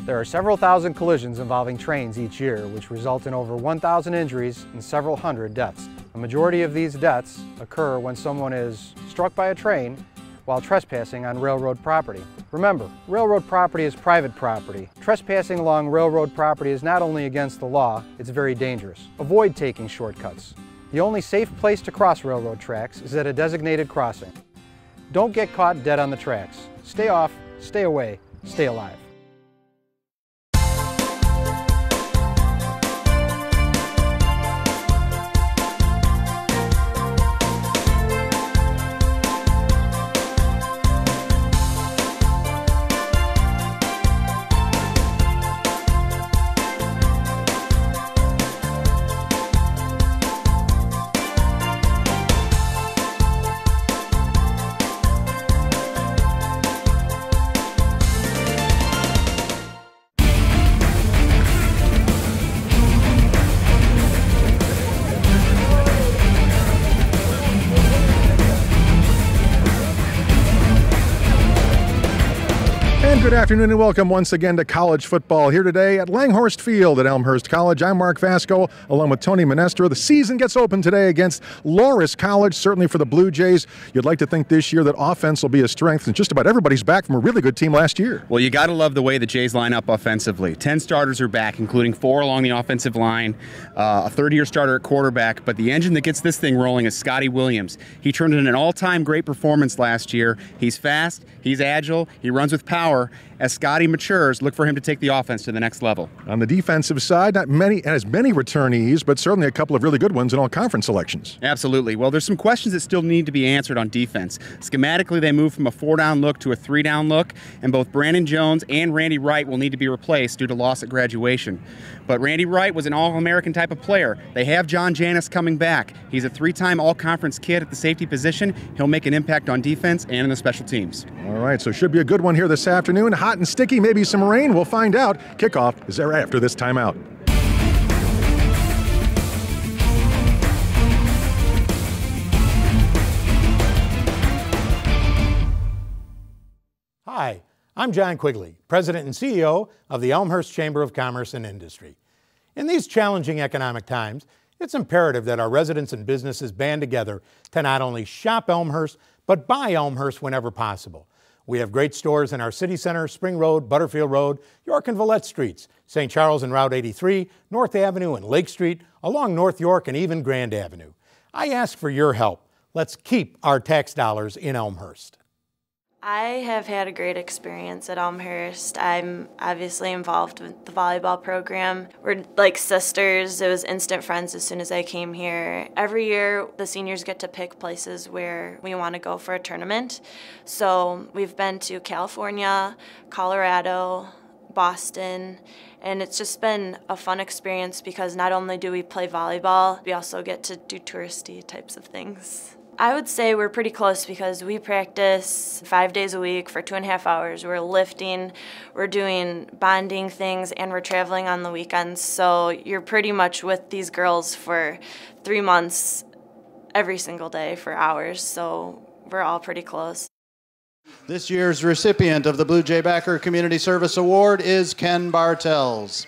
There are several thousand collisions involving trains each year, which result in over 1,000 injuries and several hundred deaths. A majority of these deaths occur when someone is struck by a train while trespassing on railroad property. Remember, railroad property is private property. Trespassing along railroad property is not only against the law, it's very dangerous. Avoid taking shortcuts. The only safe place to cross railroad tracks is at a designated crossing. Don't get caught dead on the tracks. Stay off, stay away, stay alive. Good afternoon and welcome once again to college football here today at Elmhurst Field at Elmhurst College. I'm Mark Vasco along with Tony Minestra. The season gets open today against Loras College, certainly for the Blue Jays. You'd like to think this year that offense will be a strength, and just about everybody's back from a really good team last year. Well, you got to love the way the Jays line up offensively. 10 starters are back, including 4 along the offensive line, a third-year starter at quarterback, but the engine that gets this thing rolling is Scotty Williams. He turned in an all-time great performance last year. He's fast, he's agile, he runs with power. As Scotty matures, look for him to take the offense to the next level. On the defensive side, not as many returnees, but certainly a couple of really good ones in all conference selections. Absolutely. Well, there's some questions that still need to be answered on defense. Schematically, they moved from a 4-down look to a 3-down look, and both Brandon Jones and Randy Wright will need to be replaced due to loss at graduation. But Randy Wright was an All-American type of player. They have John Janis coming back. He's a 3-time All-Conference kid at the safety position. He'll make an impact on defense and in the special teams. All right, so should be a good one here this afternoon. Hot and sticky, maybe some rain. We'll find out. Kickoff is there after this timeout. Hi, I'm John Quigley, President and CEO of the Elmhurst Chamber of Commerce and Industry. In these challenging economic times, it's imperative that our residents and businesses band together to not only shop Elmhurst, but buy Elmhurst whenever possible. We have great stores in our city center, Spring Road, Butterfield Road, York and Villette Streets, St. Charles and Route 83, North Avenue and Lake Street, along North York and even Grand Avenue. I ask for your help. Let's keep our tax dollars in Elmhurst. I have had a great experience at Elmhurst. I'm obviously involved with the volleyball program. We're like sisters. It was instant friends as soon as I came here. Every year, the seniors get to pick places where we want to go for a tournament. So we've been to California, Colorado, Boston, and it's just been a fun experience because not only do we play volleyball, we also get to do touristy types of things. I would say we're pretty close because we practice 5 days a week for 2.5 hours. We're lifting, we're doing bonding things, and we're traveling on the weekends. So you're pretty much with these girls for 3 months every single day for hours. So we're all pretty close. This year's recipient of the Blue Jay Backer Community Service Award is Ken Bartels.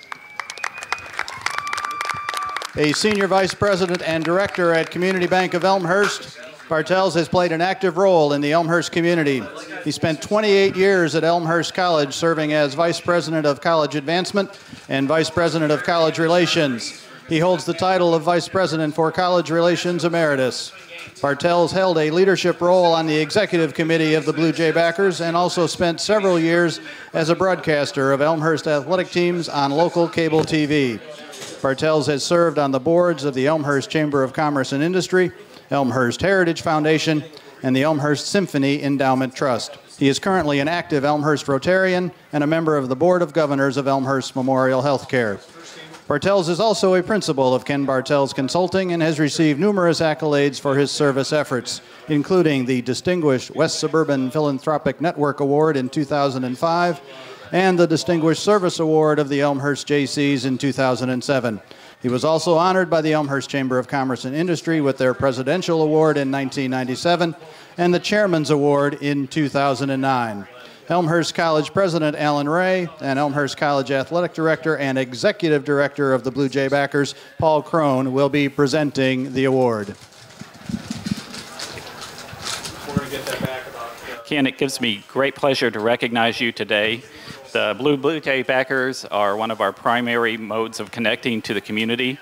A Senior Vice President and Director at Community Bank of Elmhurst, Bartels has played an active role in the Elmhurst community. He spent 28 years at Elmhurst College serving as Vice President of College Advancement and Vice President of College Relations. He holds the title of Vice President for College Relations Emeritus. Bartels held a leadership role on the executive committee of the Blue Jay Backers and also spent several years as a broadcaster of Elmhurst athletic teams on local cable TV. Bartels has served on the boards of the Elmhurst Chamber of Commerce and Industry, Elmhurst Heritage Foundation, and the Elmhurst Symphony Endowment Trust. He is currently an active Elmhurst Rotarian and a member of the Board of Governors of Elmhurst Memorial Healthcare. Bartels is also a principal of Ken Bartels Consulting and has received numerous accolades for his service efforts, including the Distinguished West Suburban Philanthropic Network Award in 2005 and the Distinguished Service Award of the Elmhurst Jaycees in 2007. He was also honored by the Elmhurst Chamber of Commerce and Industry with their Presidential Award in 1997 and the Chairman's Award in 2009. Elmhurst College President Alan Ray and Elmhurst College Athletic Director and Executive Director of the Blue Jay Backers, Paul Crone, will be presenting the award. We're going to get that back about Ken, it gives me great pleasure to recognize you today. The Blue Jay Backers are one of our primary modes of connecting to the community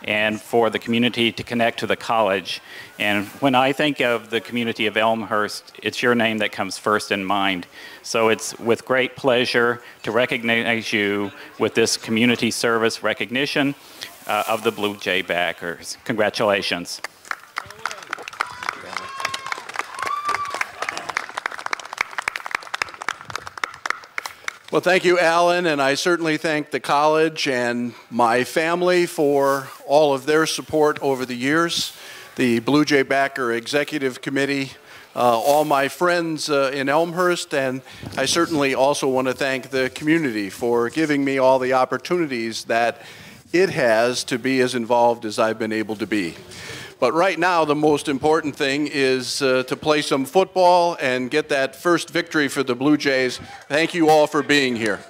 and for the community to connect to the college. And when I think of the community of Elmhurst, it's your name that comes first in mind. So it's with great pleasure to recognize you with this community service recognition of the Blue Jay Backers. Congratulations. Well, thank you, Alan, and I certainly thank the college and my family for all of their support over the years, the Blue Jay Backer Executive Committee, all my friends in Elmhurst, and I certainly also want to thank the community for giving me all the opportunities that it has to be as involved as I've been able to be. But right now, the most important thing is to play some football and get that first victory for the Blue Jays. Thank you all for being here.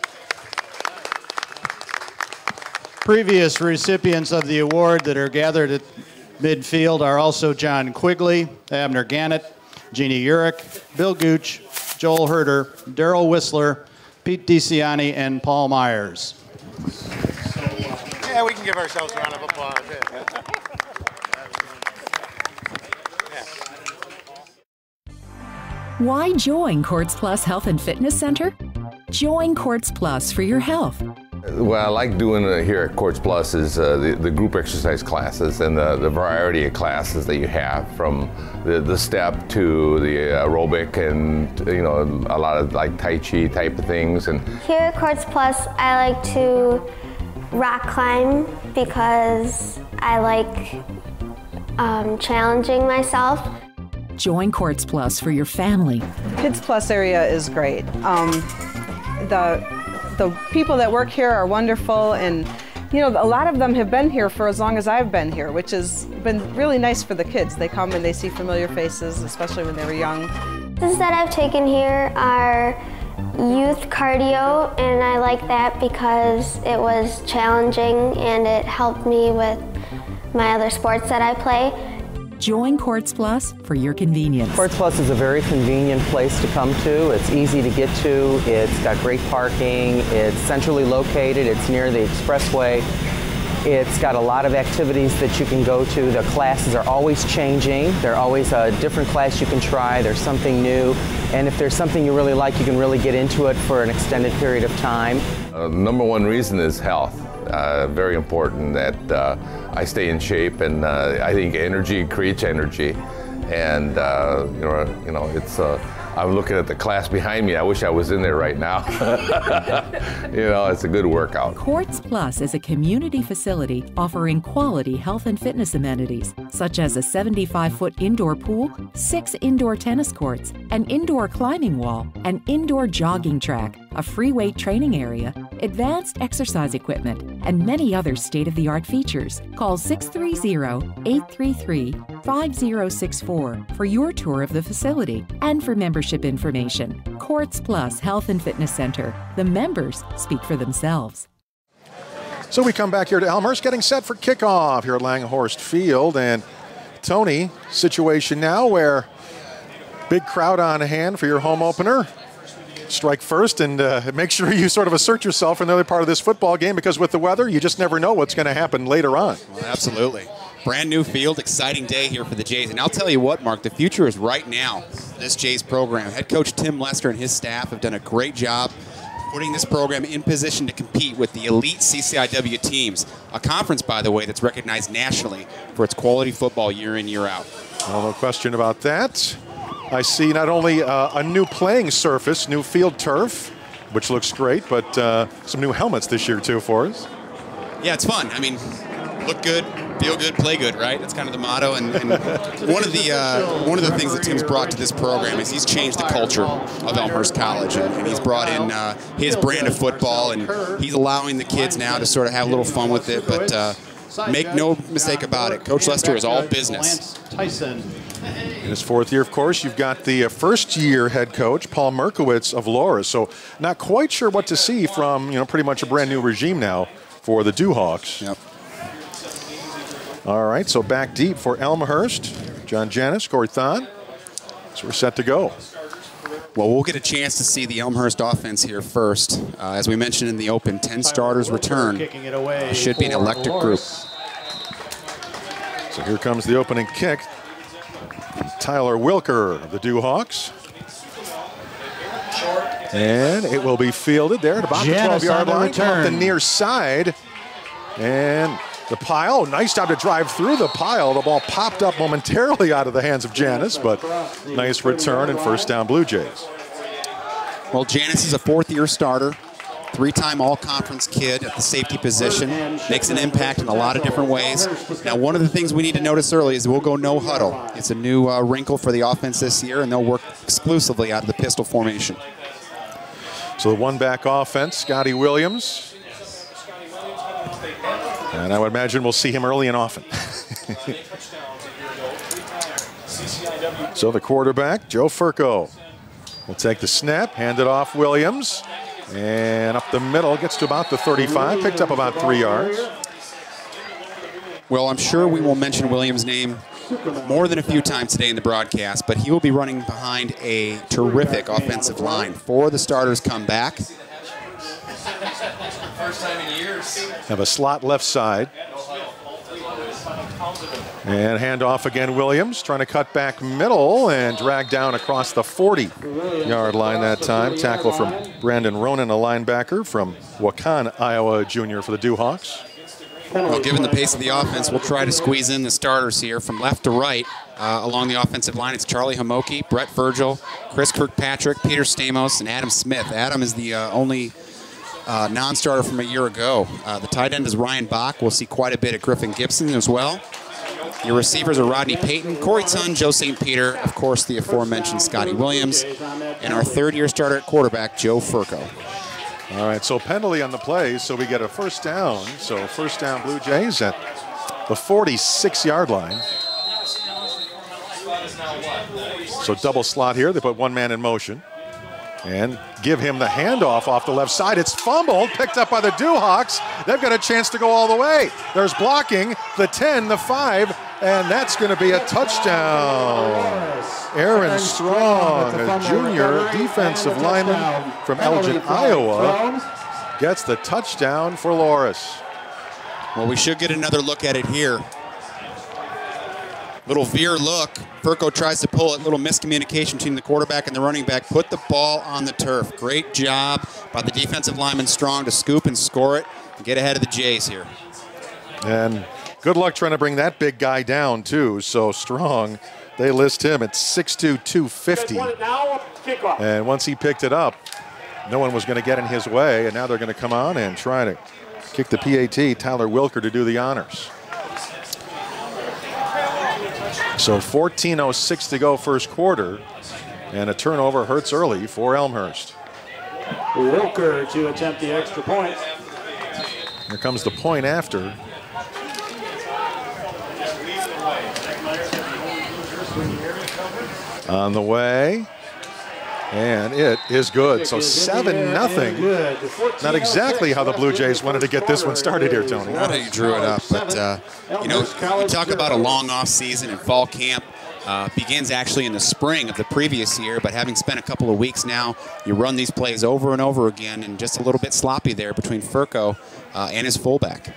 Previous recipients of the award that are gathered at midfield are also John Quigley, Abner Gannett, Jeannie Urich, Bill Gooch, Joel Herder, Daryl Whistler, Pete DeCiani, and Paul Myers. Yeah, we can give ourselves a round of applause. Yeah. Why join Courts Plus Health and Fitness Center? Join Courts Plus for your health. What I like doing here at Courts Plus is the group exercise classes and the variety of classes that you have, from the step to the aerobic and a lot of like Tai Chi type of things. And here at Courts Plus, I like to rock climb because I like challenging myself. Join Courts Plus for your family. Kids Plus area is great. The people that work here are wonderful, and a lot of them have been here for as long as I've been here, which has been really nice for the kids. They come and they see familiar faces, especially when they were young. Classes that I've taken here are youth cardio, and I like that because it was challenging and it helped me with my other sports that I play. Join Courts Plus for your convenience. Courts Plus is a very convenient place to come to. It's easy to get to. It's got great parking. It's centrally located. It's near the expressway. It's got a lot of activities that you can go to. The classes are always changing. There's always a different class you can try. There's something new. And if there's something you really like, you can really get into it for an extended period of time. Number one reason is health. Very important that I stay in shape, and I think energy creates energy. And it's. I'm looking at the class behind me. I wish I was in there right now. It's a good workout. Courts Plus is a community facility offering quality health and fitness amenities, such as a 75-foot indoor pool, 6 indoor tennis courts, an indoor climbing wall, an indoor jogging track, a free weight training area, advanced exercise equipment, and many other state-of-the-art features. Call 630-833-5064 for your tour of the facility and for membership information. Courts Plus Health and Fitness Center. The members speak for themselves. So we come back here to Elmhurst, getting set for kickoff here at Elmhurst Field. And Tony, situation now where big crowd on hand for your home opener. Strike first and make sure you sort of assert yourself in the other part of this football game, because with the weather, you just never know what's going to happen later on. Well, absolutely. Brand new field, exciting day here for the Jays. And I'll tell you what, Mark, the future is right now for this Jays program. Head coach Tim Lester and his staff have done a great job putting this program in position to compete with the elite CCIW teams. A conference, by the way, that's recognized nationally for its quality football year in, year out. Well, no question about that. I see not only a new playing surface, new field turf, which looks great, but some new helmets this year too for us. Yeah, it's fun. I mean, look good, feel good, play good, right? That's kind of the motto. And one of the things that Tim's brought to this program is he's changed the culture of Elmhurst College, and he's brought in his brand of football, and he's allowing the kids now to sort of have a little fun with it. But Make no mistake about it, Coach Lester is all business. Tyson. In his 4th year, of course, you've got the first-year head coach, Paul Merkowitz of Loras. So not quite sure what to see from, pretty much a brand new regime now for the Dewhawks. Yep. All right, so back deep for Elmhurst. John Janis, Corey Thon. So we're set to go. Well, we'll get a chance to see the Elmhurst offense here first. As we mentioned in the open, 10 starters return. It should be an electric group. So here comes the opening kick. Tyler Wilker of the Dewhawks. And it will be fielded there at about the 12-yard line. Off the near side. And the pile, nice job to drive through the pile. The ball popped up momentarily out of the hands of Janis, but nice return and first down Blue Jays. Well, Janis is a 4th-year starter, 3-time all-conference kid at the safety position, makes an impact in a lot of different ways. Now, one of the things we need to notice early is we'll go no huddle. It's a new wrinkle for the offense this year, and they'll work exclusively out of the pistol formation. So the one-back offense, Scotty Williams. And I would imagine we'll see him early and often. So the quarterback, Joe Furco, will take the snap, hand it off Williams, and up the middle, gets to about the 35, picked up about 3 yards. Well, I'm sure we will mention Williams' name more than a few times today in the broadcast, but he will be running behind a terrific offensive line. 4 of the starters come back. First time in years. Have a slot left side. And handoff again, Williams trying to cut back middle and drag down across the 40-yard line that time. Tackle from Brandon Ronan, a linebacker from Waukon, Iowa junior for the Dewhawks. Well, given the pace of the offense, we'll try to squeeze in the starters here from left to right along the offensive line. It's Charlie Homoki, Brett Virgil, Chris Kirkpatrick, Peter Stamos, and Adam Smith. Adam is the only non-starter from a year ago. The tight end is Ryan Bach. We'll see quite a bit of Griffin Gibson as well. Your receivers are Rodney Payton, Corey Tun, Joe St. Peter, of course the aforementioned Scotty Williams, and our 3rd-year starter at quarterback, Joe Furco. All right, so penalty on the play, so we get a first down. So first down Blue Jays at the 46-yard line. So double slot here. They put one man in motion and give him the handoff off the left side. It's fumbled, picked up by the Dewhawks. They've got a chance to go all the way. There's blocking, the 10, the 5, and that's going to be a touchdown. Aaron Strong, a junior defensive lineman from Elgin, Iowa, gets the touchdown for Loras. Well, we should get another look at it here. Little veer look. Furco tries to pull it. Little miscommunication between the quarterback and the running back. Put the ball on the turf. Great job by the defensive lineman Strong to scoop and score it and get ahead of the Jays here. And good luck trying to bring that big guy down, too. So Strong, they list him at 6'2", 250. And once he picked it up, no one was going to get in his way. And now they're going to come on and try to kick the PAT, Tyler Wilker, to do the honors. So 14:06 to go first quarter, and a turnover hurts early for Elmhurst. Wilker to attempt the extra point. Here comes the point after. On the way, and it is good. So 7-0. Not exactly how the Blue Jays wanted to get this one started here, Tony. Not how you drew it up, but you know, you talk about a long off season and fall camp. Begins actually in the spring of the previous year, but having spent a couple of weeks now, you run these plays over and over again, and just a little bit sloppy there between Furco and his fullback.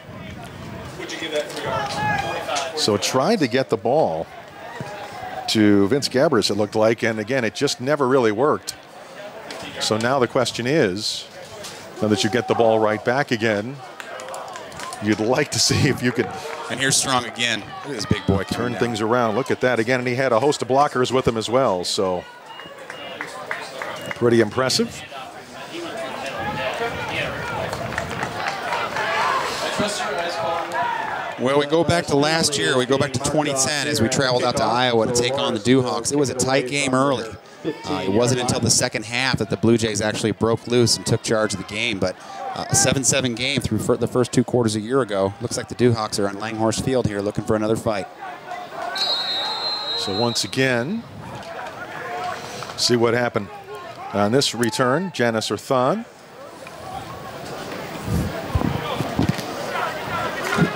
Would you give that 3 yards? So tried to get the ball to Vince Gabrus, it looked like, and again, it just never really worked. So now the question is, now that you get the ball right back again, you'd like to see if you could. And here's Strong again. Look at this big boy turn things around. Look at that again, and he had a host of blockers with him as well. So pretty impressive. Well, we go back to last year. We go back to 2010 as we traveled out to Iowa to take on the Dewhawks. It was a tight game early. It wasn't until the second half that the Blue Jays actually broke loose and took charge of the game, but a 7-7 game through the first 2 quarters a year ago. Looks like the Dewhawks are on Langhorst Field here looking for another fight. So once again, see what happened on this return. Janice or Thon.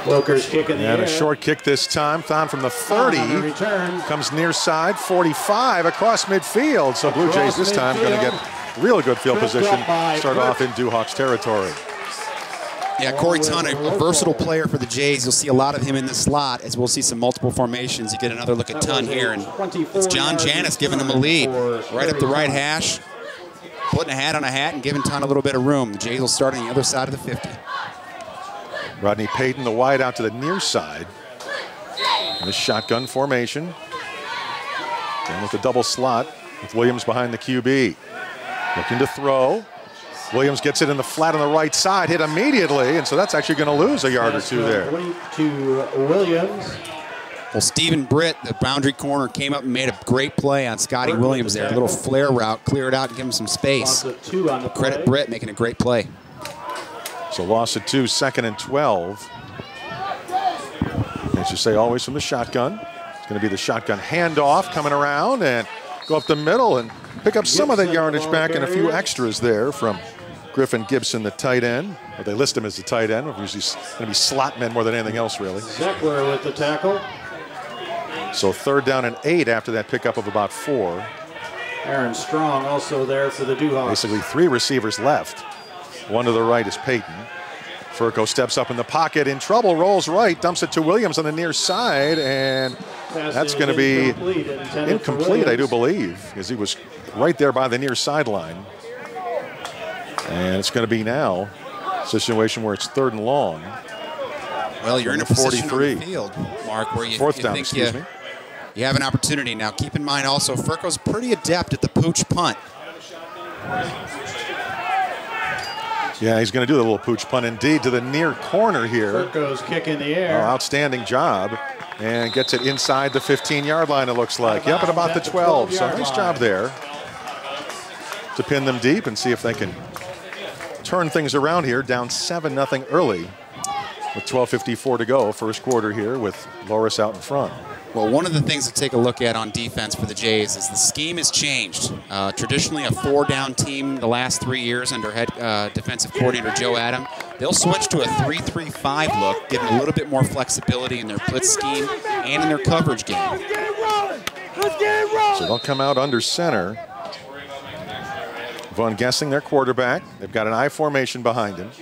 Wilker's kick in the air. And a short kick this time. Thon from the 30 comes near side, 45 across midfield. So Blue Jays this time going to get real good field position. Start off in Dewhawks territory. Yeah, Corey Thon, a versatile player for the Jays. You'll see a lot of him in the slot, as we'll see some multiple formations. You get another look at Thon here, and it's John Janis giving him a lead. Right up the right hash, putting a hat on a hat and giving Thon a little bit of room. The Jays will start on the other side of the 50. Rodney Payton, the wide out to the near side. In this shotgun formation. Down with the double slot with Williams behind the QB. Looking to throw. Williams gets it in the flat on the right side, hit immediately, and so that's actually going to lose a yard or two there. To Williams. Well, Stephen Britt, the boundary corner, came up and made a great play on Scotty Williams there. A little flare route, clear it out and give him some space. Credit Britt making a great play. So loss of 2, 2nd and 12. As you say, always from the shotgun. It's going to be the shotgun handoff coming around and go up the middle and pick up some of that yardage back and a few extras there from Griffin Gibson, the tight end. Or they list him as the tight end. Usually going to be slot men more than anything else, really. Zeckler with the tackle. So 3rd down and 8 after that pickup of about 4. Aaron Strong also there for the Dewhawks. Basically 3 receivers left. One to the right is Payton. Furco steps up in the pocket, in trouble, rolls right, dumps it to Williams on the near side, and that's going to be incomplete, I do believe, because he was right there by the near sideline. And it's going to be now a situation where it's 3rd and long. Well, you're in a position on the field, Mark, where you think you have an opportunity. Now, keep in mind also, Furco's pretty adept at the pooch punt. Yeah, he's going to do the little pooch punt indeed to the near corner here. Furco's kick in the air. Oh, outstanding job. And gets it inside the 15-yard line, it looks like. Yep, at about the 12. So nice job there to pin them deep and see if they can turn things around here. Down 7-0 early with 12:54 to go. First quarter here with Loras out in front. Well, one of the things to take a look at on defense for the Jays is the scheme has changed. Traditionally a 4-down team the last 3 years under head defensive coordinator Joe Adam. They'll switch to a 3-3-5 look, giving a little bit more flexibility in their blitz scheme and in their coverage game. So they'll come out under center. Von Gessing, their quarterback. They've got an I formation behind him.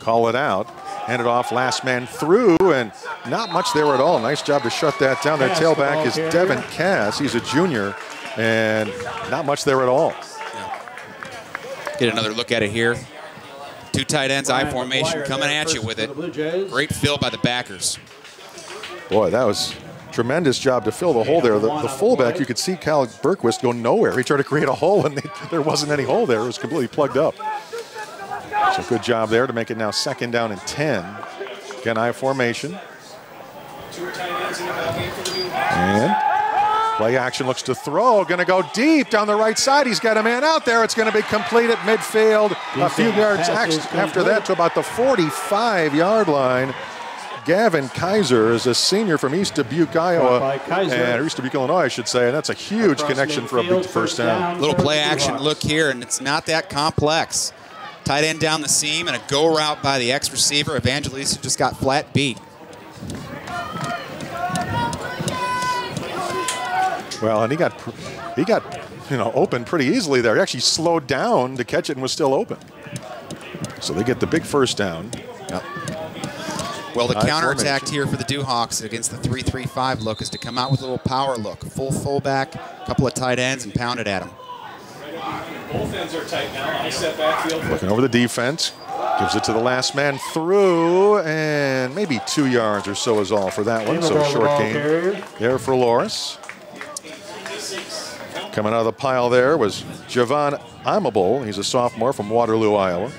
Call it out. Hand it off, last man through, and not much there at all. Nice job to shut that down. Their tailback is Devin Cass. He's a junior, and not much there at all. Get another look at it here. 2 tight ends, I formation, coming at you with it. Great fill by the backers. Boy, that was a tremendous job to fill the hole there. The fullback, you could see Cal Berquist go nowhere. He tried to create a hole, and there wasn't any hole there. It was completely plugged up. So good job there to make it now 2nd down and 10. Again, I formation. And play action, looks to throw. Going to go deep down the right side. He's got a man out there. It's going to be complete at midfield. A few yards after that to about the 45-yard line. Gavin Kaiser is a senior from East Dubuque, Iowa, and East Dubuque, Illinois, I should say, and that's a huge connection for a big first down. Little play action look here, and it's not that complex. Tight end down the seam and a go route by the ex-receiver. Evangelista just got flat beat. Well, and he got open pretty easily there. He actually slowed down to catch it and was still open. So they get the big first down. Yep. Well, the counterattack here for the Dewhawks against the 3-3-5 look is to come out with a little power look. Full fullback, a couple of tight ends, and pound it at them. Both ends are tight now. I set backfield. Looking over the defense. Gives it to the last man through, and maybe 2 yards or so is all for that one. So a short game there for Loras. Coming out of the pile there was Javon Imable. He's a sophomore from Waterloo, Iowa.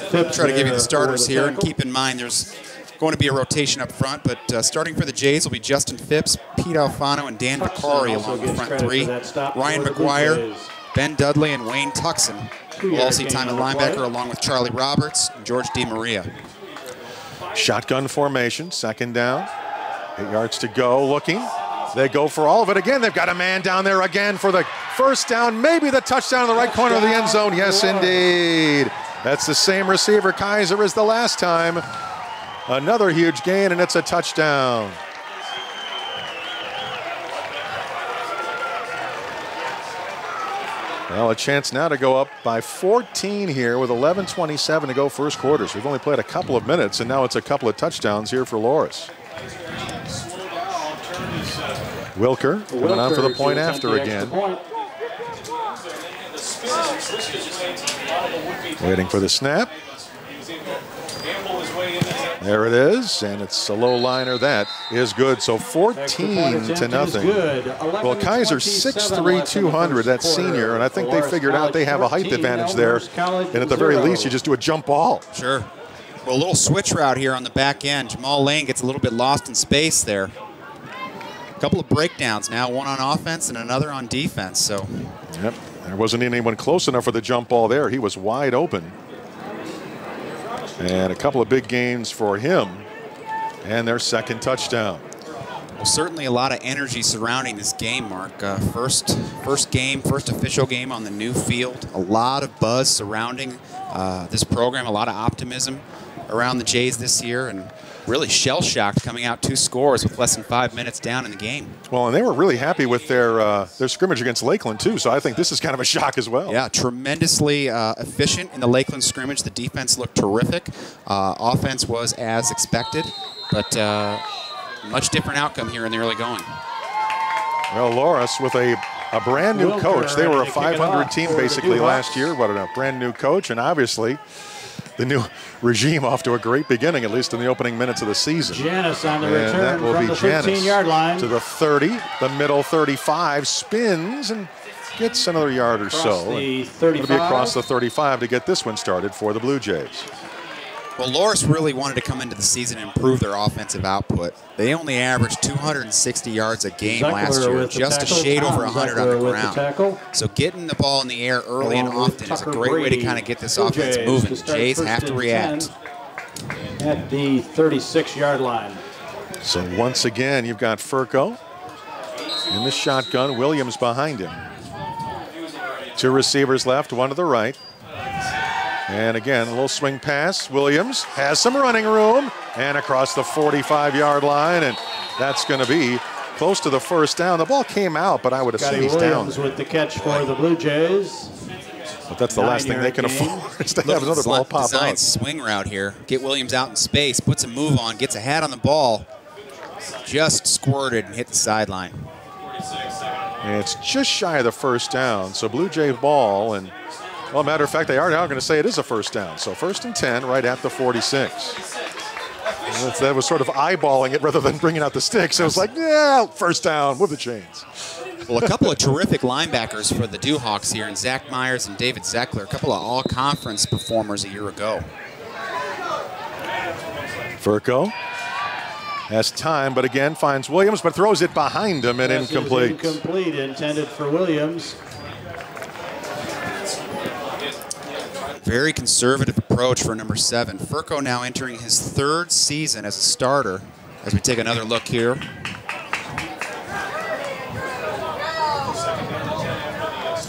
Try to give you the starters here, and keep in mind there's going to be a rotation up front, but starting for the Jays will be Justin Phipps, Pete Alfano, and Dan Vicari along the front three. Ryan McGuire, Ben Dudley, and Wayne Tuxon will all see time at linebacker along with Charlie Roberts and George DiMaria. Shotgun formation, second down. 8 yards to go, looking. They go for all of it again. They've got a man down there again for the first down, maybe the touchdown in the right corner of the end zone. Yes, indeed. That's the same receiver, Kaiser, as the last time. Another huge gain, and it's a touchdown. Well, a chance now to go up by 14 here with 11:27 to go first quarter. So we've only played a couple of minutes, and now it's a couple of touchdowns here for Loras. Wilker coming on for the point after again. Waiting for the snap. There it is, and it's a low liner. That is good. So 14-0. Well, Kaiser's 6'3", 200, that senior, and I think they figured out they have a height advantage there. And at the very least, you just do a jump ball. Sure. Well, a little switch route here on the back end. Jamal Lane gets a little bit lost in space there. A couple of breakdowns now, one on offense and another on defense. So, yep, there wasn't anyone close enough for the jump ball there. He was wide open. And a couple of big gains for him and their second touchdown. Well, certainly a lot of energy surrounding this game, Mark. First official game on the new field. A lot of buzz surrounding this program, a lot of optimism around the Jays this year, and really shell-shocked coming out 2 scores with less than 5 minutes down in the game. Well, and they were really happy with their scrimmage against Lakeland, too, so I think this is kind of a shock as well. Yeah, tremendously efficient in the Lakeland scrimmage. The defense looked terrific. Offense was as expected, but much different outcome here in the early going. Well, Loras with a brand new coach. They were a 500 team basically last year, but a brand new coach, and obviously the new regime off to a great beginning, at least in the opening minutes of the season. Janice on the return from the 13-yard line. To the 30, the middle 35, spins and gets another yard or so. It'll be across the 35 to get this one started for the Blue Jays. Well, Loras really wanted to come into the season and improve their offensive output. They only averaged 260 yards a game last year, just a shade over 100 on the ground. So getting the ball in the air early and often is a great way to kind of get this offense moving. Jays have to react. At the 36-yard line. So once again, you've got Furco in the shotgun, Williams behind him. 2 receivers left, 1 to the right. And again, a little swing pass. Williams has some running room and across the 45-yard line, and that's going to be close to the first down. The ball came out, but I would assume he's down. Williams with the catch for the Blue Jays. But that's the last thing they can afford is to have another ball pop out. Swing route here. Get Williams out in space, puts a move on, gets a hat on the ball. Just squirted and hit the sideline. And it's just shy of the first down. So Blue Jay ball, and well, matter of fact, they are now going to say it is a first down. So 1st and 10 right at the 46. That was sort of eyeballing it rather than bringing out the sticks. So it was like, yeah, first down with the chains. Well, a couple of terrific linebackers for the Dewhawks here, and Zach Myers and David Zeckler, a couple of all-conference performers a year ago. Furco has time, but again finds Williams, but throws it behind him and incomplete. Incomplete, intended for Williams. Very conservative approach for number 7. Furco now entering his 3rd season as a starter. As we take another look here.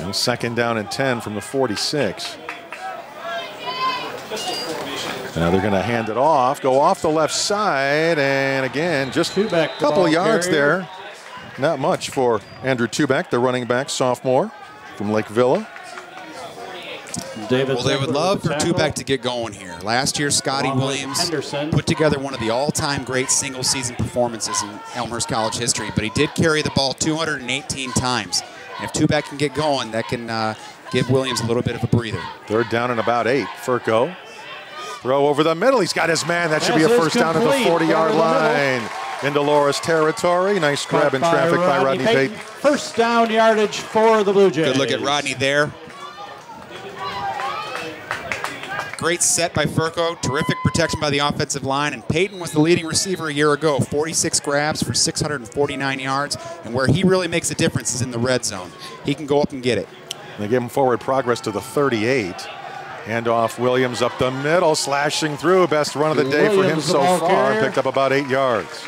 And 2nd down and 10 from the 46. Now they're going to hand it off, go off the left side, and again, just a couple of yards there. Not much for Andrew Tuback, the running back, sophomore from Lake Villa. Well, they would love for Tuback to get going here. Last year, Scotty Williams put together one of the all-time great single-season performances in Elmhurst College history, but he did carry the ball 218 times. And if Tuback can get going, that can give Williams a little bit of a breather. 3rd down and about 8. Furco. Throw over the middle. He's got his man. That should be a first down at the 40-yard line. Into Loras territory. Nice grab in traffic by Rodney Payton. First down yardage for the Blue Jays. Good look at Rodney there. Great set by Furco, terrific protection by the offensive line, and Peyton was the leading receiver a year ago, 46 grabs for 649 yards, and where he really makes a difference is in the red zone. He can go up and get it. They give him forward progress to the 38. Handoff Williams up the middle, slashing through. Best run of the day for him so far. Picked up about 8 yards.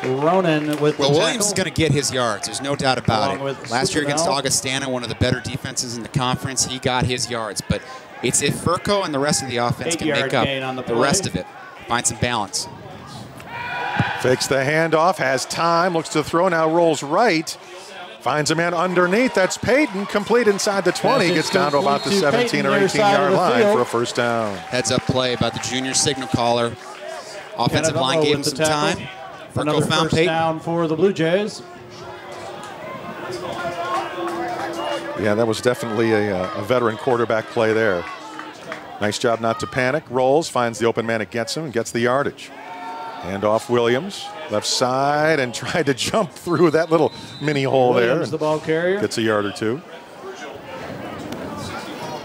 Ronan with Well, Williams is going to get his yards. There's no doubt about it. Last year against Augustana, one of the better defenses in the conference, he got his yards. But it's if Furco and the rest of the offense can make up the rest of it, find some balance. Fakes the handoff, has time, looks to throw, now rolls right. Finds a man underneath, that's Peyton, complete inside the 20, gets down to about the 17 or 18-yard line for a first down. Heads up play by the junior signal caller. Offensive line gave him some time. Another first down for the Blue Jays. Yeah, that was definitely a veteran quarterback play there. Nice job not to panic. Rolls, finds the open man, it gets him, and gets the yardage. Hand off Williams, left side, and tried to jump through that little mini hole there. The ball carrier. Gets a yard or two.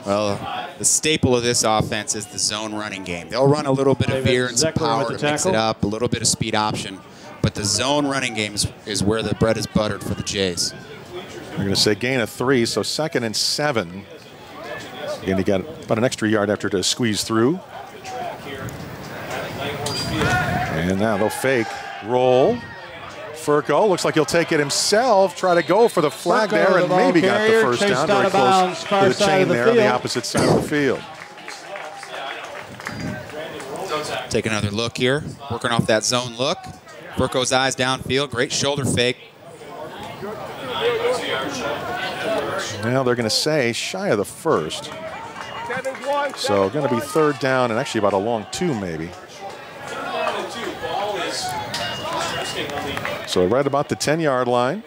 Well, the staple of this offense is the zone running game. They'll run a little bit of veer and some power to mix it up, a little bit of speed option. But the zone running game is where the bread is buttered for the Jays. We're going to say gain of 3, so 2nd and 7. Again, he got about an extra yard after to squeeze through. And now they'll fake, roll. Furco looks like he'll take it himself, try to go for the flag there, and maybe got the first down, very close to the chain there on the opposite side of the field. Take another look here, working off that zone look. Furco's eyes downfield, great shoulder fake. Now they're going to say shy of the first. So going to be 3rd down and actually about a long 2 maybe. So right about the 10-yard line.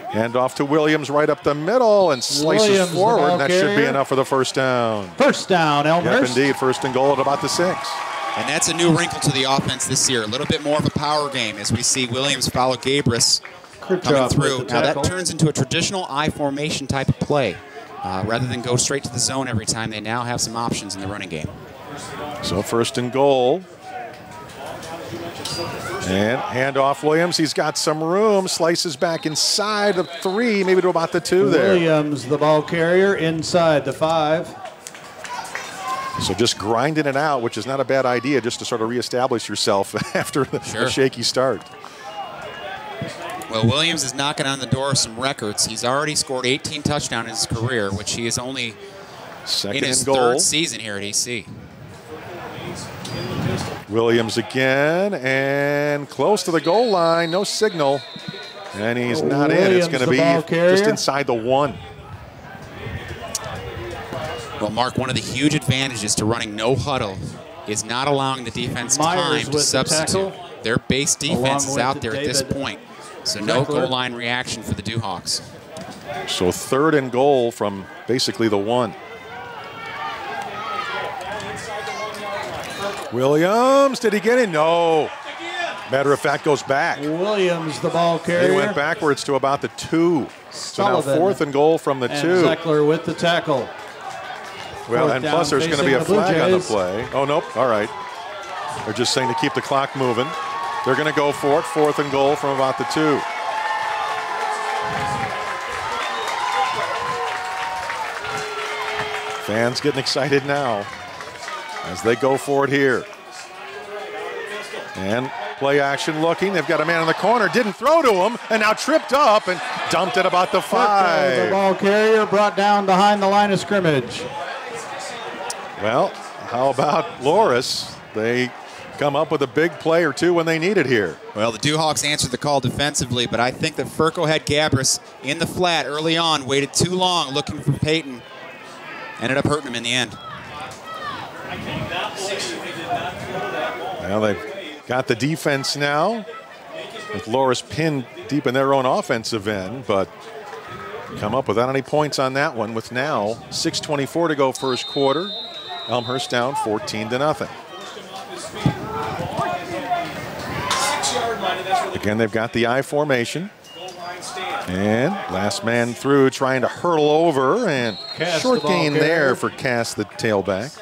Hand off to Williams right up the middle and slices forward. And that should be enough for the first down. First down, Elmhurst. Yep, indeed. 1st and goal at about the 6. And that's a new wrinkle to the offense this year. A little bit more of a power game as we see Williams follow Gabris coming through. Now that turns into a traditional I formation type of play. Rather than go straight to the zone every time, they now have some options in the running game. So 1st and goal. And hand off Williams. He's got some room. Slices back inside the 3, maybe to about the 2 there. Williams, the ball carrier, inside the 5. So just grinding it out, which is not a bad idea, just to sort of reestablish yourself after a shaky start. Well, Williams is knocking on the door of some records. He's already scored 18 touchdowns in his career, which he is only in his 3rd season here at EC. Williams again, and close to the goal line, no signal. And he's not in. It's going to be just inside the 1. Well, Mark, one of the huge advantages to running no huddle is not allowing the defense time to substitute. Their base defense is out there at this point, so no goal line reaction for the Dewhawks. So 3rd and goal from basically the 1. Williams, did he get in? No. Matter of fact, goes back. Williams, the ball carrier. He went backwards to about the 2. So now 4th and goal from the 2. Zeckler with the tackle. Well, and plus there's going to be a flag on the play. Oh, nope. All right. They're just saying to keep the clock moving. They're going to go for it. 4th and goal from about the 2. Fans getting excited now as they go for it here. And play action looking. They've got a man in the corner. Didn't throw to him, and now tripped up and dumped at about the 5. The ball carrier brought down behind the line of scrimmage. Well, how about Loras? They come up with a big play or 2 when they need it here. Well, the Dewhawks answered the call defensively, but I think that Furco had Gabris in the flat early on, waited too long looking for Peyton. Ended up hurting him in the end. Well, they've got the defense now with Loras pinned deep in their own offensive end, but come up without any points on that one with now 6:24 to go 1st quarter. Elmhurst down 14-0. Again, they've got the I formation. And last man through, trying to hurdle over, and short gain there for Cass, the tailback.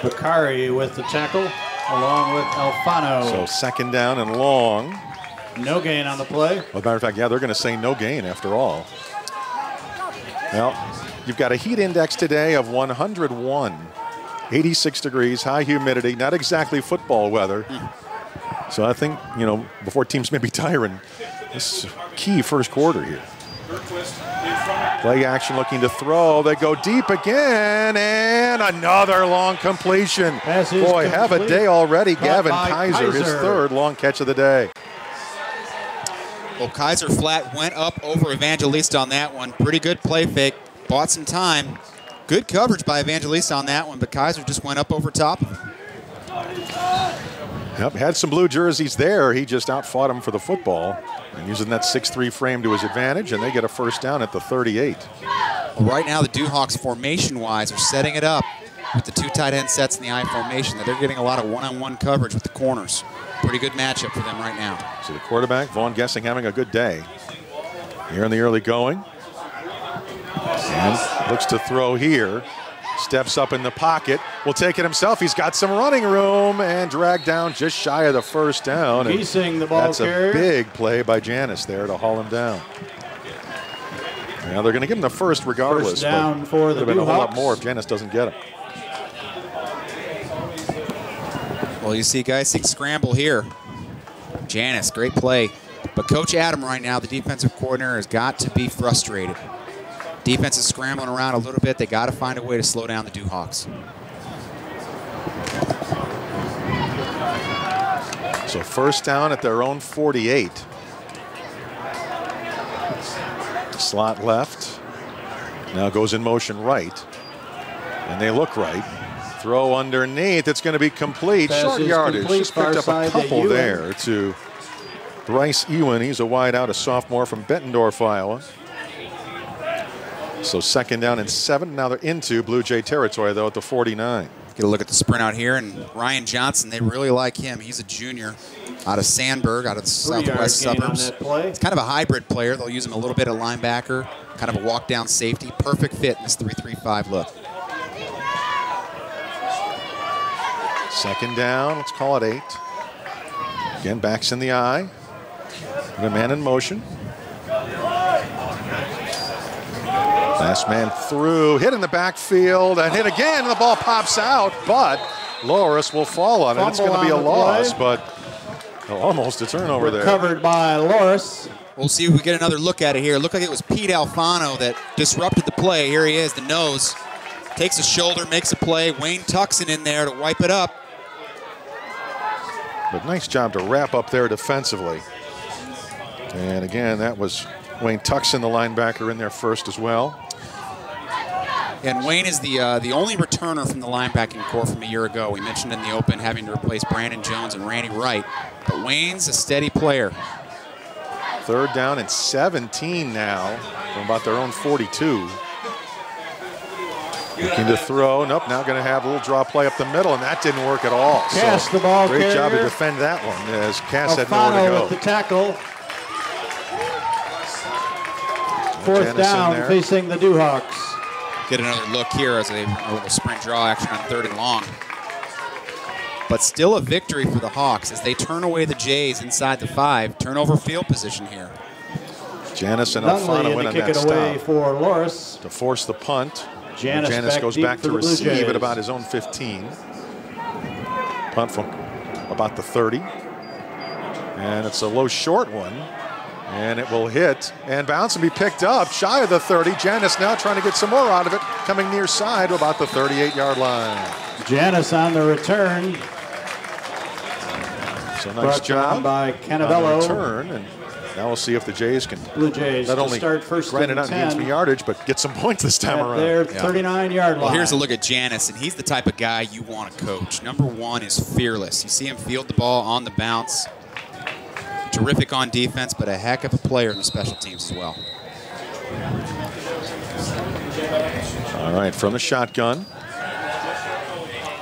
Bakari with the tackle, along with Alfano. So second down and long. No gain on the play. Well, as a matter of fact, yeah, they're going to say no gain after all. Well, you've got a heat index today of 101, 86 degrees, high humidity, not exactly football weather. So I think, you know, before teams may be tiring, this is key first quarter here. Play action looking to throw. They go deep again, and another long completion. Boy, have a day already. Gavin Kaiser, his third long catch of the day. Well, Kaiser flat went up over Evangelista on that one. Pretty good play fake. Bought some time. Good coverage by Evangelista on that one, but Kaiser just went up over top of him. Yep, had some blue jerseys there. He just outfought him for the football and using that 6'3" frame to his advantage, and they get a first down at the 38. Well, right now, the Duhawks formation-wise are setting it up with the two tight end sets in the I formation that they're getting a lot of one-on-one coverage with the corners. Pretty good matchup for them right now. So the quarterback, Vaughn Gessing, having a good day. Here in the early going. And looks to throw here. Steps up in the pocket. Will take it himself. He's got some running room and dragged down just shy of the first down. The ball that's a big play by Janis there to haul him down. Now they're going to give him the first regardless. First down for the Duhawks. Been a whole lot Duhawks. more if Janis doesn't get him. Well, you see guys scramble here. Janis, great play. But Coach Adam right now, the defensive coordinator, has got to be frustrated. Defense is scrambling around a little bit. They got to find a way to slow down the Duhawks. So first down at their own 48. Slot left. Now goes in motion right. And they look right. Throw underneath. It's going to be complete. Pass Short is yardage. complete. Just picked up Far a side to couple Ewan. there to Bryce Ewan. He's a wide out, a sophomore from Bettendorf, Iowa. So second down and 7. Now they're into Blue Jay territory, though, at the 49. Get a look at the sprint out here, and Ryan Johnson, they really like him. He's a junior out of Sandburg, out of the southwest suburbs. It's kind of a hybrid player. They'll use him a little bit at linebacker, kind of a walk-down safety. Perfect fit in this 3-3-5 look. Second down, let's call it 8. Again, backs in the eye. And a man in motion. Last man through, hit in the backfield, and hit again, and the ball pops out, but Loras will fall on it. It's going to be a loss, but almost a turnover there. Covered by Loras. We'll see if we get another look at it here. It looked like it was Pete Alfano that disrupted the play. Here he is, the nose. Takes a shoulder, makes a play. Wayne Tuxon in there to wipe it up. But nice job to wrap up there defensively. And again, that was Wayne Tuxon, the linebacker, in there first as well. And Wayne is the only returner from the linebacking core from a year ago. We mentioned in the open having to replace Brandon Jones and Randy Wright. But Wayne's a steady player. Third down and 17 now from about their own 42. Looking to throw. Nope, now going to have a little draw play up the middle, and that didn't work at all. Cass, so the ball great job to carrier. defend that one as Cass had Alfano nowhere to go. with the tackle. Fourth Janis in down there. facing the Duhawks. Get another look here as a little sprint draw action on 3rd and long. But still a victory for the Hawks as they turn away the Jays inside the 5. Turnover field position here. Janis and Nunley Alfano in win to on kick that it away stop for Loras. to force the punt. Janis back goes deep back for to the Blue receive Jays. at about his own 15. Punt from about the 30. And it's a low short one. And it will hit and bounce and be picked up shy of the 30. Janis now trying to get some more out of it, coming near side to about the 38-yard line. Janis on the return. So nice Brought job down by on the Cannavello. return. And now we'll see if the Jays can Blue Jays not to only start first grind it and out and gain 10. some yardage, but get some points this time At around. their 39-yard line. Well, here's a look at Janis, and he's the type of guy you want to coach. Number 1 is fearless. You see him field the ball on the bounce. Terrific on defense, but a heck of a player in the special teams as well. All right, from the shotgun.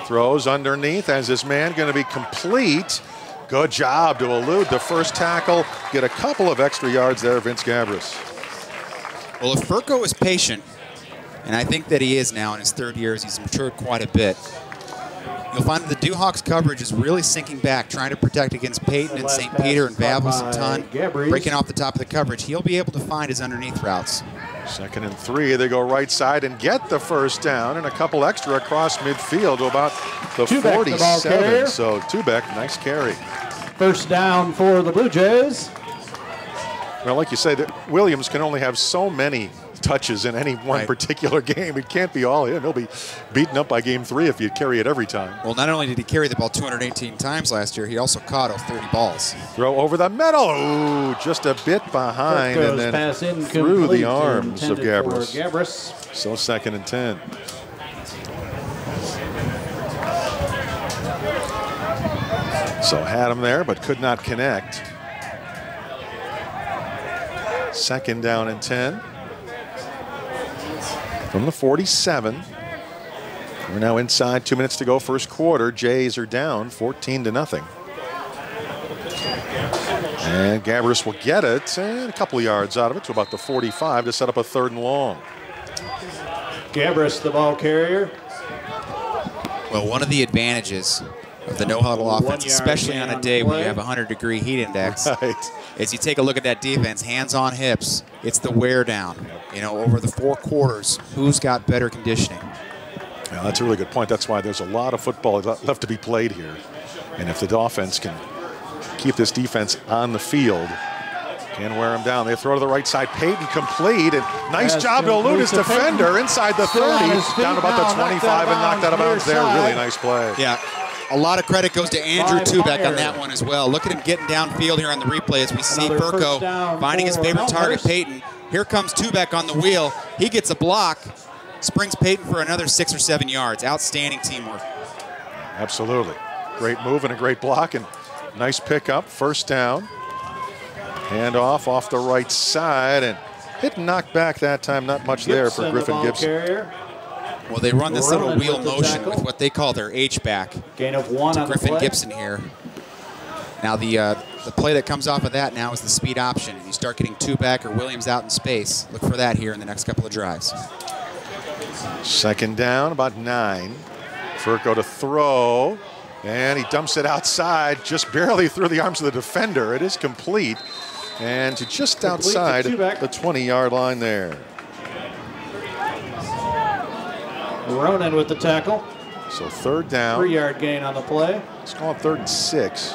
Throws underneath as his man going to be complete. Good job to elude the first tackle, get a couple of extra yards there, Vince Gabris. Well, if Furco is patient, and I think that he is now in his third year as he's matured quite a bit, you'll find that the Dewhawks coverage is really sinking back, trying to protect against Peyton and St. Peter and Babels and Ton, breaking off the top of the coverage. He'll be able to find his underneath routes. 2nd and 3, they go right side and get the first down, and a couple extra across midfield to about the 47. So Tubeck, nice carry. First down for the Blue Jays. Well, like you say, Williams can only have so many touches in any one particular game. It can't be all him. He'll be beaten up by game 3 if you carry it every time. Well, not only did he carry the ball 218 times last year, he also caught 30 balls. Throw over the middle. Ooh, just a bit behind and then through the arms of Gabris. So 2nd and 10. So had him there, but could not connect. 2nd down and 10. From the 47. We're now inside 2 minutes to go, first quarter. Jays are down 14-0. And Gabris will get it, and a couple of yards out of it to about the 45 to set up a 3rd and long. Gabris, the ball carrier. Well, one of the advantages of the no-huddle offense, especially on a day where you have a 100-degree heat index, is you take a look at that defense, hands on hips. It's the wear down. You know, over the 4 quarters, who's got better conditioning? Yeah, that's a really good point. That's why there's a lot of football left to be played here. And if the offense can keep this defense on the field, can wear them down. They throw to the right side. Peyton complete, and nice job to elude his defender inside the 30, down about the 25 and knocked out of bounds there. Really nice play. Yeah. A lot of credit goes to Andrew Tubeck on that one as well. Look at him getting downfield here on the replay as we see Furco finding his favorite target, Peyton. Here comes Tubeck on the wheel. He gets a block, springs Peyton for another 6 or 7 yards. Outstanding teamwork. Absolutely. Great move and a great block, and nice pickup. First down. Hand off the right side, and hit and knocked back that time. Not much there for Griffin Gibson. Well, they run this little wheel motion with what they call their H-back. Gain of 1 to on Griffin the play. Gibson here. Now the play that comes off of that now is the speed option. You start getting Tubeck or Williams out in space. Look for that here in the next couple of drives. 2nd down, about 9. Furco to throw, and he dumps it outside, just barely through the arms of the defender. It is complete, and to just outside the 20-yard line there. Ronan with the tackle. So 3rd down. 3-yard gain on the play. Let's call it 3rd and 6.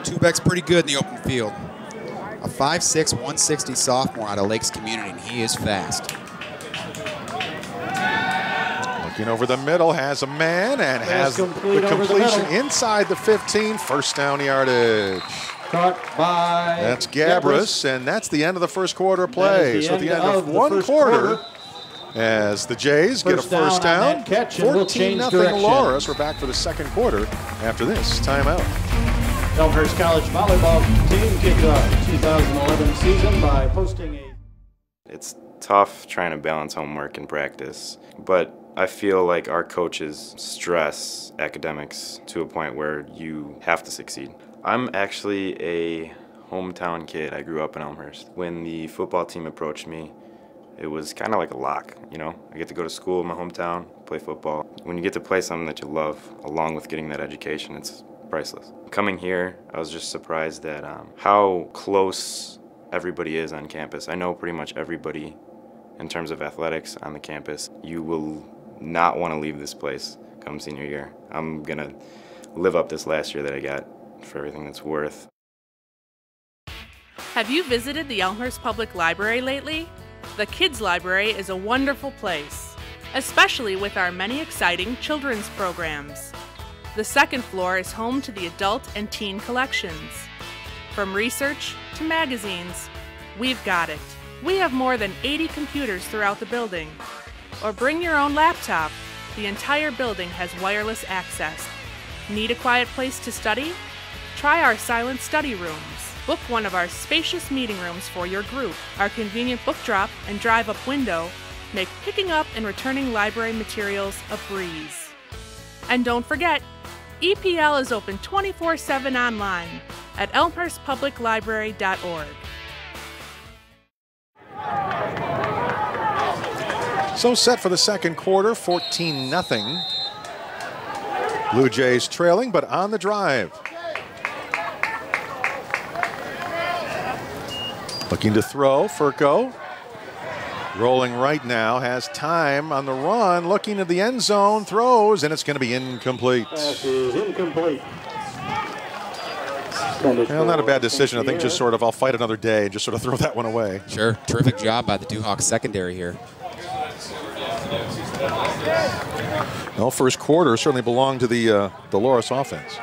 Tubeck's pretty good in the open field. A 5'6", 160 sophomore out of Lakes Community, and he is fast. Looking over the middle, has a man, and has the completion inside the 15. First down yardage. Caught by That's Gabris, and that's the end of the first quarter play. So at the end of one quarter, as the Jays get a first down, 14-0 Loras. We're back for the second quarter after this timeout. Elmhurst College volleyball team kicked off the 2011 season by posting a... It's tough trying to balance homework and practice, but I feel like our coaches stress academics to a point where you have to succeed. I'm actually a hometown kid. I grew up in Elmhurst. When the football team approached me, it was kind of like a lock, you know? I get to go to school in my hometown, play football. When you get to play something that you love, along with getting that education, it's priceless. Coming here, I was just surprised at how close everybody is on campus. I know pretty much everybody in terms of athletics on the campus. You will not want to leave this place come senior year. I'm gonna live up this last year that I got for everything that's worth. Have you visited the Elmhurst Public Library lately? The Kids Library is a wonderful place, especially with our many exciting children's programs. The second floor is home to the adult and teen collections. From research to magazines, we've got it. We have more than 80 computers throughout the building. Or bring your own laptop. The entire building has wireless access. Need a quiet place to study? Try our silent study rooms. Book one of our spacious meeting rooms for your group. Our convenient book drop and drive-up window make picking up and returning library materials a breeze. And don't forget, EPL is open 24/7 online at elmhurstpubliclibrary.org. So set for the second quarter, 14-0. Blue Jays trailing, but on the drive. Looking to throw, Furco. Rolling right now, has time on the run, looking at the end zone, throws, and it's going to be incomplete. Pass is incomplete. Well, not a bad decision. I think just sort of, I'll fight another day and just sort of throw that one away. Sure, terrific job by the Duhawks secondary here. Well, first quarter certainly belonged to the Loras offense.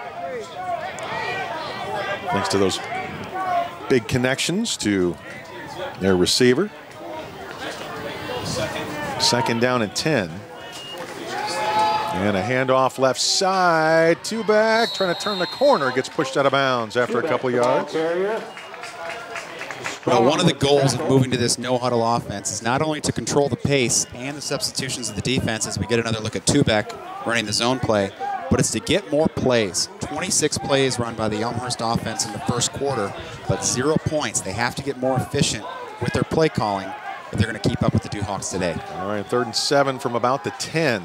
Thanks to those big connections to their receiver. Second down and 10. And a handoff left side. Two back, trying to turn the corner. Gets pushed out of bounds after a couple yards. Well, one of the goals of moving to this no-huddle offense is not only to control the pace and the substitutions of the defense as we get another look at Tubeck running the zone play, but it's to get more plays. 26 plays run by the Elmhurst offense in the first quarter, but 0 points. They have to get more efficient with their play calling if they're going to keep up with the Duhawks today. All right, 3rd and 7 from about the 10.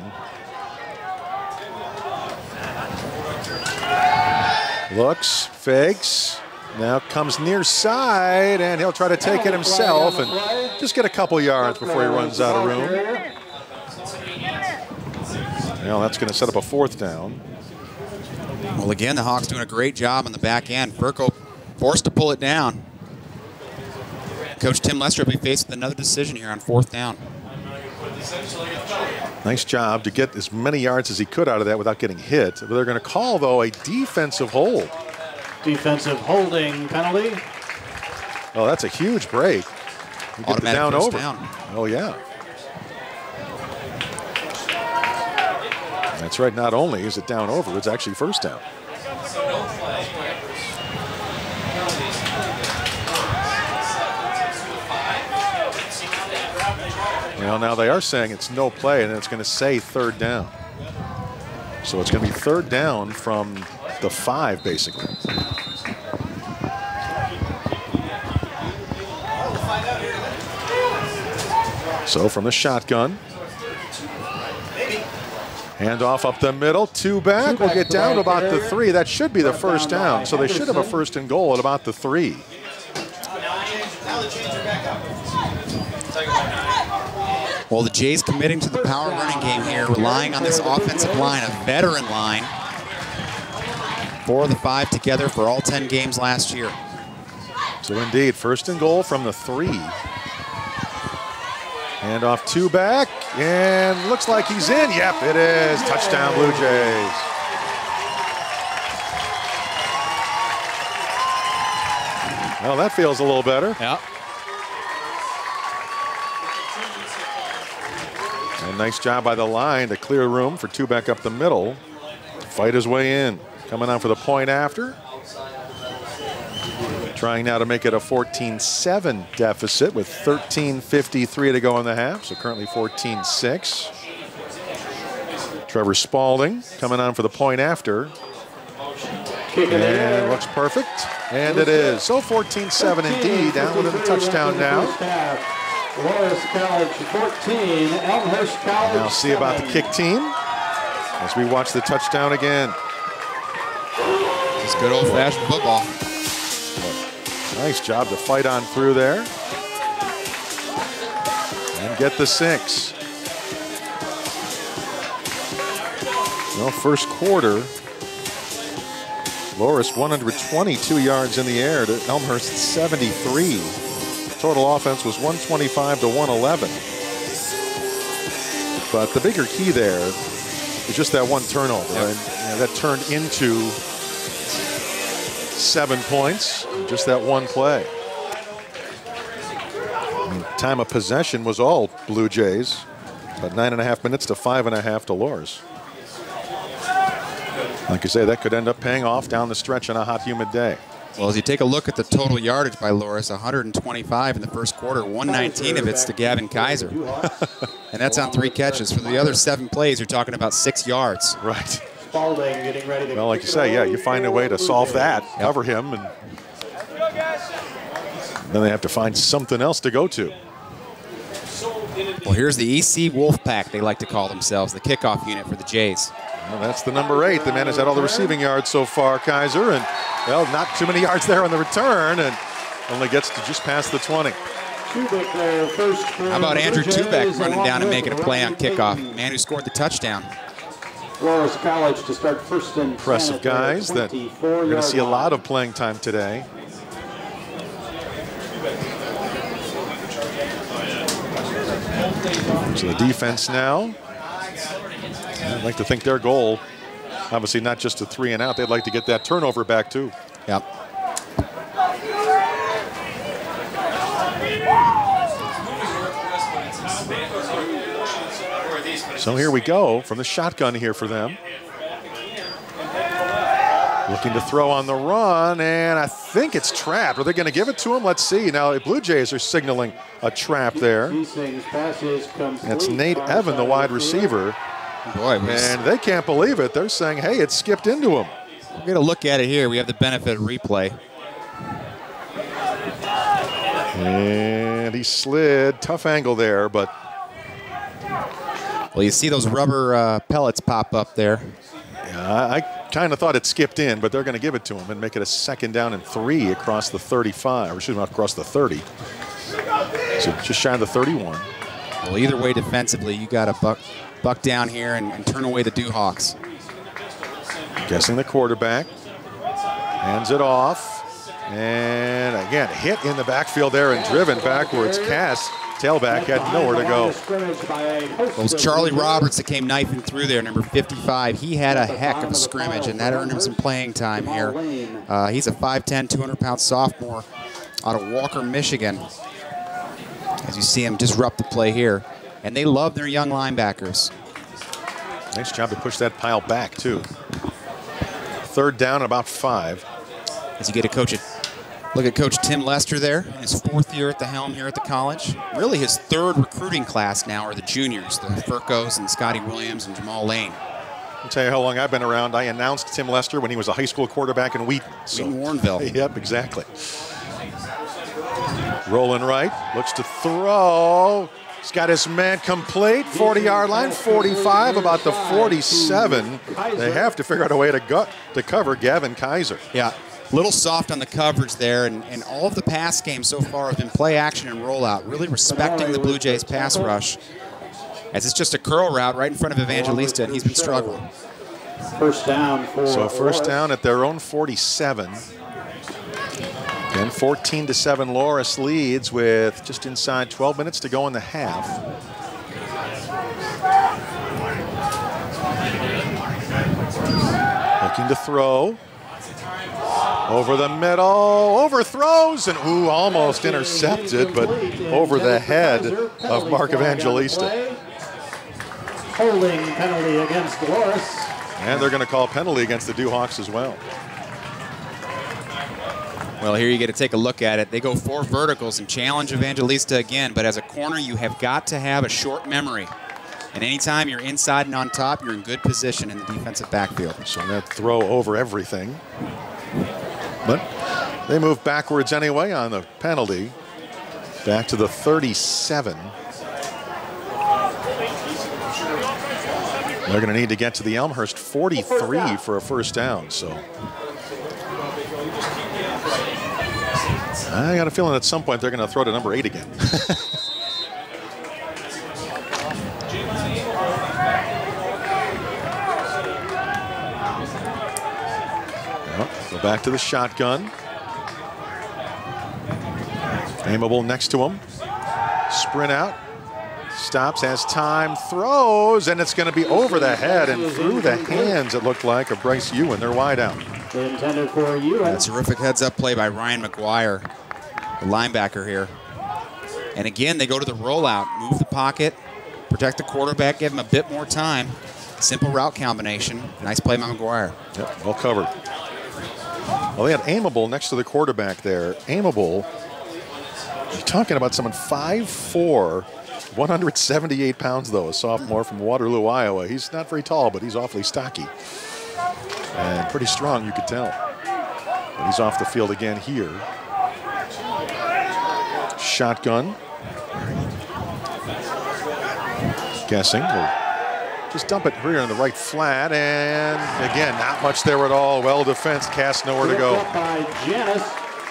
Looks, fakes, now comes near side, and he'll try to take it himself and just get a couple yards before he runs out of room. Now that's going to set up a 4th down. Well, again, the Hawks doing a great job on the back end. Furco forced to pull it down. Coach Tim Lester will be faced with another decision here on 4th down. Nice job to get as many yards as he could out of that without getting hit. They're going to call, though, a defensive hold. Defensive holding penalty. Oh, that's a huge break. You get the down over. Down. Oh, yeah. That's right. Not only is it down over, it's actually first down. Well, now they are saying it's no play, and it's going to say 3rd down. So it's going to be 3rd down from the 5, basically. So from the shotgun. Handoff up the middle, 2 back. We'll get down to about the 3. That should be the first down. So they should have a 1st and goal at about the 3. Well, the Jays committing to the power running game here, relying on this offensive line, a veteran line. 4 of the 5 together for all 10 games last year. So indeed, 1st and goal from the 3. Handoff 2 back, and looks like he's in. Yep, it is. Touchdown, Blue Jays. Well, that feels a little better. Yeah. And nice job by the line to clear room for Tubeck up the middle. Fight his way in. Coming on for the point after. Trying now to make it a 14-7 deficit with 13:53 to go in the half. So currently 14-6. Trevor Spalding coming on for the point after. And looks perfect. And it is. So 14-7 indeed. Down within the touchdown now. Loras College 14, Elmhurst College. Now see about the kick team as we watch the touchdown again. Just good old-fashioned football. Nice job to fight on through there and get the 6. Well, first quarter, Loras 122 yards in the air to Elmhurst 73. Total offense was 125 to 111. But the bigger key there is just that one turnover. Yep. And that turned into 7 points, just that one play. Time of possession was all Blue Jays, but 9.5 minutes to 5.5 to Loras. Like you say, that could end up paying off down the stretch on a hot, humid day. Well, as you take a look at the total yardage by Loras, 125 in the first quarter, 119 of it's to Gavin Kaiser. And that's on 3 catches. For the other 7 plays, you're talking about 6 yards. Right. Spalding getting ready to Well, like you say, yeah, you find a way to solve that, cover him, and then they have to find something else to go to. Well, here's the EC Wolfpack, they like to call themselves, the kickoff unit for the Jays. Well, that's the number 8. The man has had all the receiving yards so far, Kaiser, and, well, not too many yards there on the return, and only gets to just past the 20. How about Andrew Tubeck running down and making a play on kickoff? Man who scored the touchdown. Loras College to start first and Impressive guys that we're going to see a lot of playing time today. So the defense now, I'd like to think their goal, obviously not just a 3 and out, they'd like to get that turnover back too. Yep. So here we go from the shotgun here for them. Looking to throw on the run, and I think it's trapped. Are they going to give it to him? Let's see. Now, the Blue Jays are signaling a trap there. That's Nate Evan, the wide receiver. Boy, and they can't believe it. They're saying, hey, it skipped into him. We're going to look at it here. We have the benefit of replay. And he slid. Tough angle there, but... Well, you see those rubber pellets pop up there. Yeah, I kind of thought it skipped in, but they're going to give it to him and make it a 2nd down and 3 across the 35, or excuse me, across the 30. So just shy of the 31. Well, either way defensively, you got to buck down here and turn away the Dewhawks. Guessing the quarterback. Hands it off. And again, hit in the backfield there and driven backwards. Cass, tailback, had nowhere to go. It was Charlie Roberts that came knifing through there, number 55. He had a heck of a scrimmage, and that earned him some playing time here. He's a 5'10", 200-pound sophomore out of Walker, Michigan. As you see him disrupt the play here. And they love their young linebackers. Nice job to push that pile back, too. 3rd down and about 5. As you get a coach at look at Coach Tim Lester there, in his 4th year at the helm here at the college. Really his 3rd recruiting class now are the juniors, the Furcos and Scotty Williams and Jamal Lane. I'll tell you how long I've been around. I announced Tim Lester when he was a high school quarterback in Wheaton. Wheaton Warrenville. Yep, exactly. Rolling right, looks to throw. He's got his man complete, 40-yard line, 45, about the 47. They have to figure out a way to cover Gavin Kaiser. Yeah. Little soft on the coverage there, and all of the pass games so far have been play action and rollout, really respecting the Blue Jays pass rush, as it's just a curl route right in front of Evangelista, and he's been struggling. First down for So first down at their own 47. Again, 14-7, Loras leads with just inside 12 minutes to go in the half. Looking to throw. Over the middle, overthrows, and ooh, almost intercepted, but over the head of Mark Evangelista. Holding penalty against Loras. And they're going to call penalty against the Dewhawks as well. Well, here you get to take a look at it. They go 4 verticals and challenge Evangelista again, but as a corner, you have got to have a short memory. And anytime you're inside and on top, you're in good position in the defensive backfield. So that throw over everything. But they move backwards anyway on the penalty. Back to the 37. They're going to need to get to the Elmhurst 43 for a first down. So I got a feeling at some point they're going to throw to number 8 again. Go back to the shotgun. Aimable next to him. Sprint out. Stops, has time, throws, and it's going to be over the head and through the hands, it looked like, of Bryce Ewan. They're wide out. Intended for Ewan. A terrific heads-up play by Ryan McGuire, the linebacker here. And again, they go to the rollout, move the pocket, protect the quarterback, give him a bit more time. Simple route combination. Nice play by McGuire. Yep, well covered. Well, they had Aimable next to the quarterback there. Aimable, you're talking about someone 5'4", 178 pounds, though, a sophomore from Waterloo, Iowa. He's not very tall, but he's awfully stocky. And pretty strong, you could tell. But he's off the field again here. Shotgun. Guessing. We'll just dump it here in the right flat. And again, not much there at all. Well defense, cast nowhere to go.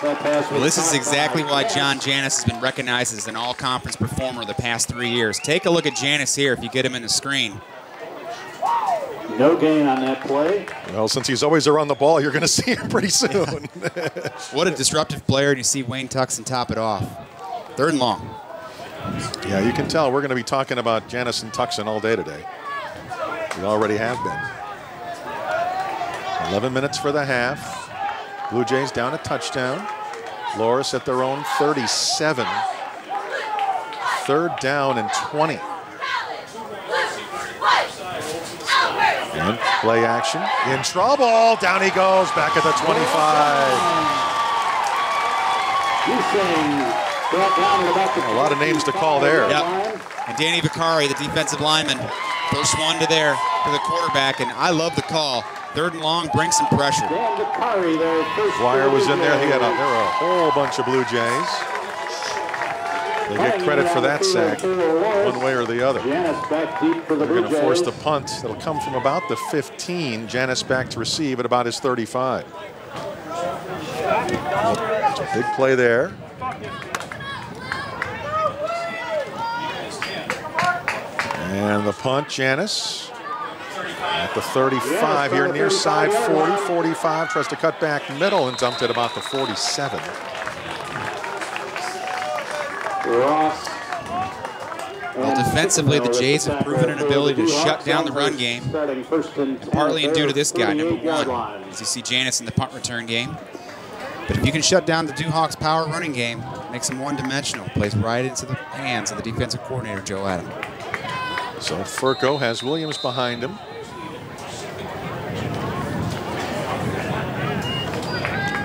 Well, this is exactly why John Janis has been recognized as an all-conference performer the past 3 years. Take a look at Janis here if you get him in the screen. No gain on that play. Well, since he's always around the ball, you're going to see him pretty soon. What a disruptive player, and you see Wayne Tuxen top it off. 3rd and long. Yeah, you can tell we're going to be talking about Janis and Tuxen all day today. We already have been. 11 minutes for the half. Blue Jays down a touchdown. Loras at their own 37. 3rd down and 20. And play action. In trouble. Down he goes. Back at the 25. A lot of names to call there. Yep. And Danny Vicari, the defensive lineman, first one to the quarterback, and I love the call. 3rd and long, bring some pressure. Dwyer was in there. There were a whole bunch of Blue Jays. They get credit for that sack one way or the other. They're going to force the punt. It'll come from about the 15. Janis back to receive at about his 35. It's a big play there. And the punt, Janis at the 35 here, near side 40, 45. Tries to cut back middle and dumped it about the 47. Well, defensively, the Jays have proven an ability to shut down the run game, partly due to this guy, number 1, as you see Janis in the punt return game. But if you can shut down the Duhawks' power running game, makes them one-dimensional, plays right into the hands of the defensive coordinator, Joe Adam. So Furco has Williams behind him.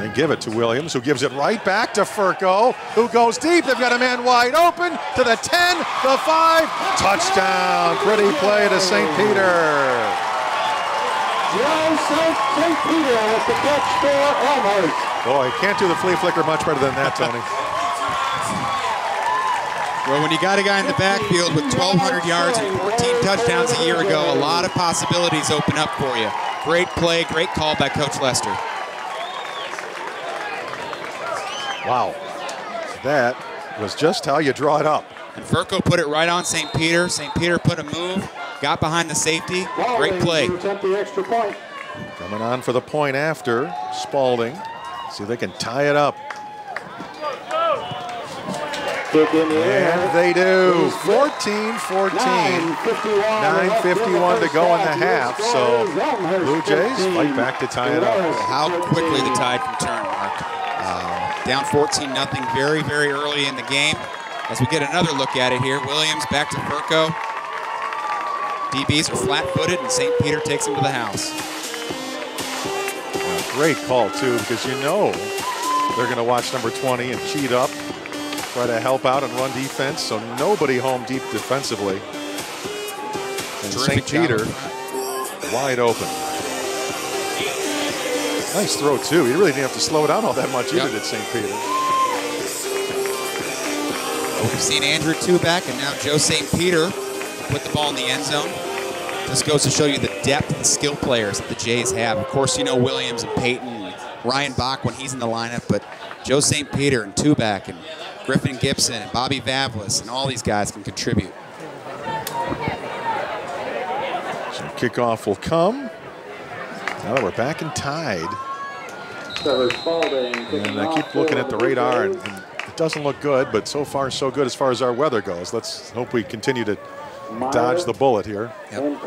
They give it to Williams, who gives it right back to Furco, who goes deep. They've got a man wide open to the 10, the 5, touchdown. Pretty play to St. Peter. St. Peter with the catch for Elmhurst. Boy, can't do the flea flicker much better than that, Tony. Well, when you got a guy in the backfield with 1,200 yards and 14 touchdowns a year ago, a lot of possibilities open up for you. Great play, great call by Coach Lester. Wow. That was just how you draw it up. And Furco put it right on St. Peter. St. Peter put a move, got behind the safety. Great play. Coming on for the point after, Spalding. See if they can tie it up. And they do. 14-14. 9:51 to go in the half. So Blue Jays fight back to tie it up. How quickly the tide can turn, Mark. Down 14-0 very, very early in the game. As we get another look at it here, Williams back to Furco. DBs are flat-footed, and St. Peter takes him to the house. Great call, too, because you know they're going to watch number 20 and cheat up, try to help out and run defense, so nobody home deep defensively. And St. Peter wide open. Nice throw, too. You really didn't have to slow down all that much either, did St. Peter. We've seen Andrew Tuback and now Joe St. Peter put the ball in the end zone. This goes to show you the depth and skill players that the Jays have. Of course, you know Williams and Peyton and Ryan Bach when he's in the lineup, but Joe St. Peter and Tuback and Griffin Gibson and Bobby Vavlis and all these guys can contribute. So kickoff will come. Now that we're back and tied. And I keep looking at the radar, and it doesn't look good, but so far so good as far as our weather goes. Let's hope we continue to dodge the bullet here. Yep.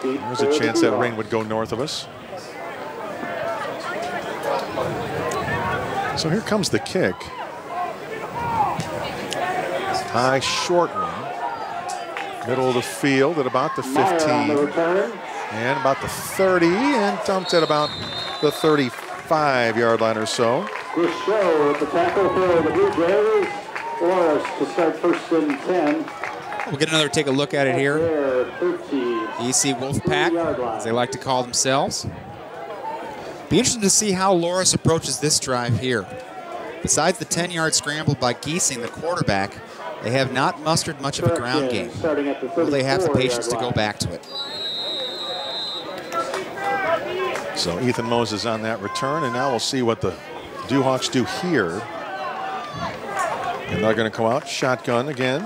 There's a chance that rain would go north of us. So here comes the kick. High, short one. Middle of the field at about the 15. And about the 30, and dumped at about the 35-yard line or so. This show at the tackle for the Blue Jays. Loras to start 1st and 10. We'll get another take a look at it here. EC Wolfpack, as they like to call themselves. Be interested to see how Loras approaches this drive here. Besides the 10-yard scramble by Giesing, the quarterback, they have not mustered much of a ground game. Will they have the patience to go back to it? So Ethan Moses on that return, and now we'll see what the Duhawks do here. And they're going to come out shotgun again.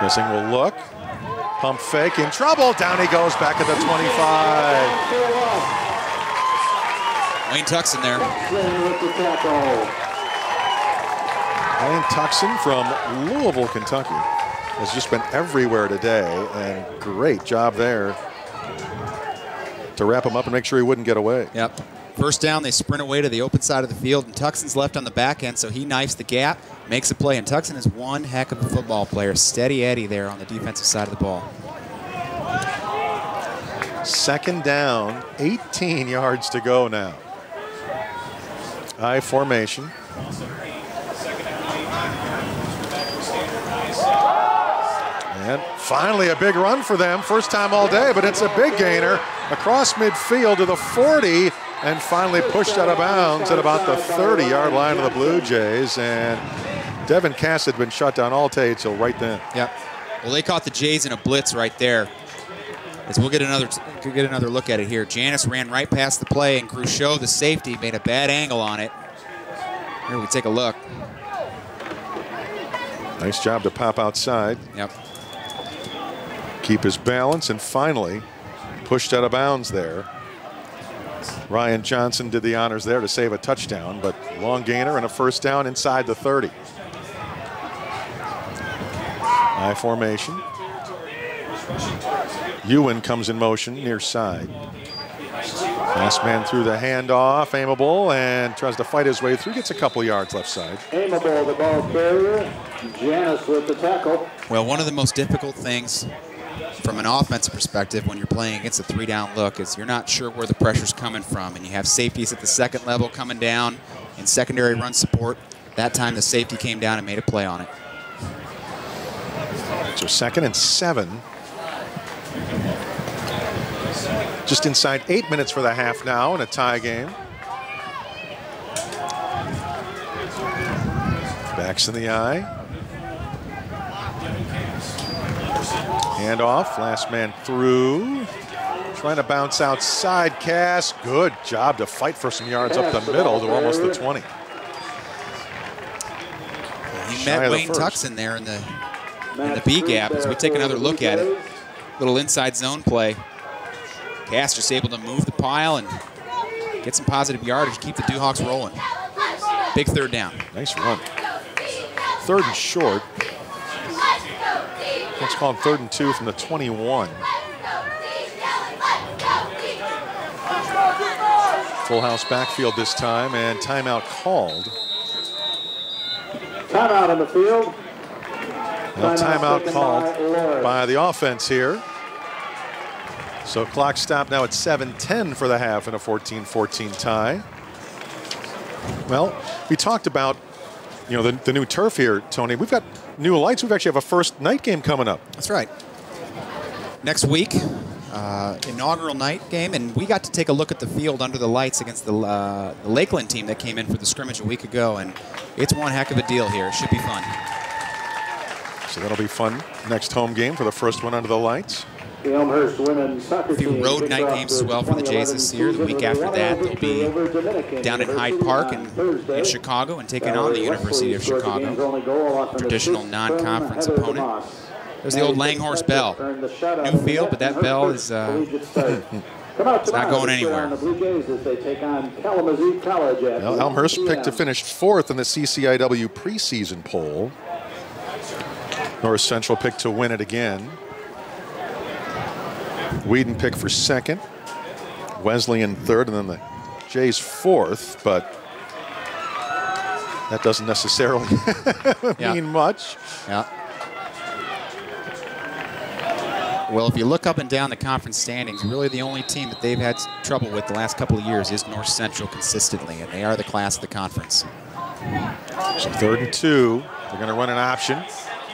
Guessing will look. Pump fake, in trouble. Down he goes back at the 25. Wayne Tuxen there. Wayne Tuxen from Louisville, Kentucky, has just been everywhere today, and great job there to wrap him up and make sure he wouldn't get away. Yep. First down, they sprint away to the open side of the field, and Tuxen's left on the back end, so he knifes the gap, makes a play, and Tuxen is one heck of a football player. Steady Eddie there on the defensive side of the ball. Second down, 18 yards to go now. I formation. And finally a big run for them. First time all day, but it's a big gainer across midfield to the 40 and finally pushed out of bounds at about the 30-yard line of the Blue Jays. And Devin Cass had been shut down all day till right then. Yep. Well, they caught the Jays in a blitz right there. As we'll get another look at it here. Janis ran right past the play, and Cruchot, the safety, made a bad angle on it. Here we take a look. Nice job to pop outside. Yep. Keep his balance, and finally pushed out of bounds there. Ryan Johnson did the honors there to save a touchdown, but long gainer and a first down inside the 30. I formation. Ewan comes in motion near side. Last man through the handoff, aimable, and tries to fight his way through. Gets a couple yards left side. Aimable, the ball carrier. Janis with the tackle. Well, one of the most difficult things from an offensive perspective when you're playing against a three-down look is you're not sure where the pressure's coming from, and you have safeties at the second level coming down in secondary run support. That time the safety came down and made a play on it. So 2nd and 7. Just inside 8 minutes for the half now in a tie game. Backs in the eye. Hand off, last man through. Trying to bounce outside. Cass, good job to fight for some yards up the middle to almost the 20. He met Wayne Tuxen there in the B gap. As we take another look at it, little inside zone play. Cass just able to move the pile and get some positive yardage, keep the Duhawks rolling. Big third down. Nice run. 3rd and short. It's called 3rd and 2 from the 21. Full house backfield this time, and timeout called. Timeout on the field. Well, timeout called by the offense here. So clock stopped now at 7:10 for the half in a 14-14 tie. Well, we talked about, the new turf here, Tony. We've got new lights. We actually have a first night game coming up. That's right. Next week, inaugural night game, and we got to take a look at the field under the lights against the Lakeland team that came in for the scrimmage a week ago, and it's one heck of a deal here. It should be fun. So that'll be fun. Next home game for the first one under the lights. The Elmhurst women's soccer team. A few road night games as well for the Jays this year. The week after that, they'll be down in Hyde Park in Chicago and taking on the University of Chicago. Traditional non-conference opponent. There's the old Langhorse Bell. New field, but that bell is it's not going anywhere. Well, Elmhurst picked to finish 4th in the CCIW preseason poll. North Central picked to win it again. Whedon picked for 2nd. Wesleyan 3rd, and then the Jays 4th, but that doesn't necessarily mean much. Yeah. Well, if you look up and down the conference standings, really the only team that they've had trouble with the last couple of years is North Central consistently, and they are the class of the conference. So 3rd and 2. They're going to run an option.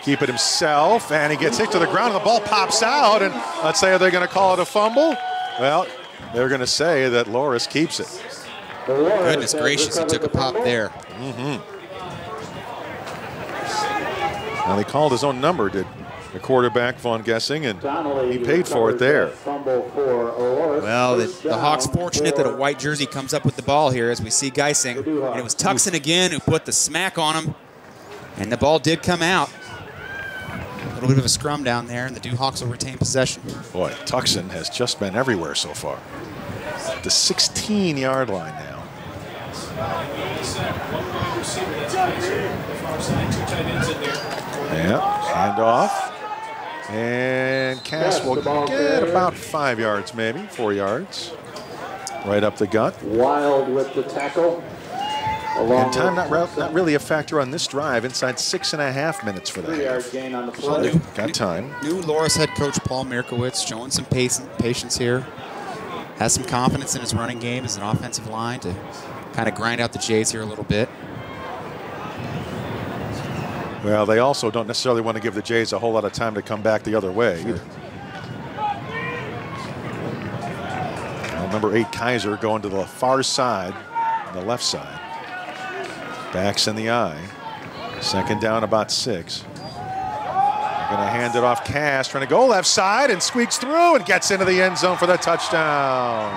keep it himself, and he gets hit to the ground, and the ball pops out, and let's say, are they going to call it a fumble? Well, they're going to say that Loras keeps it. Goodness gracious, he took a pop there. Well, he called his own number, did the quarterback, Vaughn Gessing, and he paid for it there. Well, the Hawks fortunate that a white jersey comes up with the ball here as we see Geising. And it was Tuxen again who put the smack on him. And the ball did come out. A little bit of a scrum down there, and the Hawks will retain possession. Boy, Tuxen has just been everywhere so far. The 16-yard line now. Yeah, handoff. And Cass will get about 5 yards, maybe 4 yards. Right up the gut. Wild with the tackle. And time not really a factor on this drive. Inside 6.5 minutes for that. Got time. New Loras head coach Paul Mirkowitz showing some patience here. Has some confidence in his running game as an offensive line to kind of grind out the Jays here a little bit. Well, they also don't necessarily want to give the Jays a whole lot of time to come back the other way. Sure. Well, number 8, Kaiser, going to the far side, the left side. Backs in the eye. Second down, about 6. They're going to hand it off. Cass trying to go left side and squeaks through and gets into the end zone for the touchdown.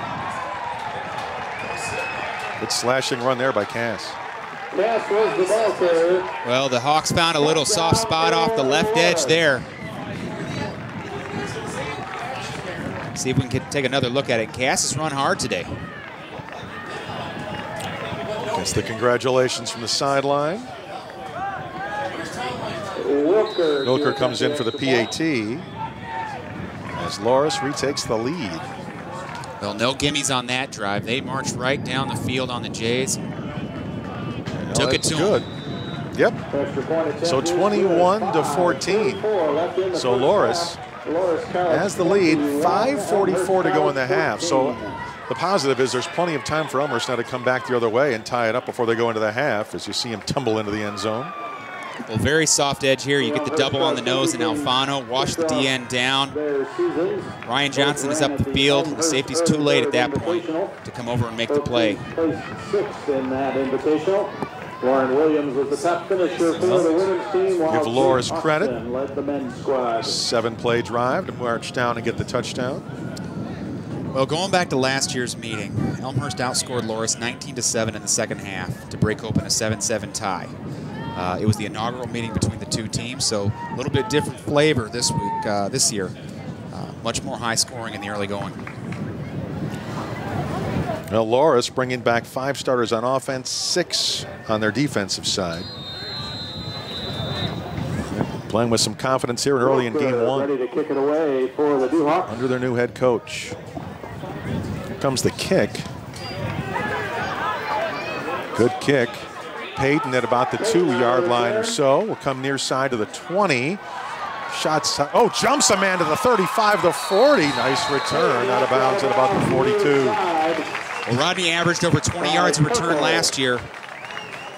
Good slashing run there by Cass. Cass was the ball carrier. Well, the Hawks found a little soft spot off the left edge there. See if we can take another look at it. Cass has run hard today. Gets the congratulations from the sideline. Wilker comes in for the PAT as Loras retakes the lead. Well, no gimmies on that drive. They marched right down the field on the Jays. Took it to good. Yep. So 21-14. So Loras has the lead. 5:44 to go in the half. So the positive is there's plenty of time for Elmhurst now to come back the other way and tie it up before they go into the half, as you see him tumble into the end zone. Well, very soft edge here. You get the double on the nose and Alfano. Wash the DN down. Ryan Johnson is up the field. The safety's too late at that point to come over and make the play. 6 in that invitational. Warren Williams was the top finisher for the women's team. Give Loras credit. Led the men's squad. 7-play drive to march down and get the touchdown. Well, going back to last year's meeting, Elmhurst outscored Loras 19-7 in the second half to break open a 7-7 tie. It was the inaugural meeting between the two teams, so a little bit different flavor this week, this year. Much more high scoring in the early going. Well, Loras bringing back 5 starters on offense, 6 on their defensive side. Playing with some confidence here early in game 1. Ready to kick it away for the Hawks. Under their new head coach. Here comes the kick. Good kick. Payton at about the 2-yard line or so. Will come near side to the 20. Shots, jumps a man to the 35, the 40. Nice return, out of bounds at about the 42. Well, Rodney averaged over 20 yards of return last year.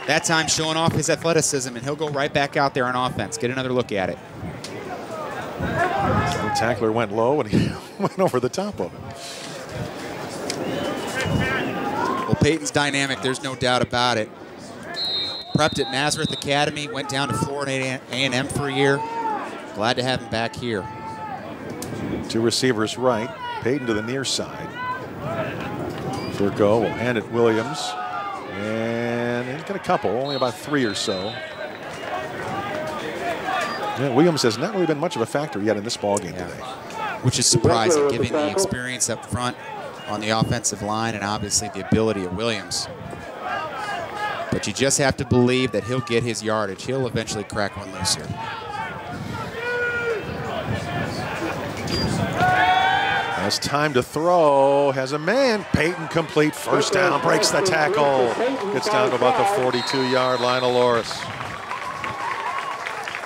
That time showing off his athleticism, and he'll go right back out there on offense. Get another look at it. The tackler went low, and he went over the top of it. Well, Payton's dynamic, there's no doubt about it. Prepped at Nazareth Academy, went down to Florida A&M for a year. Glad to have him back here. 2 receivers right. Payton to the near side. Furco will hand it Williams. And he's got a couple, only about 3 or so. Yeah, Williams has not really been much of a factor yet in this ballgame today. Which is surprising, given the experience up front on the offensive line and obviously the ability of Williams. But you just have to believe that he'll get his yardage. He'll eventually crack one loose here. Has time to throw, has a man. Payton complete, first down, breaks the tackle. Gets down to about the 42-yard line of Loras.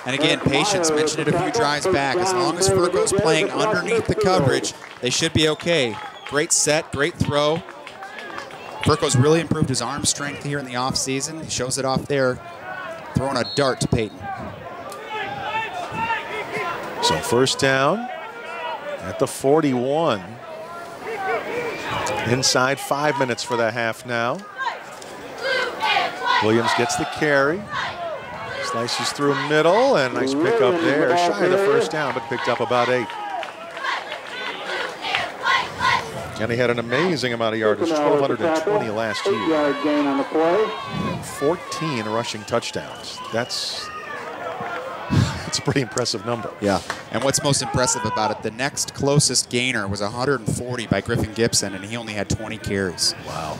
And again, patience, mentioned it a few drives back. As long as Furco's playing underneath the coverage, they should be okay. Great set, great throw. Furco's really improved his arm strength here in the offseason. He shows it off there, throwing a dart to Payton. So first down at the 41. Inside 5 minutes for the half now. Williams gets the carry. Slices through middle, and nice pickup there. Shy of the first down, but picked up about 8. And he had an amazing amount of yardage, 1,220 last year. 8-yard gain on the play. And 14 rushing touchdowns. That's a pretty impressive number. Yeah, and what's most impressive about it, the next closest gainer was 140 by Griffin Gibson, and he only had 20 carries. Wow.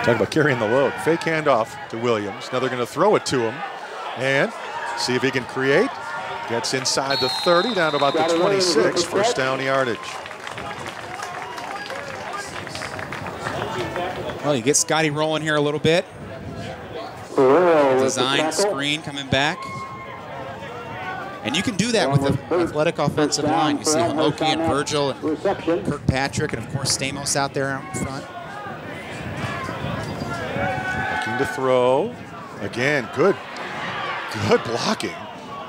Talk about carrying the load. Fake handoff to Williams. Now they're going to throw it to him. And see if he can create. Gets inside the 30, down to about the 26. First down yardage. Well, you get Scotty rolling here a little bit. Design screen coming back. And you can do that with the athletic offensive line. You see Loki and Virgil and Kirkpatrick, and of course Stamos out there out in front. Looking to throw. Again, good blocking.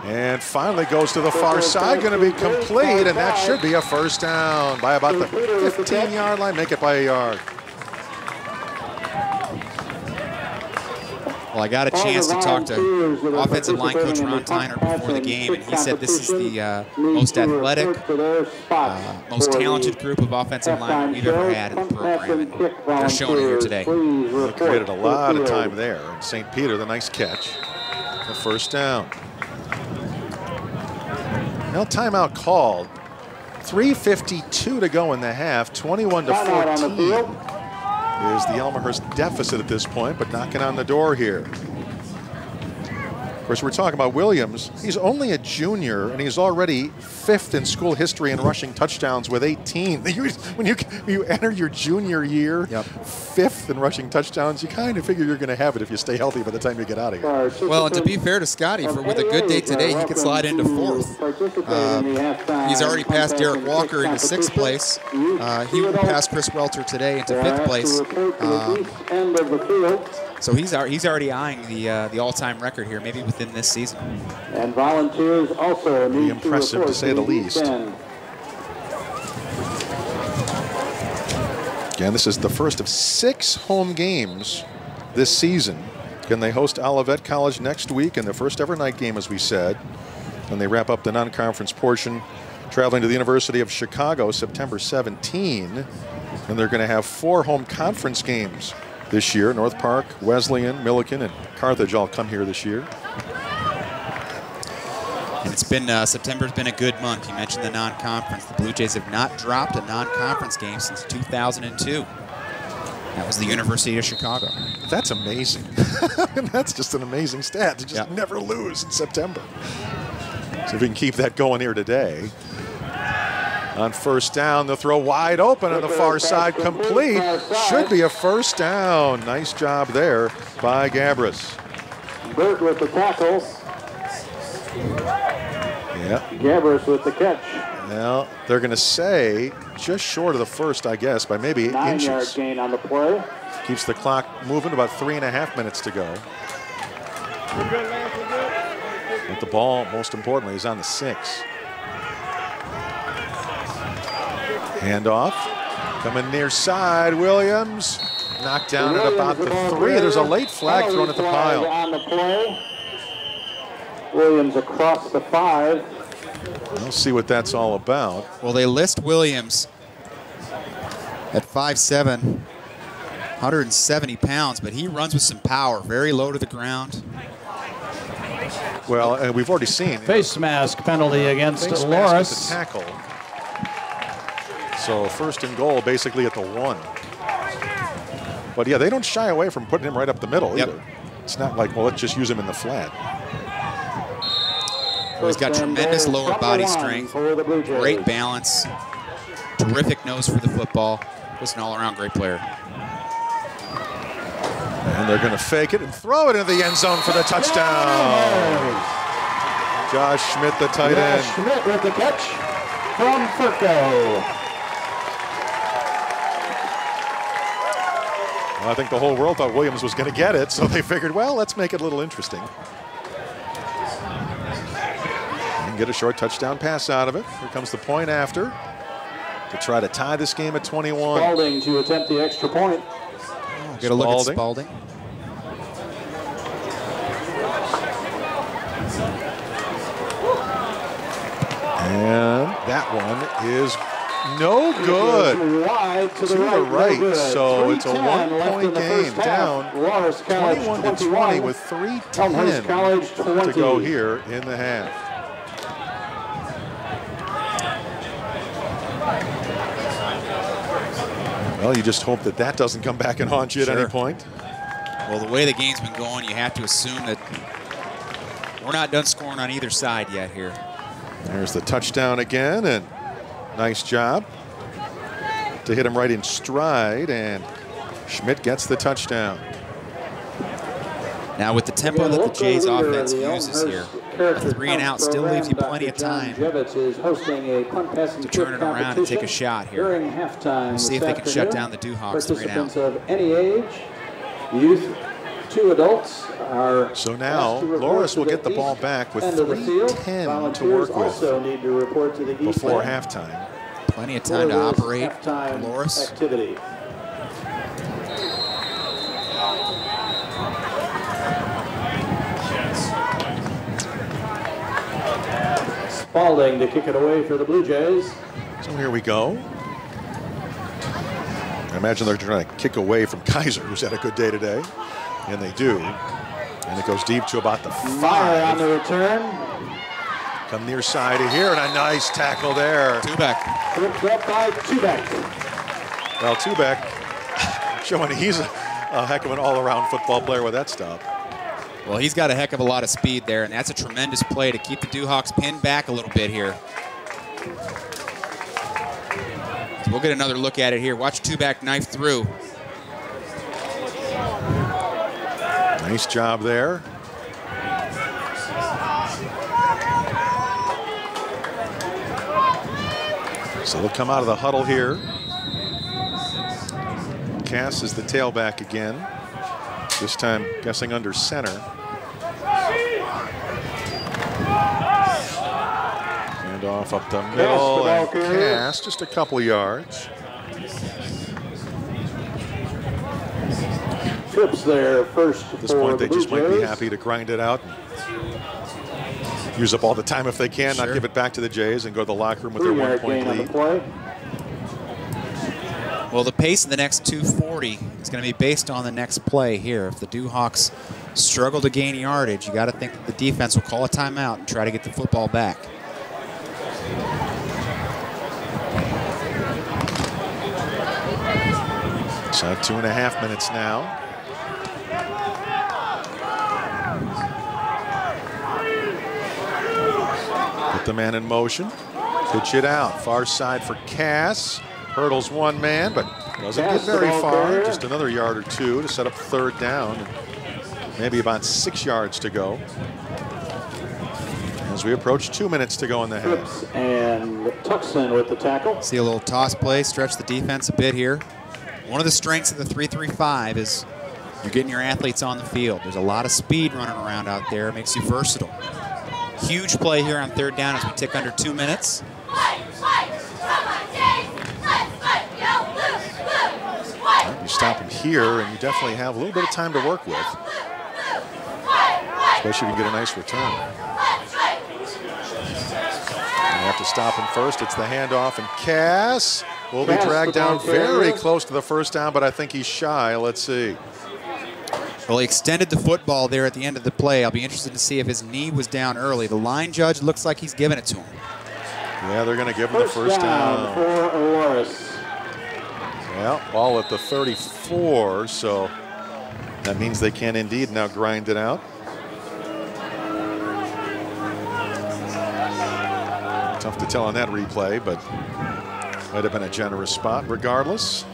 And finally goes to the far side, going to be complete, and that should be a first down by about the 15-yard line. Make it by a yard. Well, I got a chance to talk to offensive line coach Ron Tyner before the game, and he said this is the most athletic, most talented group of offensive linemen we've ever had in the program, and they're showing it here today. They created a lot of time there. And St. Peter, the nice catch. The first down. Now timeout called. 3:52 to go in the half. 21-14. Is the Elmhurst deficit at this point, but knocking on the door here. Of course, we're talking about Williams. He's only a junior, and he's already 5th in school history in rushing touchdowns with 18. When you enter your junior year, 5th in rushing touchdowns, you kind of figure you're going to have it if you stay healthy by the time you get out of here. Well, and to be fair to Scotty, with a good day today, he could slide into 4th. He's already passed Derek Walker into 6th place. He would pass Chris Welter today into 5th place. So he's already eyeing the all-time record here, maybe within this season. And volunteers also be impressive to say the least. Again, this is the first of 6 home games this season. Again, they host Olivet College next week in their first ever night game, as we said. And they wrap up the non-conference portion, traveling to the University of Chicago September 17. And they're going to have 4 home conference games this year. North Park, Wesleyan, Milliken, and Carthage all come here this year. And it's been, September's been a good month. You mentioned the non-conference. The Blue Jays have not dropped a non-conference game since 2002. That was the University of Chicago. That's amazing. That's just an amazing stat to just never lose in September. So if we can keep that going here today. On first down, the throw wide open on the far side, complete. Should be a first down. Nice job there by Gabris. Burt with the tackle. Yeah. Gabris with the catch. Well, they're going to say just short of the first, I guess, by maybe 8 inches. 9-yard gain on the play. Keeps the clock moving, about 3.5 minutes to go. But the ball, most importantly, is on the 6. Handoff, coming near side, Williams, knocked down at about the 3. There's a late flag thrown at the pile. On the play. Williams across the 5. We'll see what that's all about. Well, they list Williams at 5'7", 170 pounds, but he runs with some power, very low to the ground. Well, we've already seen. Face mask penalty against Loras. The tackle. So first and goal basically at the 1. But yeah, they don't shy away from putting him right up the middle either. It's not like, well, let's just use him in the flat. Well, he's got tremendous lower body strength, great balance, terrific nose for the football. Just an all-around great player. And they're going to fake it and throw it into the end zone for the touchdown. Josh Schmidt, the tight end. Schmidt with the catch from Furco. Well, I think the whole world thought Williams was going to get it, so they figured, well, let's make it a little interesting. can get a short touchdown pass out of it. Here comes the point after to try to tie this game at 21. Spalding to attempt the extra point. Oh, get a look at Spalding. And that one is no good. Wide to the right. No, so it's a 1-point game, down 21-20 with 3:10 to go here in the half. Well, you just hope that that doesn't come back and haunt you at any point. Well, the way the game's been going, you have to assume that we're not done scoring on either side yet here. There's the touchdown again, and nice job to hit him right in stride, and Schmidt gets the touchdown. Now with the tempo that the Jays offense uses here, a 3-and-out still leaves you plenty of time to turn it around and take a shot here. We'll see if they can shut down the Dewhawks 3-and-out. Of any age, youth to adults are. So now Loras will get the ball back with 3:10 to work with before halftime. Plenty of time to operate Loras. Activity. Spalding to kick it away for the Blue Jays. So here we go. I imagine they're trying to kick away from Kaiser, who's had a good day today. And they do. And it goes deep to about the 5. Meyer on the return. Come near side of here, and a nice tackle there. Tubeck. Flipped up by Tubeck. Well, Tubeck showing he's a heck of an all-around football player with that stop. Well, he's got a heck of a lot of speed there, and that's a tremendous play to keep the Dewhawks pinned back a little bit here. So we'll get another look at it here. Watch Tubeck knife through. Nice job there. So they'll come out of the huddle here. Cass is the tailback again. This time guessing under center. And off up the middle, and Cass just a couple yards. Trips there first. At this point, they just might be happy to grind it out. Use up all the time if they can, not give it back to the Jays and go to the locker room with their 1-point lead. Well, the pace of the next 240 is going to be based on the next play here. If the Dewhawks struggle to gain yardage, you got to think that the defense will call a timeout and try to get the football back. So 2.5 minutes now. Put the man in motion. Pitch it out. Far side for Cass. Hurdles one man, but doesn't get very far. Just another yard or two to set up 3rd down. Maybe about 6 yards to go. As we approach 2 minutes to go in the half. And Tuxson with the tackle. See a little toss play, stretch the defense a bit here. One of the strengths of the 3-3-5 is you're getting your athletes on the field. There's a lot of speed running around out there. It makes you versatile. Huge play here on 3rd down as we tick under 2 minutes. You stop him here, and you definitely have a little bit of time to work with. Especially if you get a nice return. You have to stop him first. It's the handoff, and Cass will be dragged down very close to the 1st down, but I think he's shy. Let's see. Well, he extended the football there at the end of the play. I'll be interested to see if his knee was down early. The line judge looks like he's giving it to him. Yeah, they're going to give him the 1st down. For Loras. Well, ball at the 34, so that means they can indeed now grind it out. Tough to tell on that replay, but might have been a generous spot regardless.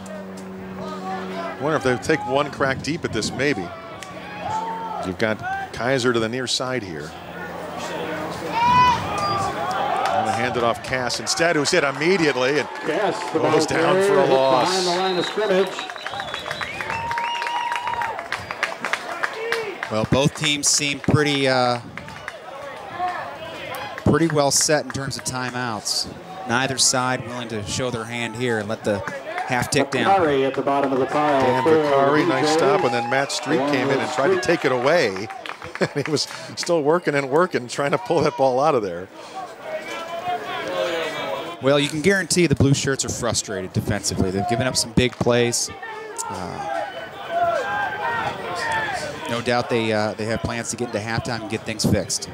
I wonder if they take one crack deep at this, maybe. You've got Kaiser to the near side here. Going to hand it off Cass instead, who's hit immediately and goes down for a loss. Behind the line of scrimmage. Well, both teams seem pretty pretty well set in terms of timeouts. Neither side willing to show their hand here and let the half tick down. Vicari at the bottom of the pile. Dan Vicari, nice stop, and then Matt Street came in and tried to take it away. He was still working and working, trying to pull that ball out of there. Well, you can guarantee the blue shirts are frustrated defensively. They've given up some big plays. No doubt they have plans to get into halftime and get things fixed.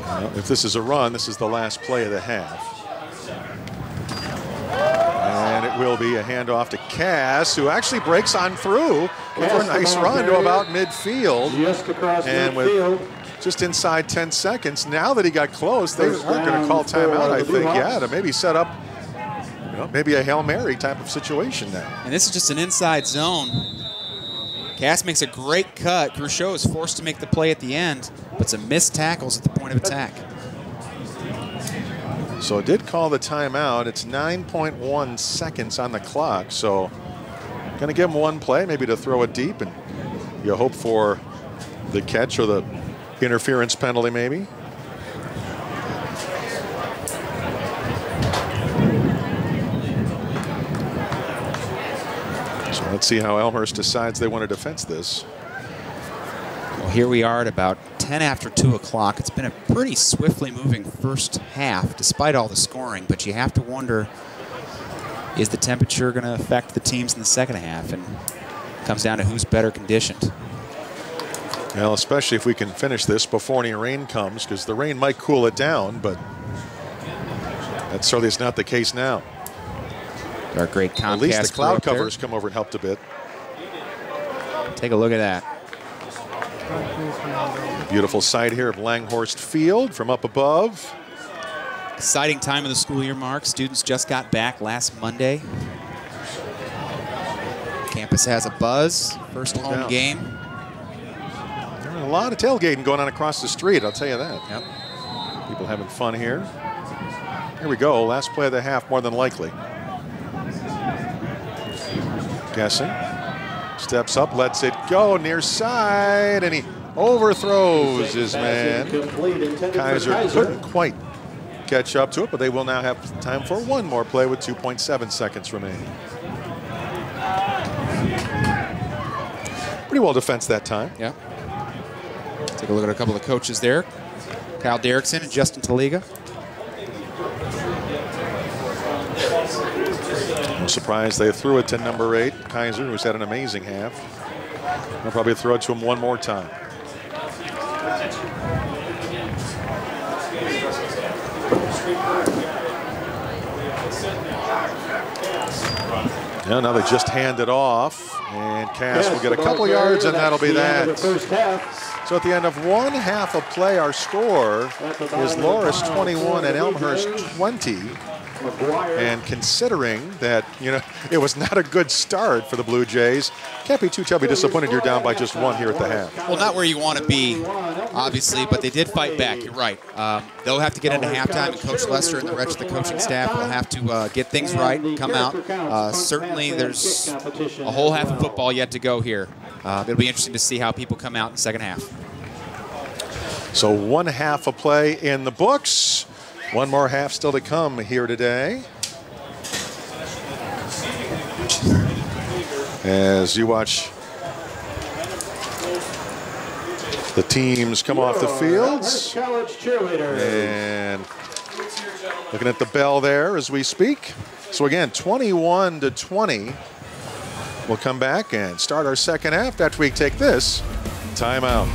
Well, if this is a run, this is the last play of the half. And it will be a handoff to Cass, who actually breaks on through for a nice run to about midfield. Just across and midfield. with just inside 10 seconds, now that he got close, they aren't going to call timeout, I think. Yeah, to maybe set up, maybe a Hail Mary type of situation now. And this is just an inside zone. Cass makes a great cut. Cruchot is forced to make the play at the end, but some missed tackles at the point of attack. So it did call the timeout. It's 9.1 seconds on the clock. So going to give him one play, maybe to throw it deep, and you hope for the catch or the interference penalty maybe. So let's see how Elmhurst decides they want to defense this. Well, here we are at about 10 after 2 o'clock. It's been a pretty swiftly moving first half, despite all the scoring, but you have to wonder, is the temperature going to affect the teams in the second half? And it comes down to who's better conditioned. Well, especially if we can finish this before any rain comes, because the rain might cool it down, but that certainly is not the case now. Our great Comcast. At least the cloud covers come over and helped a bit. Take a look at that. Beautiful sight here of Langhorst Field from up above. Exciting time of the school year, Mark. Students just got back last Monday. Campus has a buzz. First home game. There's a lot of tailgating going on across the street, I'll tell you that. Yep. People having fun here. Here we go. Last play of the half, more than likely. Guessing. Steps up, lets it go near side, and he overthrows his man. Kaiser couldn't quite catch up to it, but they will now have time for one more play with 2.7 seconds remaining. Pretty well defensed that time. Yeah. Take a look at a couple of coaches there. Kyle Derrickson and Justin Taliga. No surprise they threw it to number 8, Kaiser, who's had an amazing half. They'll probably throw it to him one more time. Yeah, now they just hand it off, and Cass will get a couple yards, and that'll be that. So at the end of one half of play, our score is Loras 21 and Elmhurst 20. And considering that, it was not a good start for the Blue Jays, can't be too terribly disappointed you're down by just one here at the half. Well, not where you want to be, obviously, but they did fight back. You're right. They'll have to get into halftime, and Coach Lester and the rest of the coaching staff will have to get things right and come out. Certainly, there's a whole half of football yet to go here. It'll be interesting to see how people come out in the second half. So one half of play in the books. One more half still to come here today. As you watch the teams come off the fields. And looking at the bell there as we speak. So again, 21-20. We'll come back and start our second half after we take this timeout.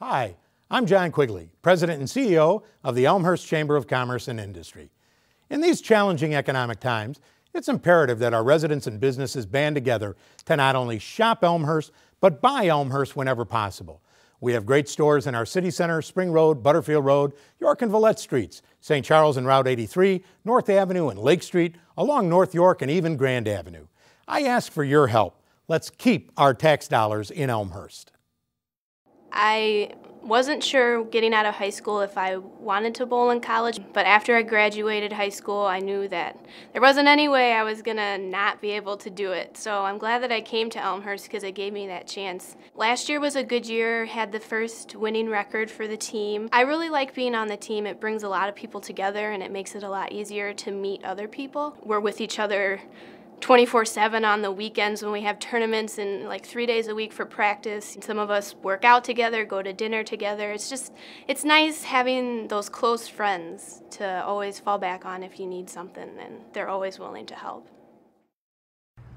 Hi, I'm John Quigley, President and CEO of the Elmhurst Chamber of Commerce and Industry. In these challenging economic times, it's imperative that our residents and businesses band together to not only shop Elmhurst, but buy Elmhurst whenever possible. We have great stores in our city center, Spring Road, Butterfield Road, York and Villette Streets, St. Charles and Route 83, North Avenue and Lake Street, along North York and even Grand Avenue. I ask for your help. Let's keep our tax dollars in Elmhurst. I Wasn't sure getting out of high school if I wanted to bowl in college, but after I graduated high school, I knew that there wasn't any way I was gonna not be able to do it. So I'm glad that I came to Elmhurst because it gave me that chance. Last year was a good year, had the first winning record for the team. I really like being on the team. It brings a lot of people together and it makes it a lot easier to meet other people. We're with each other 24/7 on the weekends when we have tournaments and like 3 days a week for practice. Some of us work out together, go to dinner together. It's nice having those close friends to always fall back on if you need something, and they're always willing to help.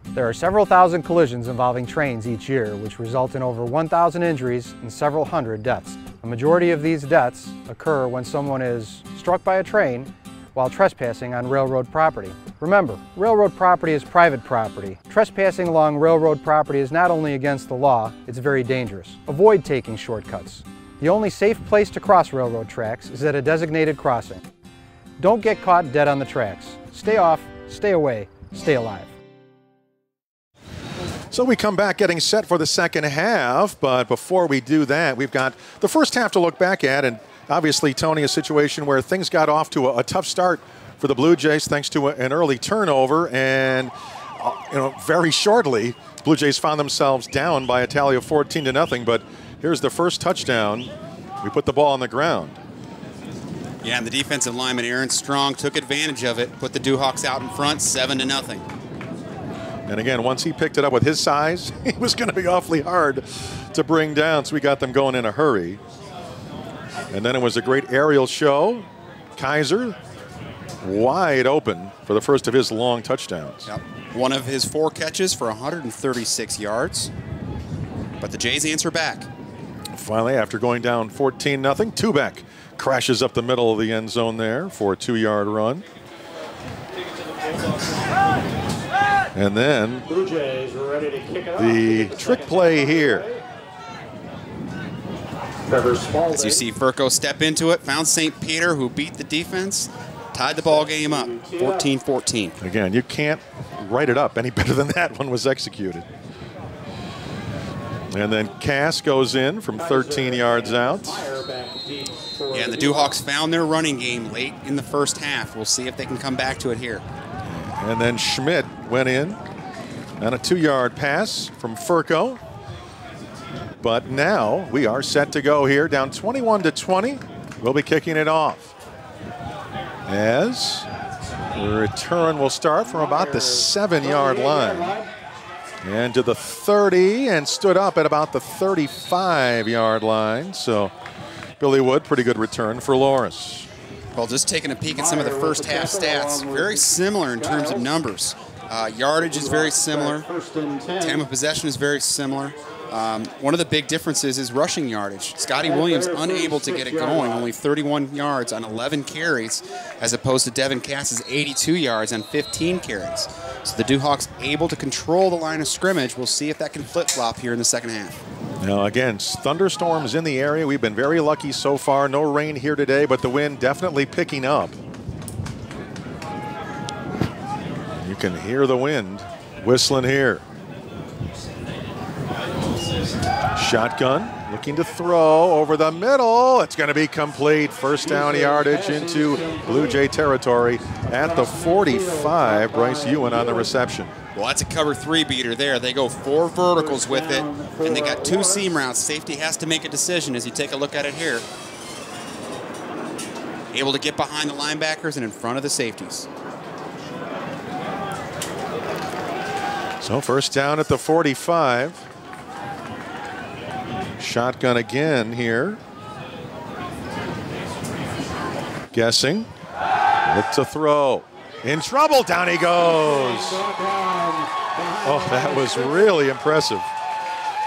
There are several thousand collisions involving trains each year, which result in over 1,000 injuries and several hundred deaths. A majority of these deaths occur when someone is struck by a train while trespassing on railroad property. Remember, railroad property is private property. Trespassing along railroad property is not only against the law, it's very dangerous. Avoid taking shortcuts. The only safe place to cross railroad tracks is at a designated crossing. Don't get caught dead on the tracks. Stay off, stay away, stay alive. So we come back getting set for the second half, but before we do that, we've got the first half to look back at, and obviously, Tony, a situation where things got off to a tough start for the Blue Jays thanks to an early turnover, and very shortly, Blue Jays found themselves down by a tally of 14-0. But here's the first touchdown. We put the ball on the ground. Yeah, and the defensive lineman Aaron Strong took advantage of it, put the Dewhawks out in front, 7-0. And again, once he picked it up with his size, it was going to be awfully hard to bring down, so we got them going in a hurry. And then it was a great aerial show. Kaiser wide open for the first of his long touchdowns. Yep. One of his 4 catches for 136 yards. But the Jays answer back. Finally, after going down 14-0, Tubeck crashes up the middle of the end zone there for a 2-yard run. And then Blue Jays are ready to kick it off. the trick play here. As you see Furco step into it, found St. Peter, who beat the defense, tied the ball game up, 14-14. Again, you can't write it up any better than that one was executed. And then Cass goes in from 13 yards out. Yeah, and the Dewhawks found their running game late in the first half. We'll see if they can come back to it here. And then Schmidt went in on a 2-yard pass from Furco. But now we are set to go here, down 21-20. We'll be kicking it off. As the return will start from about the 7-yard line. And to the 30, and stood up at about the 35-yard line. So Billy Wood, pretty good return for Loras. Well, just taking a peek at some of the first half stats, very similar in terms of numbers. Yardage is very similar. Time of possession is very similar. One of the big differences is rushing yardage. Scotty Williams unable to get it going, only 31 yards on 11 carries, as opposed to Devin Cass's 82 yards on 15 carries. So the Dewhawks able to control the line of scrimmage. We'll see if that can flip-flop here in the second half. Now again, thunderstorms in the area. We've been very lucky so far. No rain here today, but the wind definitely picking up. You can hear the wind whistling here. Shotgun, looking to throw over the middle. It's going to be complete. First down yardage into Blue Jay territory at the 45. Bryce Ewan on the reception. Well, that's a cover 3 beater there. They go 4 verticals with it, and they got 2 seam routes. Safety has to make a decision as you take a look at it here. Able to get behind the linebackers and in front of the safeties. So first down at the 45. Shotgun again here. Guessing. Look to throw. In trouble. Down he goes. Oh, that was really impressive.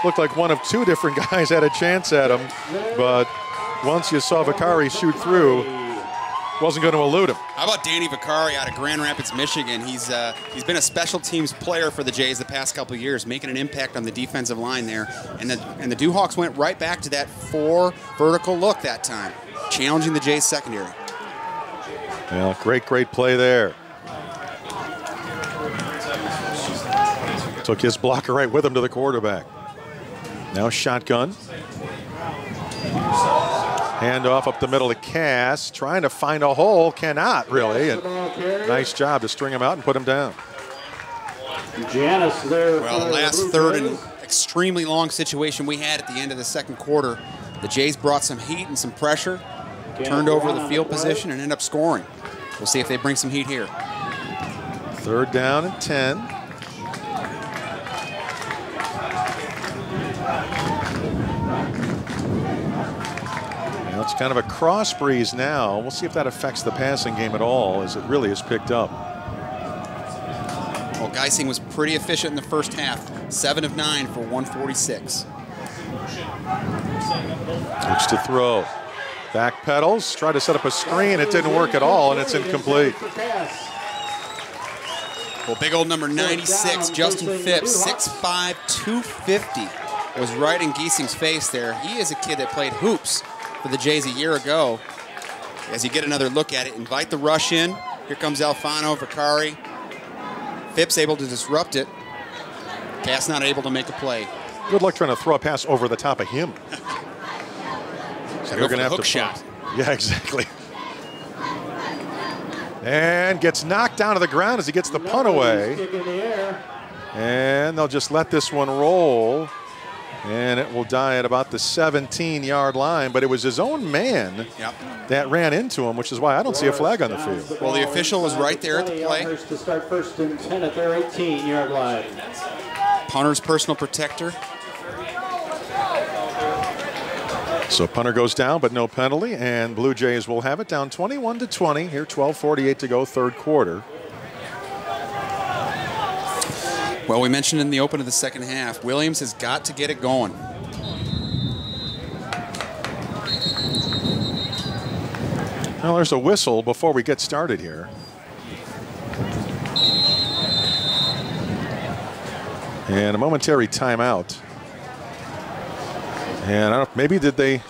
Looked like one of 2 different guys had a chance at him, but once you saw Vicari shoot through, wasn't going to elude him. How about Danny Vicari out of Grand Rapids, Michigan? He's been a special teams player for the Jays the past couple of years, making an impact on the defensive line there. And the Dewhawks went right back to that 4 vertical look that time, challenging the Jays secondary. Yeah, great play there. Took his blocker right with him to the quarterback. Now shotgun. Handoff up the middle to Cass, trying to find a hole, cannot really. And nice job to string him out and put him down. Janice there. Well, the last third and extremely long situation we had at the end of the second quarter, the Jays brought some heat and some pressure, turned over the field position, and ended up scoring. We'll see if they bring some heat here. 3rd down and 10. Now it's kind of a cross breeze now. We'll see if that affects the passing game at all, as it really has picked up. Well, Geising was pretty efficient in the first half. 7 of 9 for 146. Looks to throw. Back pedals, try to set up a screen. It didn't work at all, and it's incomplete. Well, big old number 96, Justin Phipps, 6'5", 250, was right in Geising's face there. He is a kid that played hoops for the Jays a year ago. As you get another look at it, invite the rush in. Here comes Alfano Vicari. Phipps able to disrupt it. Cass not able to make a play. Good luck trying to throw a pass over the top of him. So they're going to have to shot. Yeah, exactly. And gets knocked down to the ground as he gets the punt away. And they'll just let this one roll. And it will die at about the 17-yard line. But it was his own man that ran into him, which is why I don't see a flag on the field. Well, the official was right there at the play. To start 1st and 10 at their 18-yard line. Punter's personal protector. So punter goes down, but no penalty, and Blue Jays will have it down 21-20. Here, 12:48 to go, 3rd quarter. Well, we mentioned in the open of the second half, Williams has got to get it going. Well, there's a whistle before we get started here. And a momentary timeout. And I don't know, maybe did they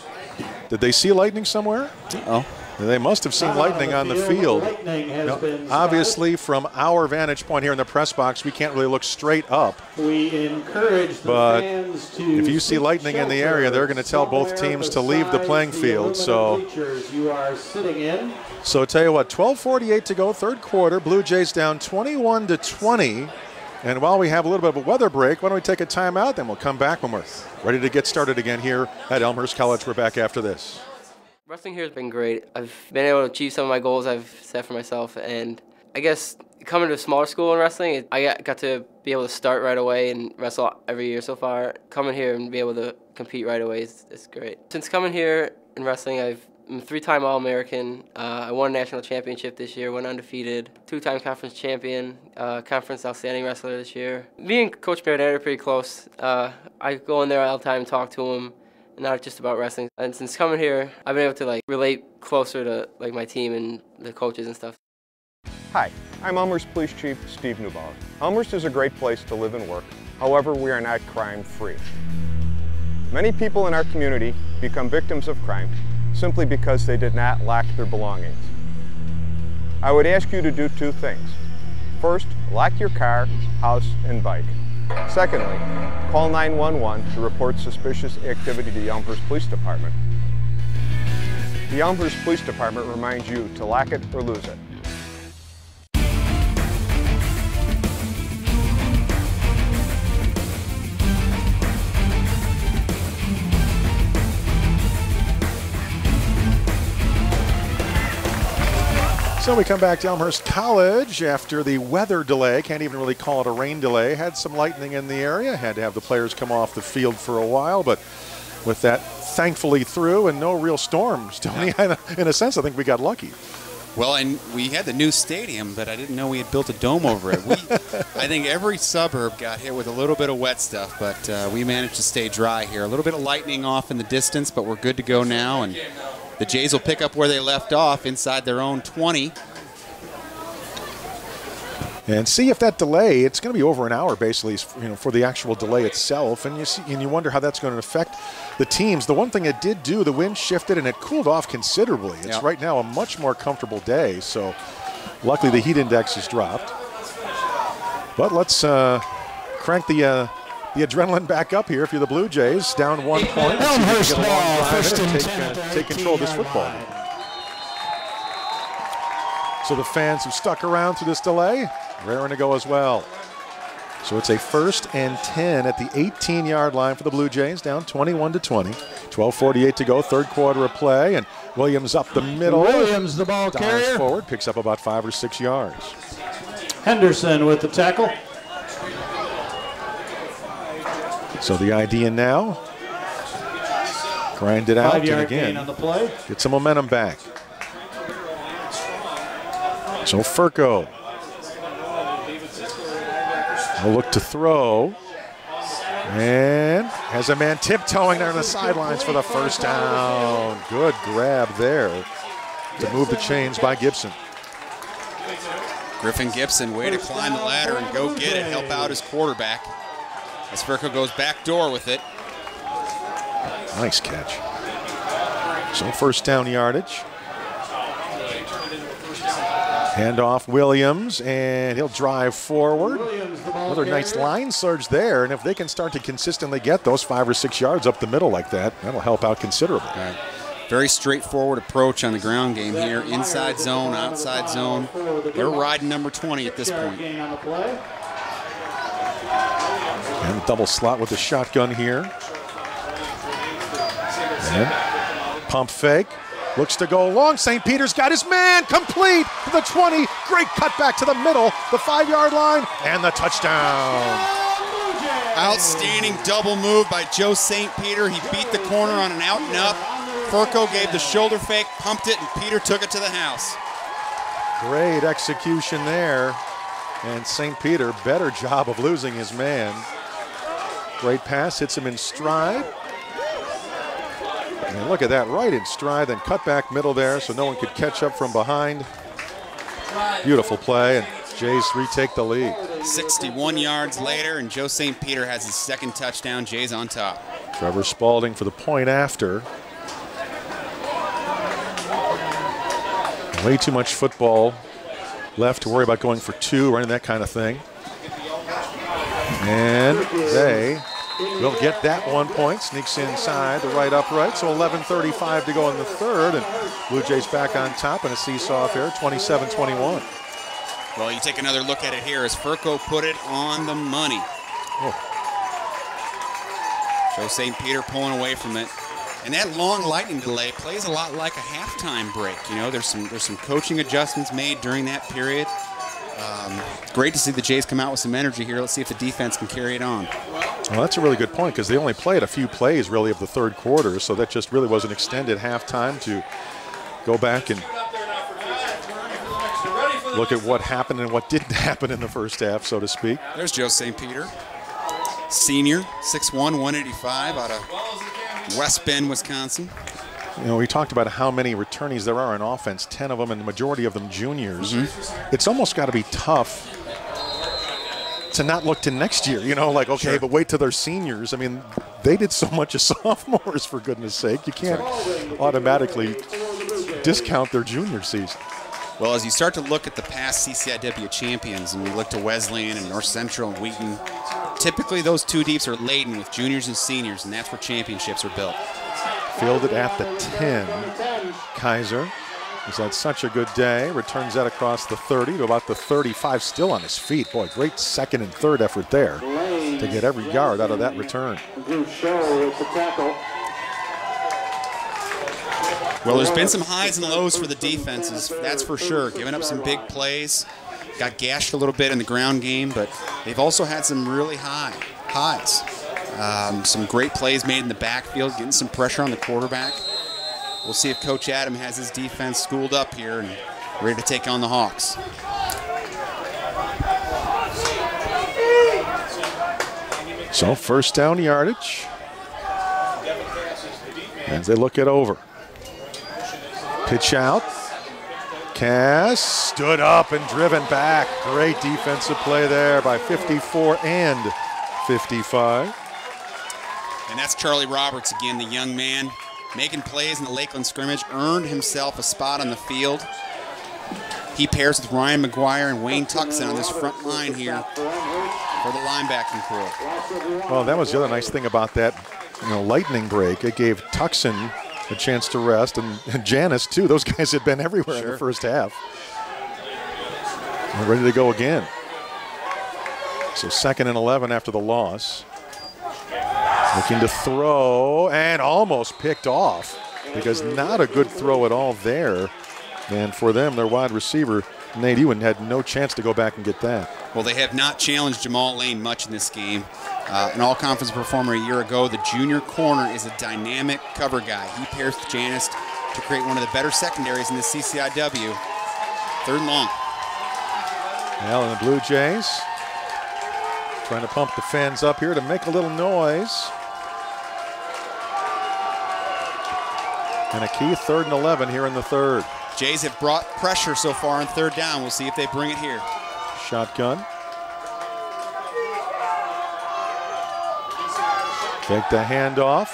see lightning somewhere? Oh, they must have seen lightning on the field. Now, obviously, from our vantage point here in the press box, we can't really look straight up. We encourage the fans to if you see lightning in the area, they're going to tell both teams to leave the playing field. So you are sitting in. So tell you what, 12:48 to go, 3rd quarter. Blue Jays down 21-20. And while we have a little bit of a weather break, why don't we take a timeout, then we'll come back when we're ready to get started again here at Elmhurst College. We're back after this. Wrestling here has been great. I've been able to achieve some of my goals I've set for myself, and I guess coming to a smaller school in wrestling, I got to be able to start right away and wrestle every year so far. Coming here and be able to compete right away is great. Since coming here in wrestling, I'm a 3-time All-American. I won a national championship this year, went undefeated. 2-time conference champion, conference outstanding wrestler this year. Me and Coach Marinette are pretty close. I go in there all the time and talk to him, not just about wrestling. And since coming here, I've been able to relate closer to my team and the coaches and stuff. Hi, I'm Elmhurst Police Chief Steve Neubauer. Elmhurst is a great place to live and work. However, we are not crime-free. Many people in our community become victims of crime simply because they did not lock their belongings. I would ask you to do 2 things. First, lock your car, house, and bike. Secondly, call 911 to report suspicious activity to the Elmhurst Police Department. The Elmhurst Police Department reminds you to lock it or lose it. So we come back to Elmhurst College after the weather delay. Can't even really call it a rain delay. Had some lightning in the area. Had to have the players come off the field for a while, but with that thankfully through and no real storms, Tony, in a sense, I think we got lucky. Well, and we had the new stadium, but I didn't know we had built a dome over it. I think every suburb got hit with a little bit of wet stuff, but we managed to stay dry here. A little bit of lightning off in the distance, but we're good to go now. And the Jays will pick up where they left off inside their own 20. And see if that delay, it's going to be over an hour basically, for the actual delay itself. And you wonder how that's going to affect the teams. The one thing it did do, the wind shifted and it cooled off considerably. It's right now a much more comfortable day. So luckily the heat index has dropped. But let's crank the the adrenaline back up here if you're the Blue Jays, down 1 point. Elmhurst Get a long ball, drive first in and and 10, take control of this football game. So the fans who stuck around through this delay, raring to go as well. So it's a 1st and 10 at the 18-yard line for the Blue Jays, down 21-20. 12:48 to go, third quarter of play, and Williams up the middle. Williams, the ball dives carrier. forward, picks up about 5 or 6 yards. Henderson with the tackle. So the idea now, grind it out, and 5-yard again, gain on the play. get some momentum back. So Furco will look to throw, and has a man tiptoeing there on the sidelines for the first down. Good grab there to move the chains by Gibson. Griffin Gibson, way to climb the ladder and go get it, help out his quarterback. As Furco goes back door with it. Nice catch. So first down yardage. Handoff Williams, and he'll drive forward. Another nice line surge there, and if they can start to consistently get those 5 or 6 yards up the middle like that, that'll help out considerably. Right. Very straightforward approach on the ground game here. Inside zone, outside zone. They're riding number 20 at this point. And double slot with the shotgun here. And pump fake. Looks to go long. St. Peter's got his man complete to the 20. Great cut back to the middle, the 5-yard line, and the touchdown. Outstanding double move by Joe St. Peter. He beat the corner on an out and up. Furco gave the shoulder fake, pumped it, and Peter took it to the house. Great execution there. And St. Peter, better job of losing his man. Great pass, hits him in stride. And look at that, right in stride, then cut back middle there so no one could catch up from behind. Beautiful play, and Jays retake the lead. 61 yards later, and Joe St. Peter has his second touchdown. Jays on top. Trevor Spalding for the point after. Way too much football left to worry about going for 2 or any of that kind of thing. And they will get that 1 point. Sneaks inside the right upright. So 11:35 to go in the third. And Blue Jays back on top in a seesaw affair, 27-21. Well, you take another look at it here as Furco put it on the money. Oh. Joe St. Peter pulling away from it. And that long lightning delay plays a lot like a halftime break. You know, there's some coaching adjustments made during that period. Great to see the Jays come out with some energy here. Let's see if the defense can carry it on. Well, that's a really good point because they only played a few plays really of the third quarter, so that just really was an extended halftime to go back and look at what happened and what didn't happen in the first half, so to speak. There's Joe St. Peter, senior, 6'1", 185, out of West Bend, Wisconsin. You know, we talked about how many returnees there are on offense, 10 of them, and the majority of them juniors. It's almost got to be tough to not look to next year, you know, like, okay, but wait till they're seniors. I mean, they did so much as sophomores, for goodness sake. You can't automatically discount their junior season. Well, as you start to look at the past CCIW champions, and we look to Wesleyan and North Central and Wheaton, typically those two deeps are laden with juniors and seniors, and that's where championships are built. Fielded at the 10. Kaiser has had such a good day. Returns that across the 30 to about the 35, still on his feet. Boy, great second and third effort there to get every yard out of that return. Well, there's been some highs and lows for the defenses, that's for sure. Giving up some big plays. Got gashed a little bit in the ground game, but they've also had some really highs. Some great plays made in the backfield, getting some pressure on the quarterback. We'll see if Coach Adam has his defense schooled up here and ready to take on the Hawks. So first down yardage as they look it over. Pitch out. Cass stood up and driven back. Great defensive play there by 54 and 55. And that's Charlie Roberts again, the young man, making plays in the Lakeland scrimmage, earned himself a spot on the field. He pairs with Ryan McGuire and Wayne Tuxon on this front line here. for the linebacking crew. Well, that was the other nice thing about that, lightning break. It gave Tucson a chance to rest, and Janice too. Those guys had been everywhere in the first half. They're ready to go again. So 2nd and 11 after the loss. Looking to throw and almost picked off, because not a good throw at all there. And for them, their wide receiver, Nate Ewan, had no chance to go back and get that. Well, they have not challenged Jamal Lane much in this game. An all-conference performer a year ago, the junior corner is a dynamic cover guy. He pairs with Janice to create one of the better secondaries in the CCIW. 3rd and long. Well, and the Blue Jays trying to pump the fans up here to make a little noise. And a key 3rd and 11 here in the 3rd. Jays have brought pressure so far on 3rd down. We'll see if they bring it here. Shotgun. Take the handoff.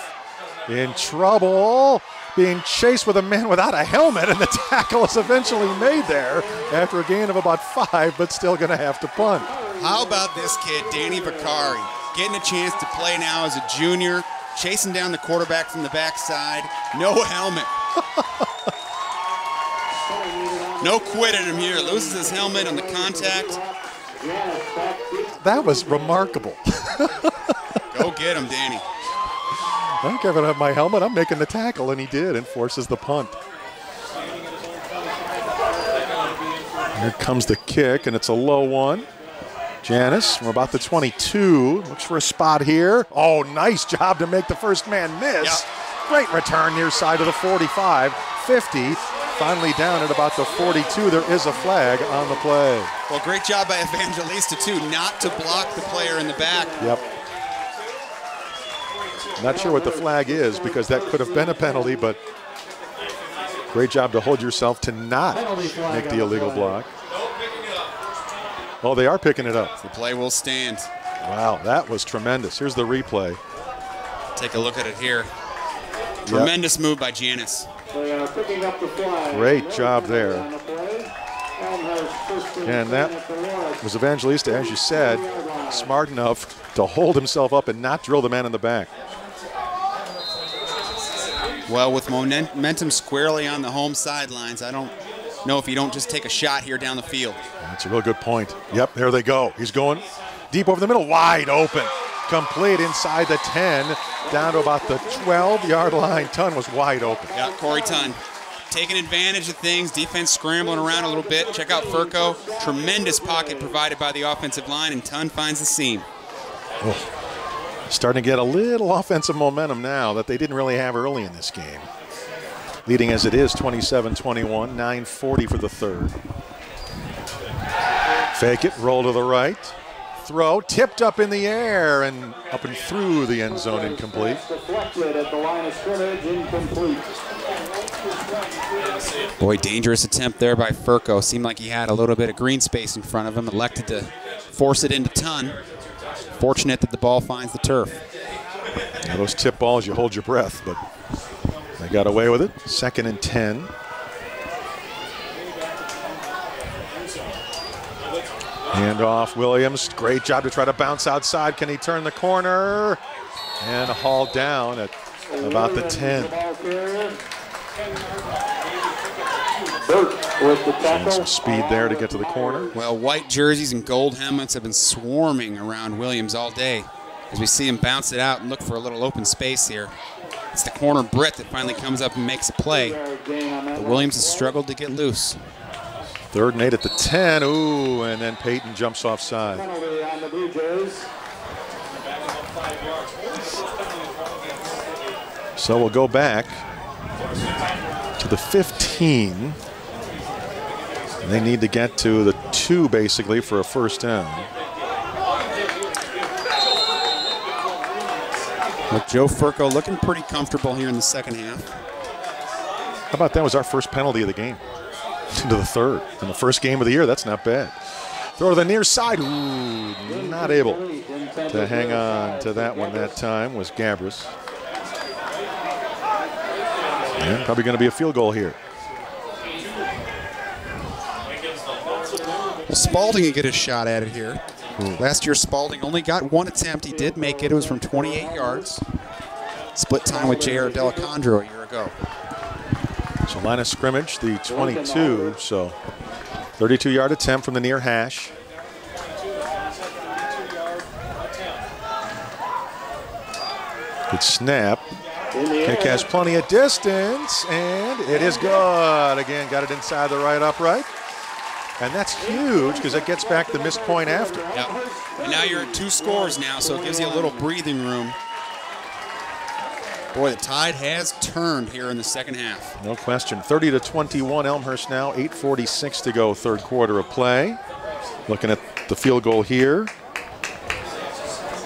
In trouble. Being chased with a man without a helmet, and the tackle is eventually made there after a gain of about 5, but still going to have to punt. How about this kid, Danny Bakari, getting a chance to play now as a junior, chasing down the quarterback from the backside, no helmet. No quit in him here, loses his helmet on the contact. That was remarkable. Go get him, Danny. I don't care if I don't have my helmet, I'm making the tackle, and he did, and forces the punt. Here comes the kick, and it's a low one. Janice from about the 22, looks for a spot here. Oh, nice job to make the first man miss. Yep. Great return near side of the 45, 50. Finally down at about the 42. There is a flag on the play. Well, great job by Evangelista, too, not to block the player in the back. Yep. Not sure what the flag is, because that could have been a penalty, but great job to hold yourself to not make the illegal block. Oh, they are picking it up. The play will stand. Wow, that was tremendous. Here's the replay. Take a look at it here. Tremendous move by Janice. Great job there. And that was Evangelista, as you said, smart enough to hold himself up and not drill the man in the back. Well, with momentum squarely on the home sidelines, I don't know if you don't just take a shot here down the field. That's a real good point. Yep, there they go. He's going deep over the middle, wide open. Complete inside the 10, down to about the 12-yard line. Tunn was wide open. Yeah, Corey Tunn taking advantage of things, defense scrambling around a little bit. Check out Furco. Tremendous pocket provided by the offensive line, and Tunn finds the seam. Oh. Starting to get a little offensive momentum now that they didn't really have early in this game. Leading as it is 27-21, 9:40 for the 3rd. Fake it, roll to the right. Throw, tipped up in the air and up and through the end zone, incomplete. Deflected at the line of scrimmage, incomplete. Boy, dangerous attempt there by Furco. Seemed like he had a little bit of green space in front of him. Elected to force it into Tunn. Fortunate that the ball finds the turf. Now those tip balls, you hold your breath, but they got away with it. 2nd and 10. Hand off, Williams. Great job to try to bounce outside. Can he turn the corner? And hauled down at about the 10. And some speed there to get to the corner. Well, white jerseys and gold helmets have been swarming around Williams all day as we see him bounce it out and look for a little open space here. It's the corner Britt that finally comes up and makes a play. But Williams has struggled to get loose. 3rd and 8 at the 10. Ooh, and then Peyton jumps offside. So we'll go back to the 15. They need to get to the 2 basically for a first down. Well, Joe Furco looking pretty comfortable here in the 2nd half. How about that was our first penalty of the game? To the 3rd. In the first game of the year, that's not bad. Throw to the near side. Ooh, not able to hang on to that one that time was Gabris. And probably going to be a field goal here. Well, Spalding can get a shot at it here. Last year, Spalding only got one attempt. He did make it. It was from 28 yards. Split time with J.R. Delacondro a year ago. So line of scrimmage, the 22. So 32-yard attempt from the near hash. Good snap. Kick has plenty of distance, and it is good. Again, got it inside the right upright. And that's huge because it gets back the missed point after. Yep. And now you're at 2 scores now, so it gives you a little breathing room. Boy, the tide has turned here in the second half. No question. 30-21 Elmhurst now. 8:46 to go, third quarter of play. Looking at the field goal here.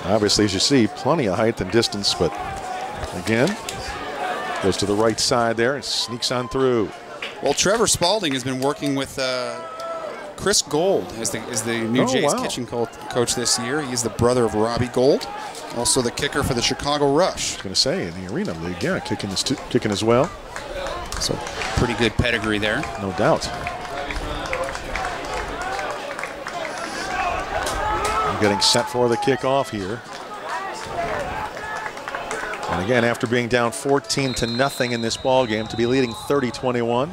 Obviously, as you see, plenty of height and distance, but again, goes to the right side there and sneaks on through. Well, Trevor Spalding has been working with Chris Gold as the new Jays kitchen coach this year. He's the brother of Robbie Gold, also the kicker for the Chicago Rush. I was going to say, in the Arena League, yeah, kicking as well. So pretty good pedigree there. No doubt. Getting set for the kickoff here. And again, after being down 14-0 in this ball game, to be leading 30-21.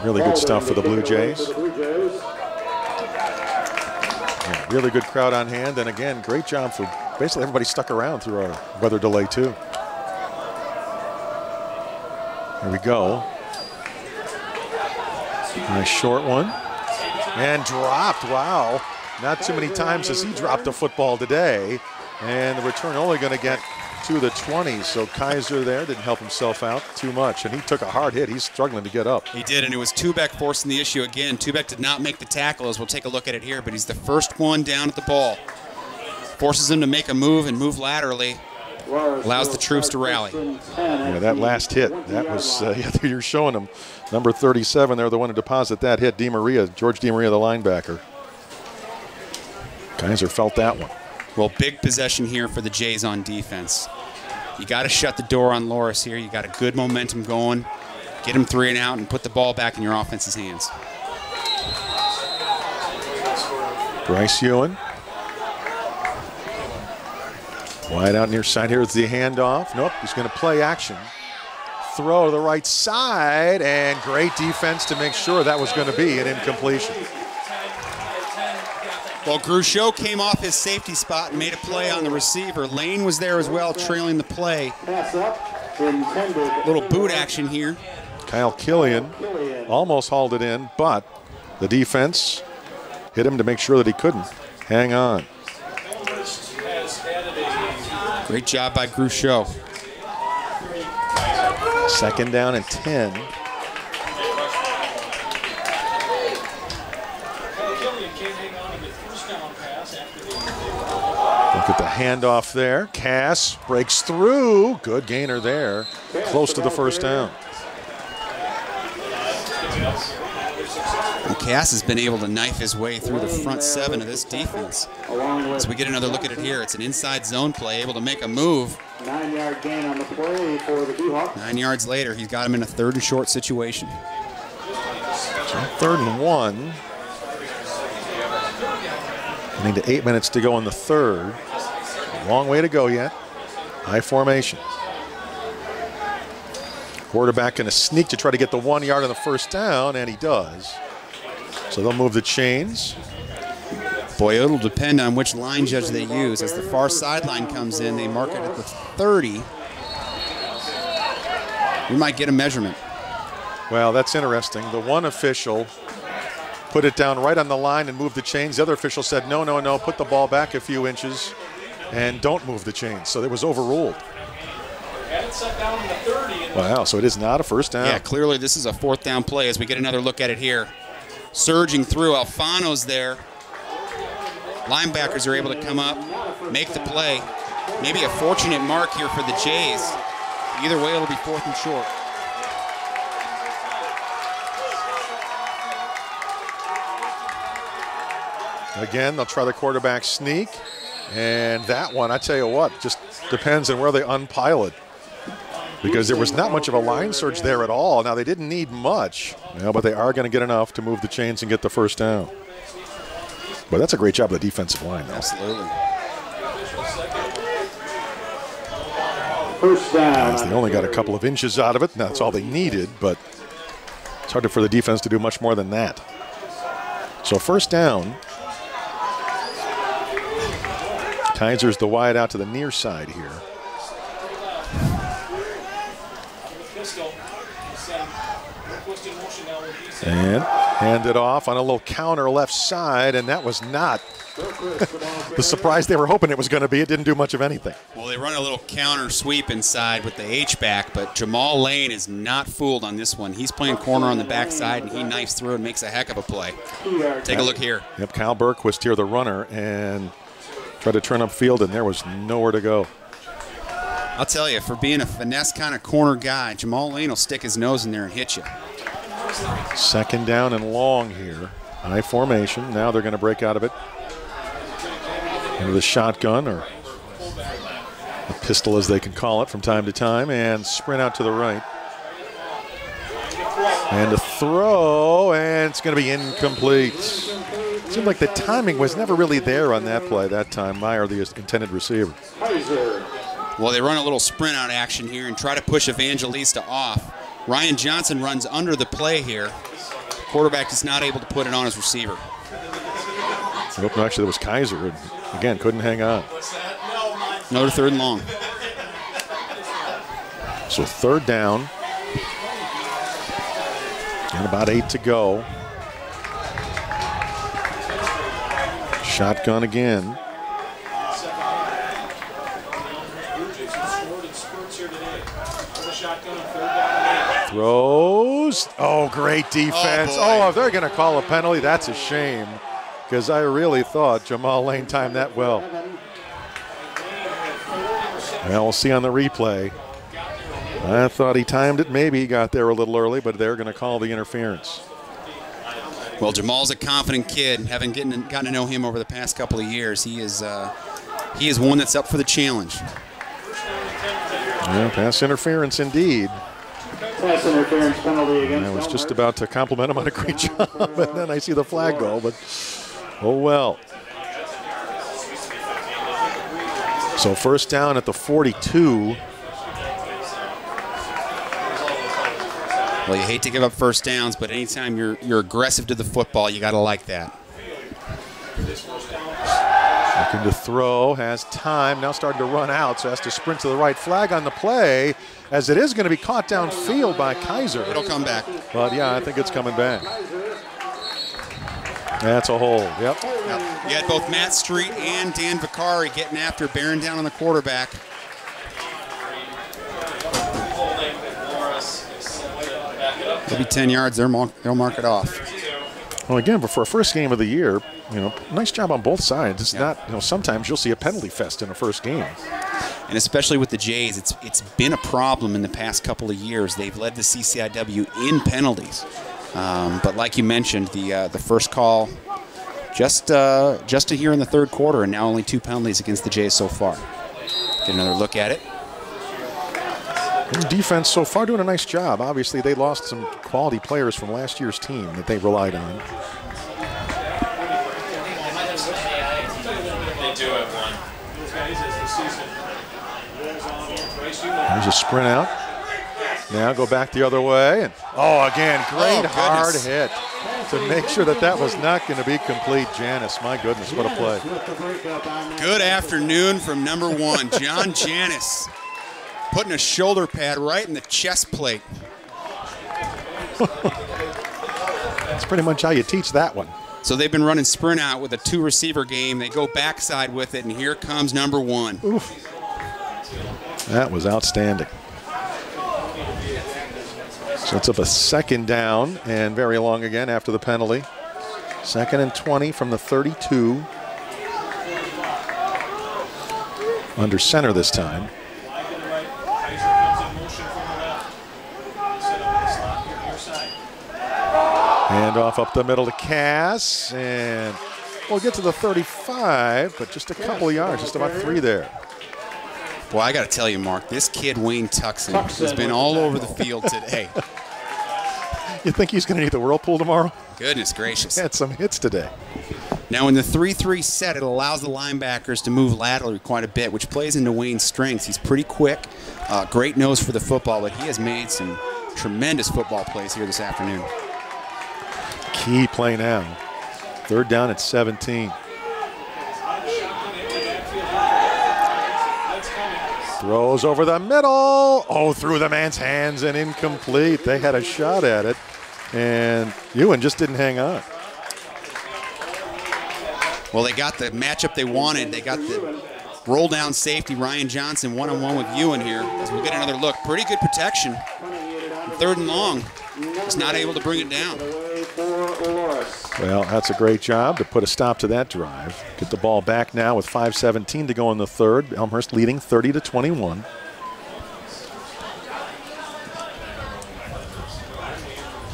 Really good stuff for the Blue Jays. Yeah, really good crowd on hand, and again, great job for basically everybody stuck around through our weather delay too. Here we go. Nice short one. And dropped, wow. Not too many times has he dropped a football today. And the return only going to get to the 20. So Kaiser there didn't help himself out too much. And he took a hard hit. He's struggling to get up. He did, and it was Tubeck forcing the issue again. Tubeck did not make the tackle, as we'll take a look at it here, but he's the first one down at the ball. Forces him to make a move and move laterally. Allows the troops to rally. Yeah, that last hit, that was, you're showing him. Number 37, they're the one to deposit that hit. George DeMaria, the linebacker. Kaiser felt that one. Well, big possession here for the Jays on defense. You got to shut the door on Loras here. You got a good momentum going. Get him 3 and out and put the ball back in your offense's hands. Bryce Ewan. Wide out near side here is the handoff. Nope, he's going to play action. Throw to the right side, and great defense to make sure that was going to be an incompletion. Well, Gruchot came off his safety spot and made a play on the receiver. Lane was there as well, trailing the play. Little boot action here. Kyle Killian almost hauled it in, but the defense hit him to make sure that he couldn't hang on. Great job by Gruchot. 2nd down and 10. Look at the handoff there. Cass breaks through. Good gainer there. Close to the first down. Well, Cass has been able to knife his way through the front 7 of this defense. As we get another look at it here, it's an inside zone play, able to make a move. 9-yard gain on the play for the Seahawks. 9 yards later, he's got him in a 3rd and short situation. So 3rd and 1. Getting to 8 minutes to go in the 3rd. Long way to go yet. High formation. Quarterback going to sneak to try to get the 1 yard on the first down, and he does. So they'll move the chains. Boy, it'll depend on which line judge they use. As the far sideline comes in, they mark it at the 30. We might get a measurement. Well, that's interesting. The one official put it down right on the line and moved the chains. The other official said, no, no, no, put the ball back a few inches and don't move the chains. So it was overruled. Wow, so it is not a first down. Yeah, clearly this is a 4th down play as we get another look at it here. Surging through, Alfano's there. Linebackers are able to come up, make the play. Maybe a fortunate mark here for the Jays. Either way, it'll be 4th and short. Again, they'll try the quarterback sneak. And that one, I tell you what, just depends on where they unpile it. Because there was not much of a line surge there at all. Now, they didn't need much, but they are going to get enough to move the chains and get the first down. But that's a great job of the defensive line, though. Absolutely. First down. They only got a couple of inches out of it, and that's all they needed, but it's hard for the defense to do much more than that. So first down. Kaiser's the wide out to the near side here. And hand it off on a little counter left side, and that was not the surprise they were hoping it was going to be. It didn't do much of anything. Well, they run a little counter sweep inside with the H-back, but Jamal Lane is not fooled on this one. He's playing corner on the backside, and he knifes through and makes a heck of a play. Take a look here. Yep, Kyle Bergquist here, the runner, and tried to turn upfield, and there was nowhere to go. I'll tell you, for being a finesse kind of corner guy, Jamal Lane will stick his nose in there and hit you. Second down and long here. High formation. Now they're going to break out of it into the shotgun, or a pistol as they can call it from time to time, and sprint out to the right. And a throw, and it's going to be incomplete. It seemed like the timing was never really there on that play that time. Meyer, the intended receiver. Well, they run a little sprint out action here and try to push Evangelista off. Ryan Johnson runs under the play here. Quarterback is not able to put it on his receiver. Nope, actually, it was Kaiser. And again, couldn't hang on. Another third and long. So third down. And about 8 to go. Shotgun again. Throws. Oh, great defense. Oh, if they're going to call a penalty, that's a shame, because I really thought Jamal Lane timed that well. Well, we'll see on the replay. I thought he timed it. Maybe he got there a little early, but they're going to call the interference. Well, Jamal's a confident kid. Having gotten to know him over the past couple of years, he is one that's up for the challenge. Yeah, pass interference indeed. Pass interference penalty against I was just about to compliment him on a great job, and then I see the flag go, but oh well. So first down at the 42. Well, you hate to give up first downs, but anytime you're aggressive to the football, you got to like that. Looking to throw, has time, now starting to run out, so has to sprint to the right. Flag on the play, as it is going to be caught downfield by Kaiser. It'll come back. But yeah, I think it's coming back. That's a hold, yep. You had both Matt Street and Dan Vicari getting after, bearing down on the quarterback. It'll be 10 yards, they'll mark it off. Well, again, for a first game of the year, nice job on both sides. It's not, sometimes you'll see a penalty fest in a first game. And especially with the Jays, it's been a problem in the past couple of years. They've led the CCIW in penalties. But like you mentioned, the first call just to here in the third quarter, and now only 2 penalties against the Jays so far. Get another look at it. And defense so far doing a nice job. Obviously, they lost some quality players from last year's team that they relied on. They do have one. There's a sprint out. Now go back the other way. And again, great hard hit to make sure that was not going to be complete. Janis, my goodness, what a play. Good afternoon from number 1, John Janis. Putting a shoulder pad right in the chest plate. That's pretty much how you teach that one. So they've been running sprint out with a 2-receiver game. They go backside with it, and here comes number 1. Oof. That was outstanding. So it's up a second down, and very long again after the penalty. 2nd and 20 from the 32. Under center this time. Hand off up the middle to Cass, and we'll get to the 35, but just a couple of yards, just about 3 there. Boy, I got to tell you, Mark, this kid, Wayne Tuxen, has been all over the field today. You think he's going to need the whirlpool tomorrow? Goodness gracious. He had some hits today. Now in the 3-3 set, it allows the linebackers to move laterally quite a bit, which plays into Wayne's strengths. He's pretty quick, great nose for the football, but he has made some tremendous football plays here this afternoon. Key play now. 3rd down at 17. Throws over the middle. Oh, through the man's hands and incomplete. They had a shot at it, and Ewan just didn't hang on. Well, they got the matchup they wanted. They got the roll down safety, Ryan Johnson, one-on-one with Ewan here. As we'll get another look. Pretty good protection. 3rd and long. Just not able to bring it down. Well, that's a great job to put a stop to that drive. Get the ball back now with 5:17 to go in the 3rd. Elmhurst leading 30-21.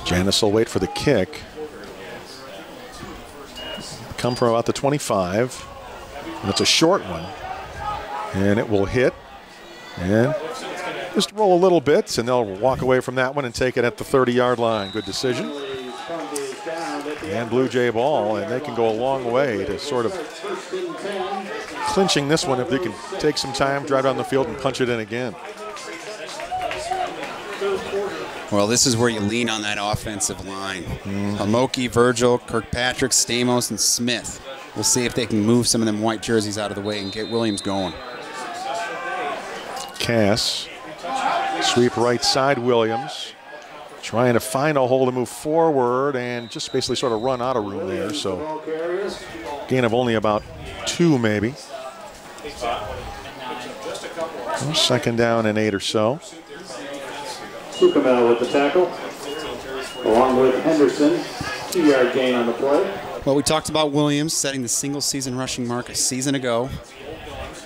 Janice will wait for the kick. Come from about the 25. And it's a short one. And it will hit. And just roll a little bit, and they'll walk away from that one and take it at the 30-yard line. Good decision. And Blue Jay ball, and they can go a long way to sort of clinching this one if they can take some time, drive down the field, and punch it in again. Well, this is where you lean on that offensive line. Hamoki, Virgil, Kirkpatrick, Stamos, and Smith. We'll see if they can move some of them white jerseys out of the way and get Williams going. Cass, sweep right side, Williams. Trying to find a hole to move forward and just basically sort of run out of room there. So gain of only about 2 maybe. 2nd down and 8 or so. Kukamel with the tackle, along with Henderson. 2-yard gain on the play. Well, we talked about Williams setting the single season rushing mark a season ago.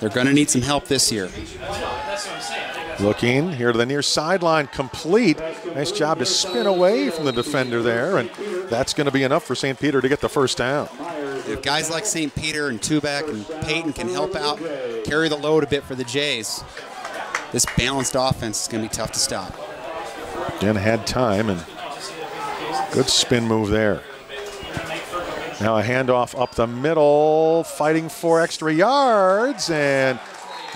They're going to need some help this year. Looking here to the near sideline, complete. Nice job to spin away from the defender there, and that's going to be enough for St. Peter to get the 1st down. If guys like St. Peter and Tubac and Peyton can help out, carry the load a bit for the Jays, this balanced offense is going to be tough to stop. Again, had time, and good spin move there. Now a handoff up the middle, fighting for extra yards, and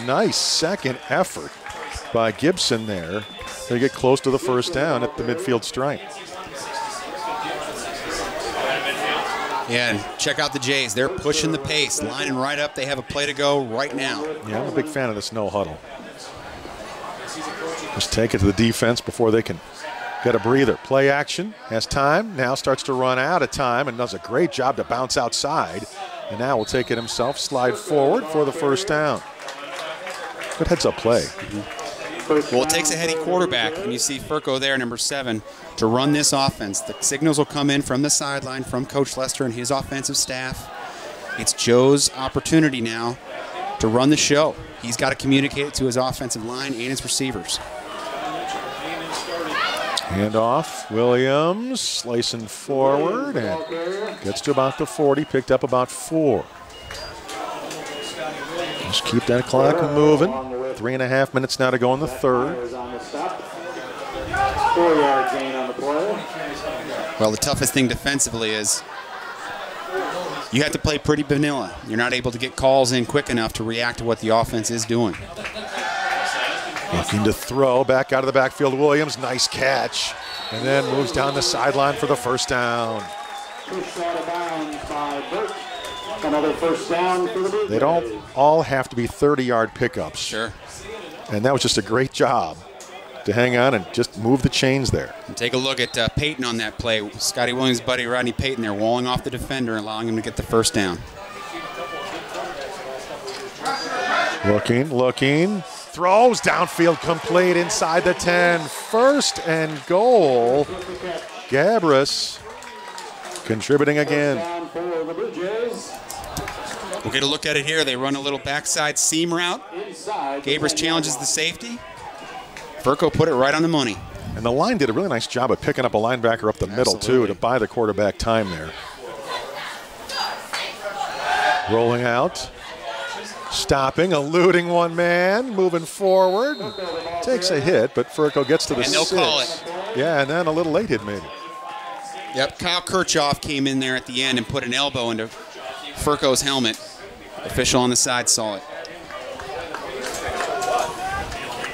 nice second effort by Gibson there. They get close to the 1st down at the midfield stripe. Yeah, and check out the Jays. They're pushing the pace, lining right up. They have a play to go right now. Yeah, I'm a big fan of this no huddle. Just take it to the defense before they can get a breather. Play action, has time, now starts to run out of time and does a great job to bounce outside. And now will take it himself, slide forward for the 1st down. Good heads-up play. Well, it takes a heady quarterback, and you see Furco there, number 7, to run this offense. The signals will come in from the sideline from Coach Lester and his offensive staff. It's Joe's opportunity now to run the show. He's got to communicate it to his offensive line and his receivers. Handoff, Williams slicing forward and gets to about the 40, picked up about 4. Just keep that clock moving. 3.5 minutes now to go in the 3rd. 4-yard gain on the play. Well, the toughest thing defensively is you have to play pretty vanilla. You're not able to get calls in quick enough to react to what the offense is doing. Looking to throw, back out of the backfield, Williams, nice catch. And then moves down the sideline for the 1st down. Pushed out of bounds by Burke. Another 1st down for the Blue Jays. They don't all have to be 30-yard pickups. Sure. And that was just a great job to hang on and just move the chains there. And take a look at Peyton on that play. Scotty Williams' buddy Rodney Peyton there walling off the defender, allowing him to get the 1st down. Looking, throws downfield, complete inside the 10. 1st and goal. Gabris contributing again. We'll get a look at it here. They run a little backside seam route. Gabris challenges the safety. Furco put it right on the money. And the line did a really nice job of picking up a linebacker up the middle, too, to buy the quarterback time there. Rolling out. Stopping, eluding one man, moving forward. Takes a hit, but Furco gets to the 6. And they'll call it. Yeah, and then a little late hit maybe. Yep, Kyle Kirchhoff came in there at the end and put an elbow into Furco's helmet. Official on the side saw it.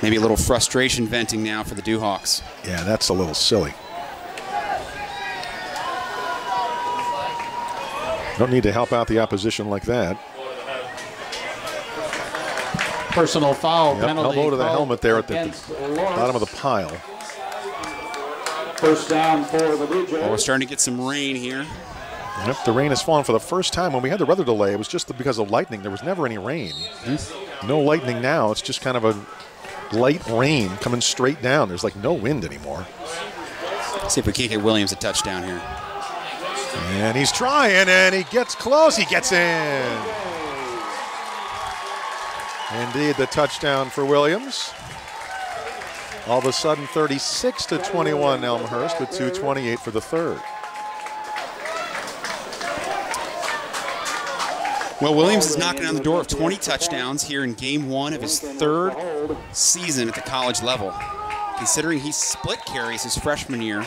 Maybe a little frustration venting now for the Dewhawks. Yeah, that's a little silly. Don't need to help out the opposition like that. Personal foul penalty. Elbow to the helmet there at the bottom of the pile. First down for the Blue Jays. Well, we're starting to get some rain here. Yep, the rain has fallen for the first time. When we had the weather delay, it was just because of lightning. There was never any rain. No lightning now. It's just kind of a light rain coming straight down. There's like no wind anymore. Let's see if we can't get Williams a touchdown here. And he's trying, and he gets close. He gets in. Indeed, the touchdown for Williams. All of a sudden, 36-21 Elmhurst with 2:28 for the third. Well, Williams is knocking on the door of 20 touchdowns here in game 1 of his 3rd season at the college level. Considering he split carries his freshman year,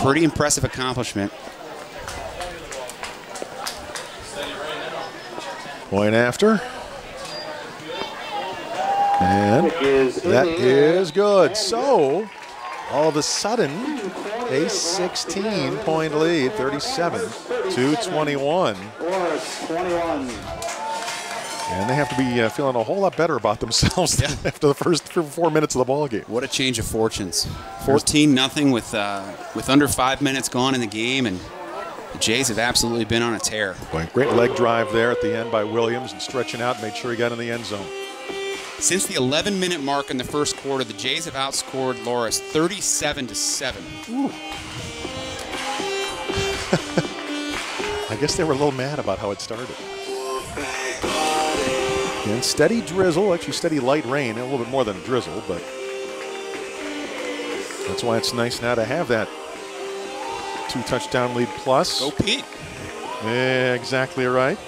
pretty impressive accomplishment. Point after. And that is good. So, all of a sudden, a 16-point lead, 37-21. And they have to be feeling a whole lot better about themselves after the first 4 minutes of the ball game. What a change of fortunes. 14-0 with under 5 minutes gone in the game, and the Jays have absolutely been on a tear. Boy, great leg drive there at the end by Williams, and stretching out, made sure he got in the end zone. Since the 11-minute mark in the first quarter, the Jays have outscored Loras 37-7. I guess they were a little mad about how it started. And steady drizzle, actually steady light rain, a little bit more than a drizzle, but that's why it's nice now to have that 2-touchdown lead plus. Go Pete. Yeah, exactly right.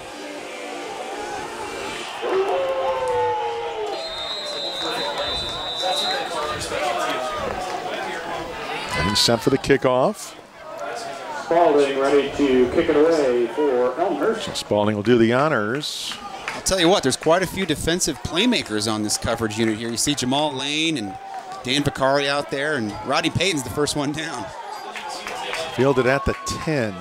And set for the kickoff. Spalding ready to kick it away for Elmhurst. So Spalding will do the honors. I'll tell you what, there's quite a few defensive playmakers on this coverage unit here. You see Jamal Lane and Dan Vicari out there, and Rodney Payton's the first one down. Fielded at the 10.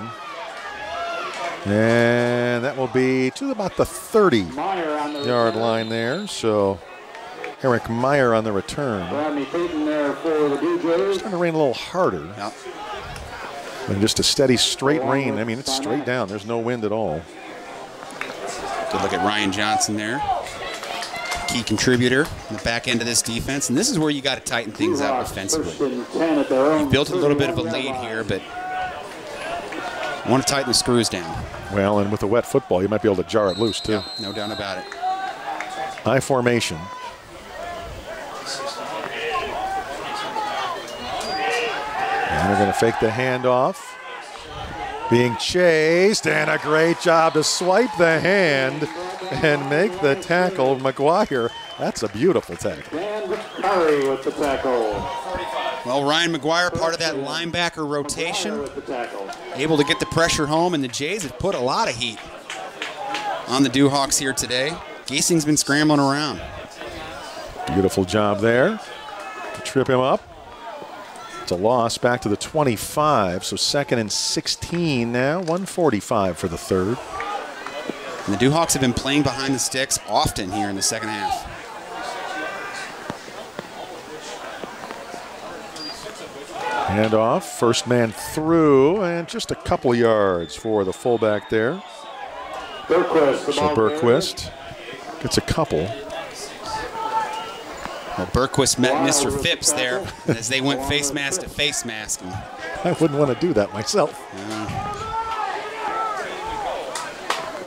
And that will be to about the 30-yard line there. So Eric Meyer on the return. Rodney Payton there for the Blue Jays. It's going to rain a little harder. Yep. And just a steady straight rain. I mean, it's straight down. There's no wind at all. Good look at Ryan Johnson there. Key contributor in the back end of this defense. And this is where you got to tighten things out offensively. You built a little bit of a lead here, but you want to tighten the screws down. Well, and with a wet football, you might be able to jar it loose, too. Yep, no doubt about it. High formation. And they're going to fake the handoff. Being chased, and a great job to swipe the hand and make the tackle. McGuire, that's a beautiful tackle. Dan Curry with the tackle. Well, Ryan McGuire, part of that linebacker rotation, able to get the pressure home, and the Jays have put a lot of heat on the Dewhawks here today. Giesing's been scrambling around. Beautiful job there to trip him up. It's a loss back to the 25, so 2nd and 16 now, 1:45 for the third. And the Dewhawks have been playing behind the sticks often here in the second half. Handoff, first man through, and just a couple yards for the fullback there. So Berquist gets a couple. Well, Berquist met Mr. Phipps there as they went face mask to face mask. I wouldn't want to do that myself.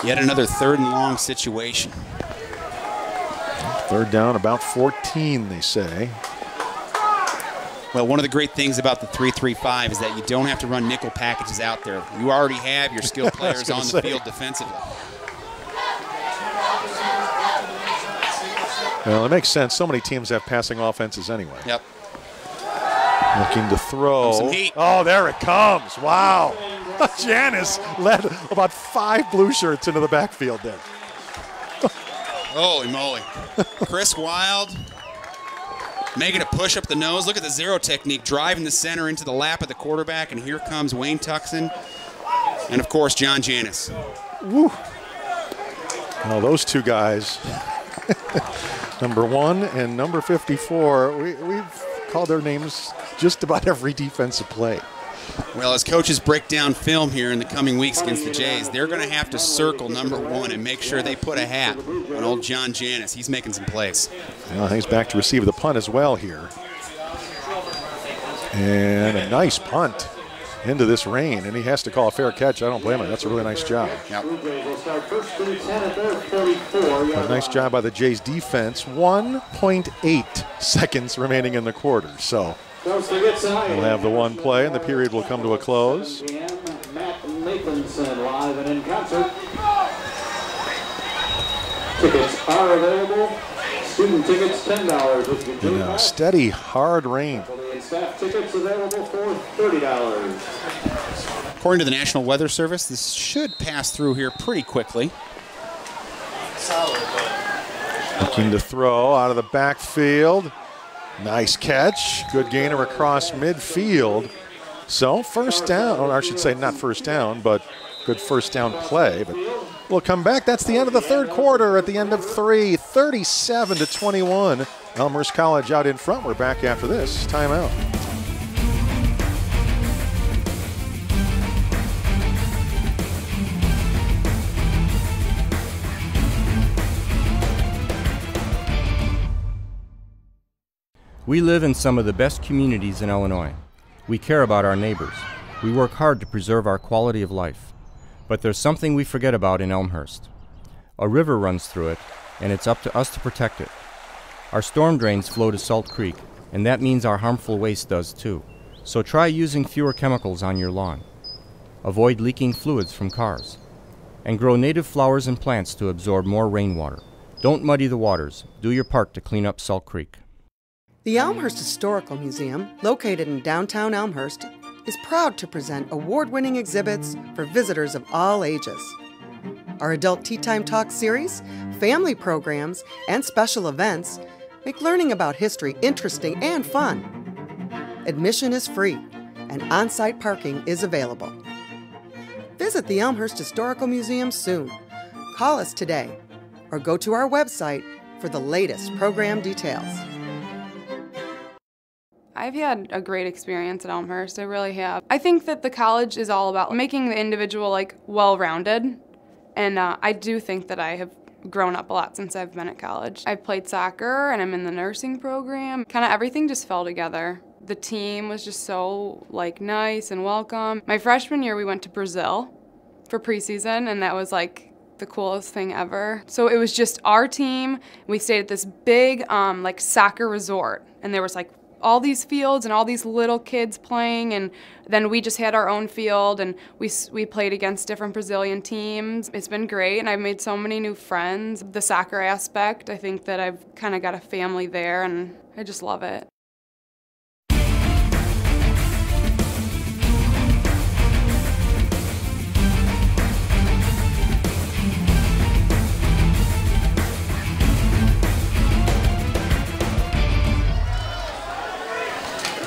Yet another 3rd and long situation. Third down, about 14, they say. Well, one of the great things about the 3-3-5 is that you don't have to run nickel packages out there. You already have your skilled players on the field defensively. Well, it makes sense. So many teams have passing offenses anyway. Yep. Looking to throw. Some heat. Oh, there it comes. Wow. Janice led about 5 blue shirts into the backfield there. Holy moly. Chris Wild making a push up the nose. Look at the zero technique, driving the center into the lap of the quarterback, and here comes Wayne Tuxon and, of course, John Janis. Woo. Well, those two guys, number 1 and number 54, we've called their names just about every defensive play. Well, as coaches break down film here in the coming weeks against the Jays, they're going to have to circle number 1 and make sure they put a hat on old John Janis. He's making some plays. Well, he's back to receive the punt as well here. And a nice punt into this rain, and he has to call a fair catch. I don't blame him. That's a really nice job. Yep. A nice job by the Jays defense. 1.8 seconds remaining in the quarter. So we'll have the one play, and the period will come to a close. Matt Nathanson live and in concert. Tickets are available. Student tickets $10. In a steady, hard rain. Staff tickets available for $30. According to the National Weather Service, this should pass through here pretty quickly. Looking to throw out of the backfield. Nice catch. Good gainer across midfield. So first down, or I should say not first down, but good first down play. But we'll come back. That's the end of the third quarter at the end of 3, 37-21. Elmhurst College out in front. We're back after this timeout. We live in some of the best communities in Illinois. We care about our neighbors. We work hard to preserve our quality of life. But there's something we forget about in Elmhurst. A river runs through it, and it's up to us to protect it. Our storm drains flow to Salt Creek, and that means our harmful waste does too. So try using fewer chemicals on your lawn. Avoid leaking fluids from cars. And grow native flowers and plants to absorb more rainwater. Don't muddy the waters. Do your part to clean up Salt Creek. The Elmhurst Historical Museum, located in downtown Elmhurst, is proud to present award-winning exhibits for visitors of all ages. Our Adult Tea Time Talk series, family programs, and special events make learning about history interesting and fun. Admission is free, and on-site parking is available. Visit the Elmhurst Historical Museum soon. Call us today, or go to our website for the latest program details. I've had a great experience at Elmhurst, I really have. I think that the college is all about making the individual well-rounded, and I do think that I have grown up a lot since I've been at college. I've played soccer and I'm in the nursing program. Kind of everything just fell together. The team was just so nice and welcome. My freshman year we went to Brazil for preseason, and that was the coolest thing ever. So it was just our team. We stayed at this big soccer resort, and there was all these fields and all these little kids playing, and then we just had our own field, and we played against different Brazilian teams. It's been great, and I've made so many new friends. The soccer aspect, I think that I've kind of got a family there, and I just love it.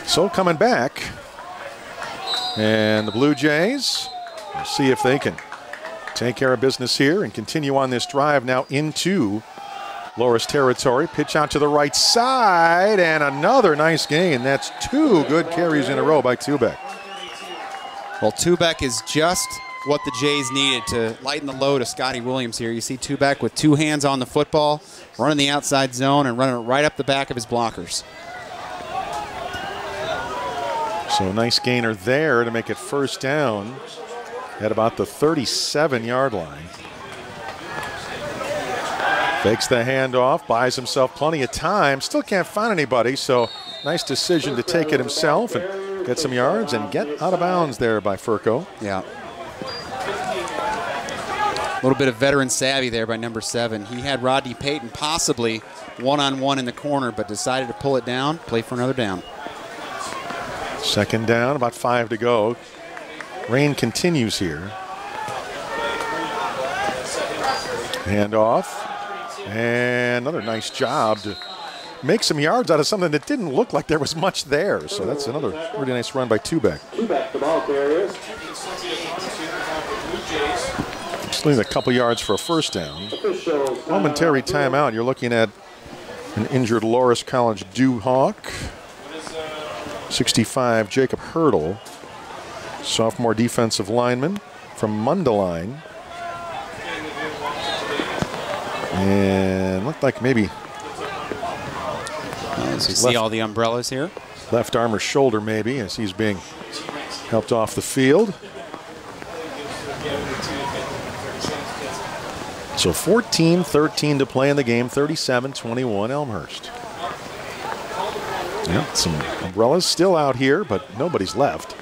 So coming back, and the Blue Jays, we'll see if they can take care of business here and continue on this drive now into Loras territory. Pitch out to the right side, and another nice gain. That's 2 good carries in a row by Tubeck. Well, Tubeck is just what the Jays needed to lighten the load of Scotty Williams here. You see Tubeck with 2 hands on the football, running the outside zone and running it right up the back of his blockers. So a nice gainer there to make it first down at about the 37-yard line. Fakes the handoff, buys himself plenty of time. Still can't find anybody, so nice decision to take it himself and get some yards and get out of bounds there by Furco. Yeah. A little bit of veteran savvy there by number 7. He had Rodney Payton possibly one-on-one in the corner, but decided to pull it down, play for another down. Second down, about 5 to go. Rain continues here. Hand off. And another nice job to make some yards out of something that didn't look like there was much there. So that's another really nice run by Tubeck. Tubeck, the ball carrier. Just leaving a couple yards for a first down. Momentary timeout. You're looking at an injured Loras College Dewhawk. 65, Jacob Hurdle, sophomore defensive lineman from Mundelein. And looked like maybe as you see all the umbrellas here. Left arm or shoulder maybe as he's being helped off the field. So 14-13 to play in the game, 37-21 Elmhurst. Yep, some umbrellas still out here, but nobody's left.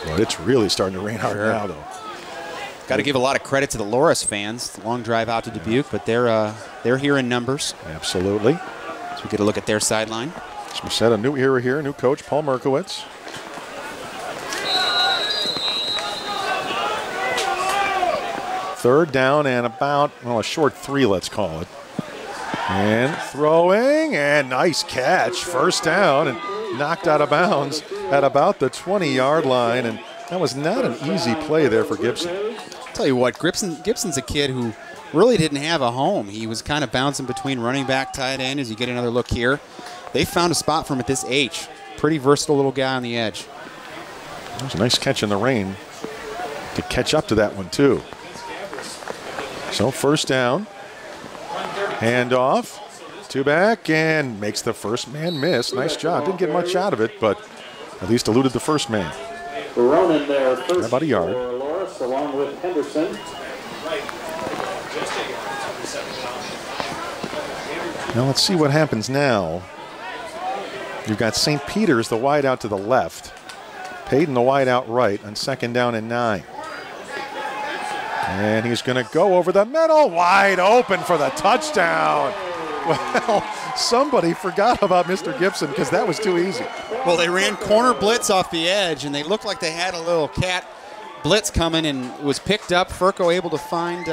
But it's really starting to rain hard now, though. Got to give a lot of credit to the Loras fans. The long drive out to Dubuque, but they're here in numbers. Absolutely. So we get a look at their sideline. As we said, a new era here, new coach, Paul Merkowitz. Third down and about, well, a short 3, let's call it. And throwing, and nice catch. First down, and knocked out of bounds at about the 20-yard line. And that was not an easy play there for Gibson. I'll tell you what, Gibson's a kid who really didn't have a home. He was kind of bouncing between running back, tight end, as you get another look here. They found a spot for him at this H. Pretty versatile little guy on the edge. It was a nice catch in the rain to catch up to that one, too. So first down, handoff, Tubeck, and makes the first man miss. Nice job. Didn't get much out of it, but at least eluded the first man. Ronan there first about a yard. For Loras, along with Henderson. Now let's see what happens now. You've got St. Peter's, the wide out to the left. Payton, the wide out right on 2nd down and 9. And he's going to go over the middle, wide open for the touchdown. Well, somebody forgot about Mr. Gibson because that was too easy. Well, they ran corner blitz off the edge, and they looked like they had a little cat blitz coming, and it was picked up. Furco able to find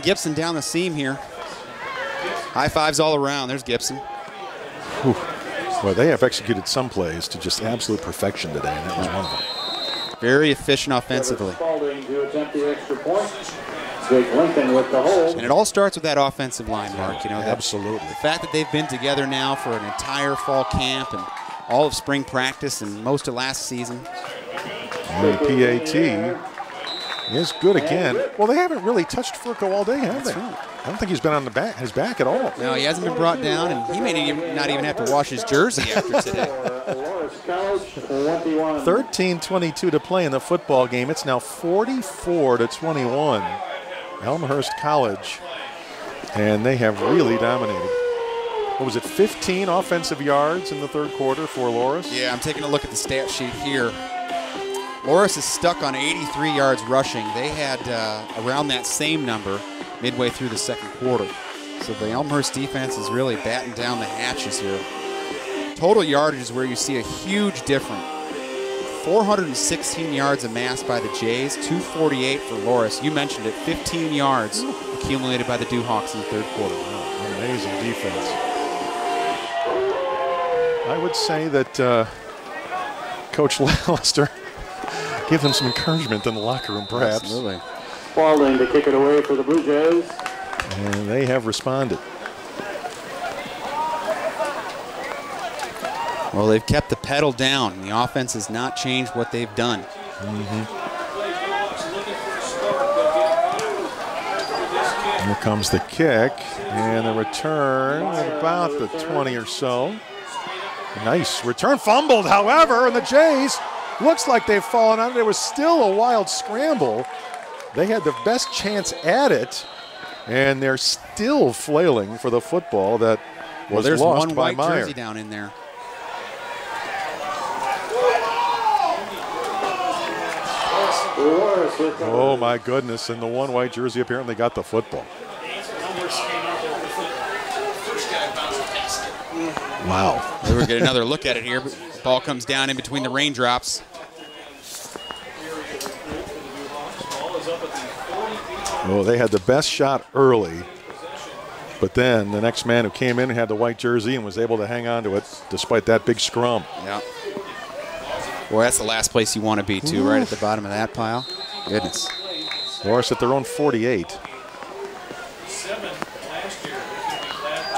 Gibson down the seam here. High fives all around. There's Gibson. Whew. Well, they have executed some plays to just absolute perfection today, and that was one of them. Very efficient offensively. To attempt the extra point. Jake Lincoln with the hold. And it all starts with that offensive line, Mark. You know, absolutely. The fact that they've been together now for an entire fall camp and all of spring practice and most of last season. And the PAT is good again. Well, they haven't really touched Furco all day, have they? Right. I don't think he's been on his back at all. No, he hasn't been brought down, and he may not even have to wash his jersey after today. 13:22 to play in the football game. It's now 44-21. Elmhurst College, and they have really dominated. What was it, 15 offensive yards in the third quarter for Loras? Yeah, I'm taking a look at the stat sheet here. Loras is stuck on 83 yards rushing. They had around that same number midway through the second quarter. So the Elmhurst defense is really batting down the hatches here. Total yardage is where you see a huge difference. 416 yards amassed by the Jays, 248 for Loras. You mentioned it, 15 yards accumulated by the Dewhawks in the third quarter. Oh, amazing defense. I would say that Coach Lester give them some encouragement in the locker room, perhaps. Absolutely. Spalding to kick it away for the Blue Jays. And they have responded. Well, they've kept the pedal down. The offense has not changed what they've done. Here comes the kick and the return at about the 20 or so. Nice return, fumbled, however, and the Jays looks like they've fallen on it. It was still a wild scramble. They had the best chance at it, and they're still flailing for the football that was there's lost one by white Meyer. jersey down in there. Oh my goodness, and the one white jersey apparently got the football. Wow. We'll get another look at it here. But the ball comes down in between the raindrops. Well, they had the best shot early, but then the next man who came in had the white jersey and was able to hang on to it despite that big scrum. Yeah. Boy, that's the last place you want to be, too, right at the bottom of that pile. Goodness. Loras at their own 48.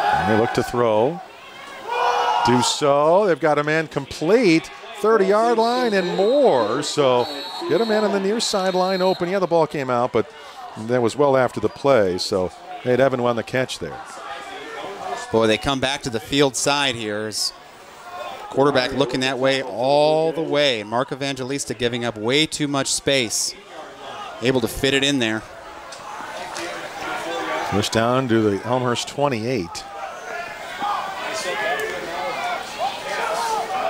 And they look to throw. Do so. They've got a man complete. 30-yard line and more. So get a man on the near sideline open. Yeah, the ball came out, but that was well after the play. So they had Evan on the catch there. Boy, they come back to the field side here. As quarterback looking that way all the way. Mark Evangelista giving up way too much space. Able to fit it in there. Push down to the Elmhurst 28.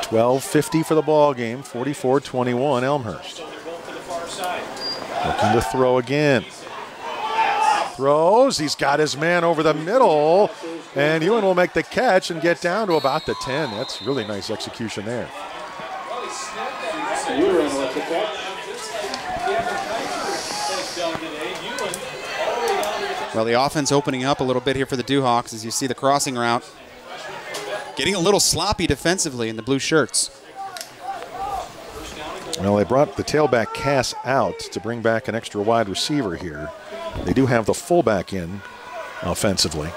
12:50 for the ball game. 44-21 Elmhurst. Looking to throw again. Throws. He's got his man over the middle. And Ewan will make the catch and get down to about the 10. That's really nice execution there. Well, the offense opening up a little bit here for the Dewhawks as you see the crossing route. Getting a little sloppy defensively in the blue shirts. Well, they brought the tailback Cass out to bring back an extra wide receiver here. They do have the fullback in offensively.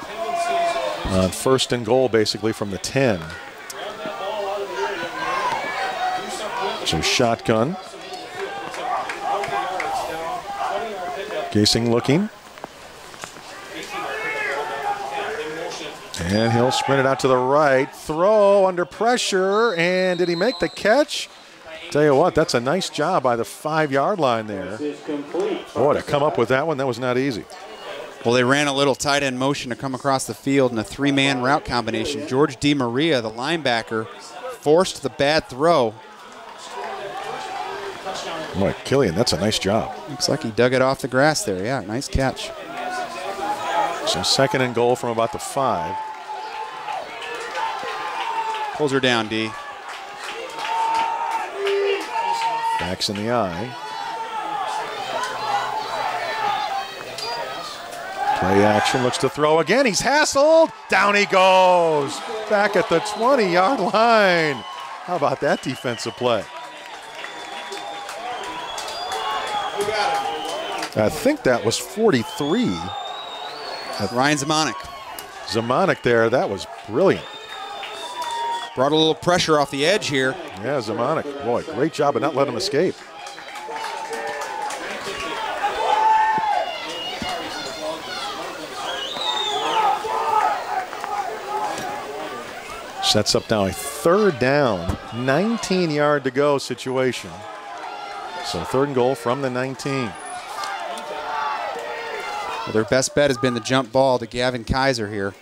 On first and goal, basically, from the 10. So shotgun. Gasing looking. And he'll sprint it out to the right. Throw under pressure. And did he make the catch? Tell you what, that's a nice job by the 5-yard line there. Boy, to come up with that one, that was not easy. Well, they ran a little tight end motion to come across the field in a 3-man route combination. George DiMaria, the linebacker, forced the bad throw. Boy, Killian, that's a nice job. Looks like he dug it off the grass there. Yeah, nice catch. So second and goal from about the 5. Pulls her down, D. Backs in the eye. Play action, looks to throw again. He's hassled. Down he goes. Back at the 20-yard line. How about that defensive play? I think that was 43. Ryan Zamanek. Zamanek there, that was brilliant. Brought a little pressure off the edge here. Yeah, Zamanek, boy, great job of not letting him escape. Sets up now a third down, 19-yard to go situation. So third and goal from the 19. Well, their best bet has been the jump ball to Gavin Kaiser here.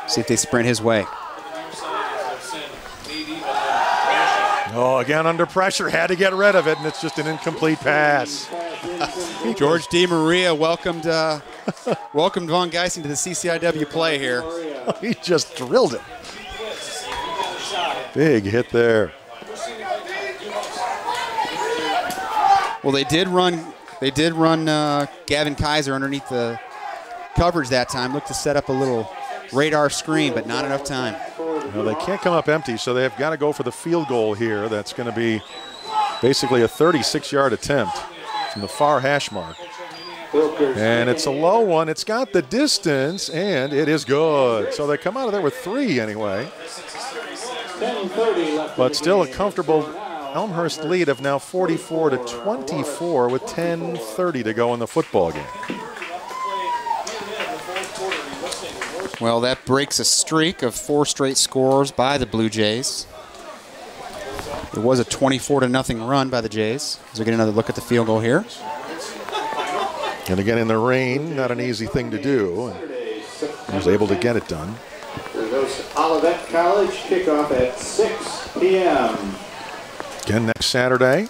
See if they sprint his way. Oh, again under pressure, had to get rid of it, and it's just an incomplete pass. George DiMaria welcomed Von Geising to the CCIW play here. He just drilled it. Big hit there. Well, they did run Gavin Kaiser underneath the coverage that time. Looked to set up a little radar screen, but not enough time. No, they can't come up empty, so they've got to go for the field goal here. That's going to be basically a 36-yard attempt from the far hash mark. And it's a low one. It's got the distance, and it is good. So they come out of there with 3 anyway. But still a comfortable Elmhurst lead of now 44-24 with 10:30 to go in the football game. Well, that breaks a streak of 4 straight scores by the Blue Jays. It was a 24-0 run by the Jays. As we get another look at the field goal here. And again in the rain, not an easy thing to do. And he was able to get it done. There goes Olivet College, kickoff at 6 p.m. Again next Saturday.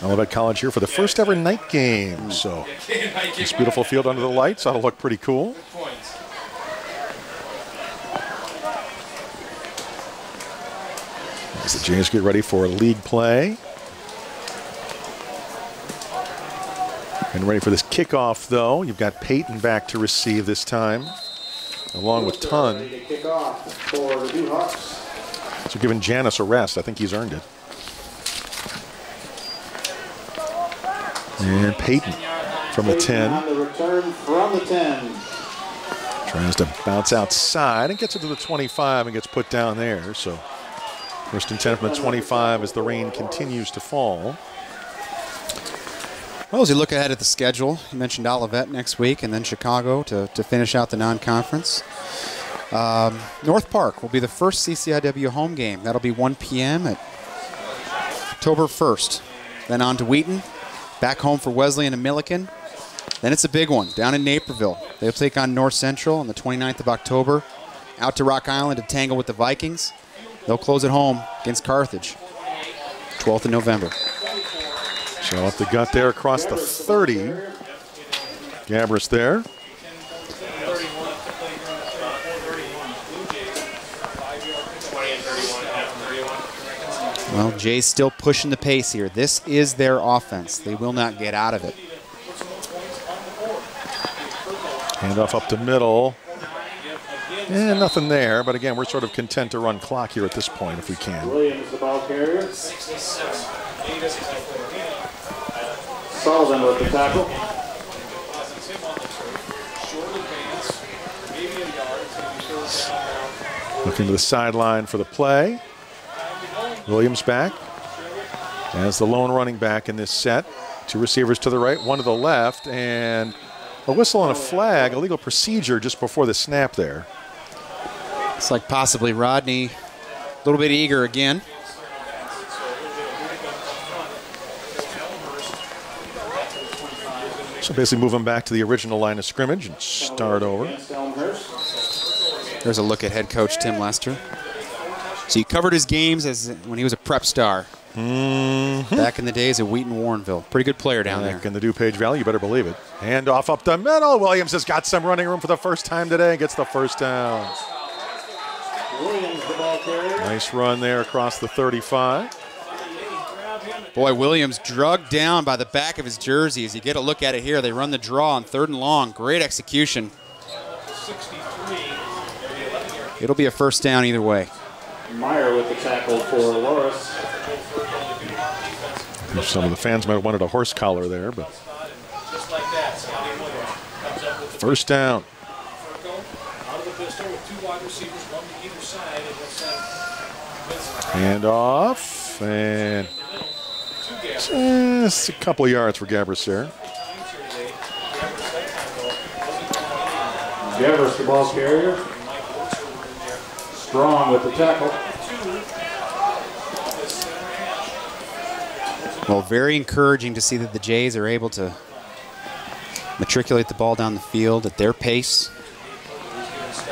Olivet College here for the first ever night game. So this beautiful field under the lights ought to look pretty cool. As the Jays get ready for league play. And ready for this kickoff, though. You've got Peyton back to receive this time, along with Ton. So giving Janice a rest. I think he's earned it. And Peyton from the 10. On the return from the 10. Tries to bounce outside and gets it to the 25 and gets put down there. So first and 10 from the 25 as the rain continues to fall. Well, as you look ahead at the schedule, you mentioned Olivet next week and then Chicago to finish out the non-conference. North Park will be the first CCIW home game. That'll be 1 p.m. at October 1st. Then on to Wheaton, back home for Wesleyan and Milliken. Then it's a big one down in Naperville. They'll take on North Central on the 29th of October. Out to Rock Island to tangle with the Vikings. They'll close at home against Carthage, 12th of November. So up the gut there across the 30. Gabrus there. Well, Jay's still pushing the pace here. This is their offense. They will not get out of it. Handoff up the middle. And nothing there, but again, we're sort of content to run clock here at this point if we can. Williams, the ball carrier. Sullivan with the tackle. Looking to the sideline for the play. Williams back as the lone running back in this set. Two receivers to the right, one to the left, and a whistle and a flag, illegal procedure just before the snap there. It's like possibly Rodney, a little bit eager again. So basically moving back to the original line of scrimmage and start over. There's a look at head coach Tim Lester. So he covered his games as when he was a prep star. Back in the days at Wheaton Warrenville. Pretty good player down there. In the DuPage Valley, you better believe it. Handoff up the middle. Williams has got some running room for the first time today. Gets the first down. Williams, the ball carrier. Nice run there across the 35. Boy, Williams drugged down by the back of his jersey. As you get a look at it here, they run the draw on 3rd and long. Great execution. It'll be a first down either way. Meyer with the tackle for Loras. Some of the fans might have wanted a horse collar there, but first down. Hand off, and just a couple of yards for Gabrus there. Gabrus, the ball carrier. Strong with the tackle. Well, very encouraging to see that the Jays are able to matriculate the ball down the field at their pace.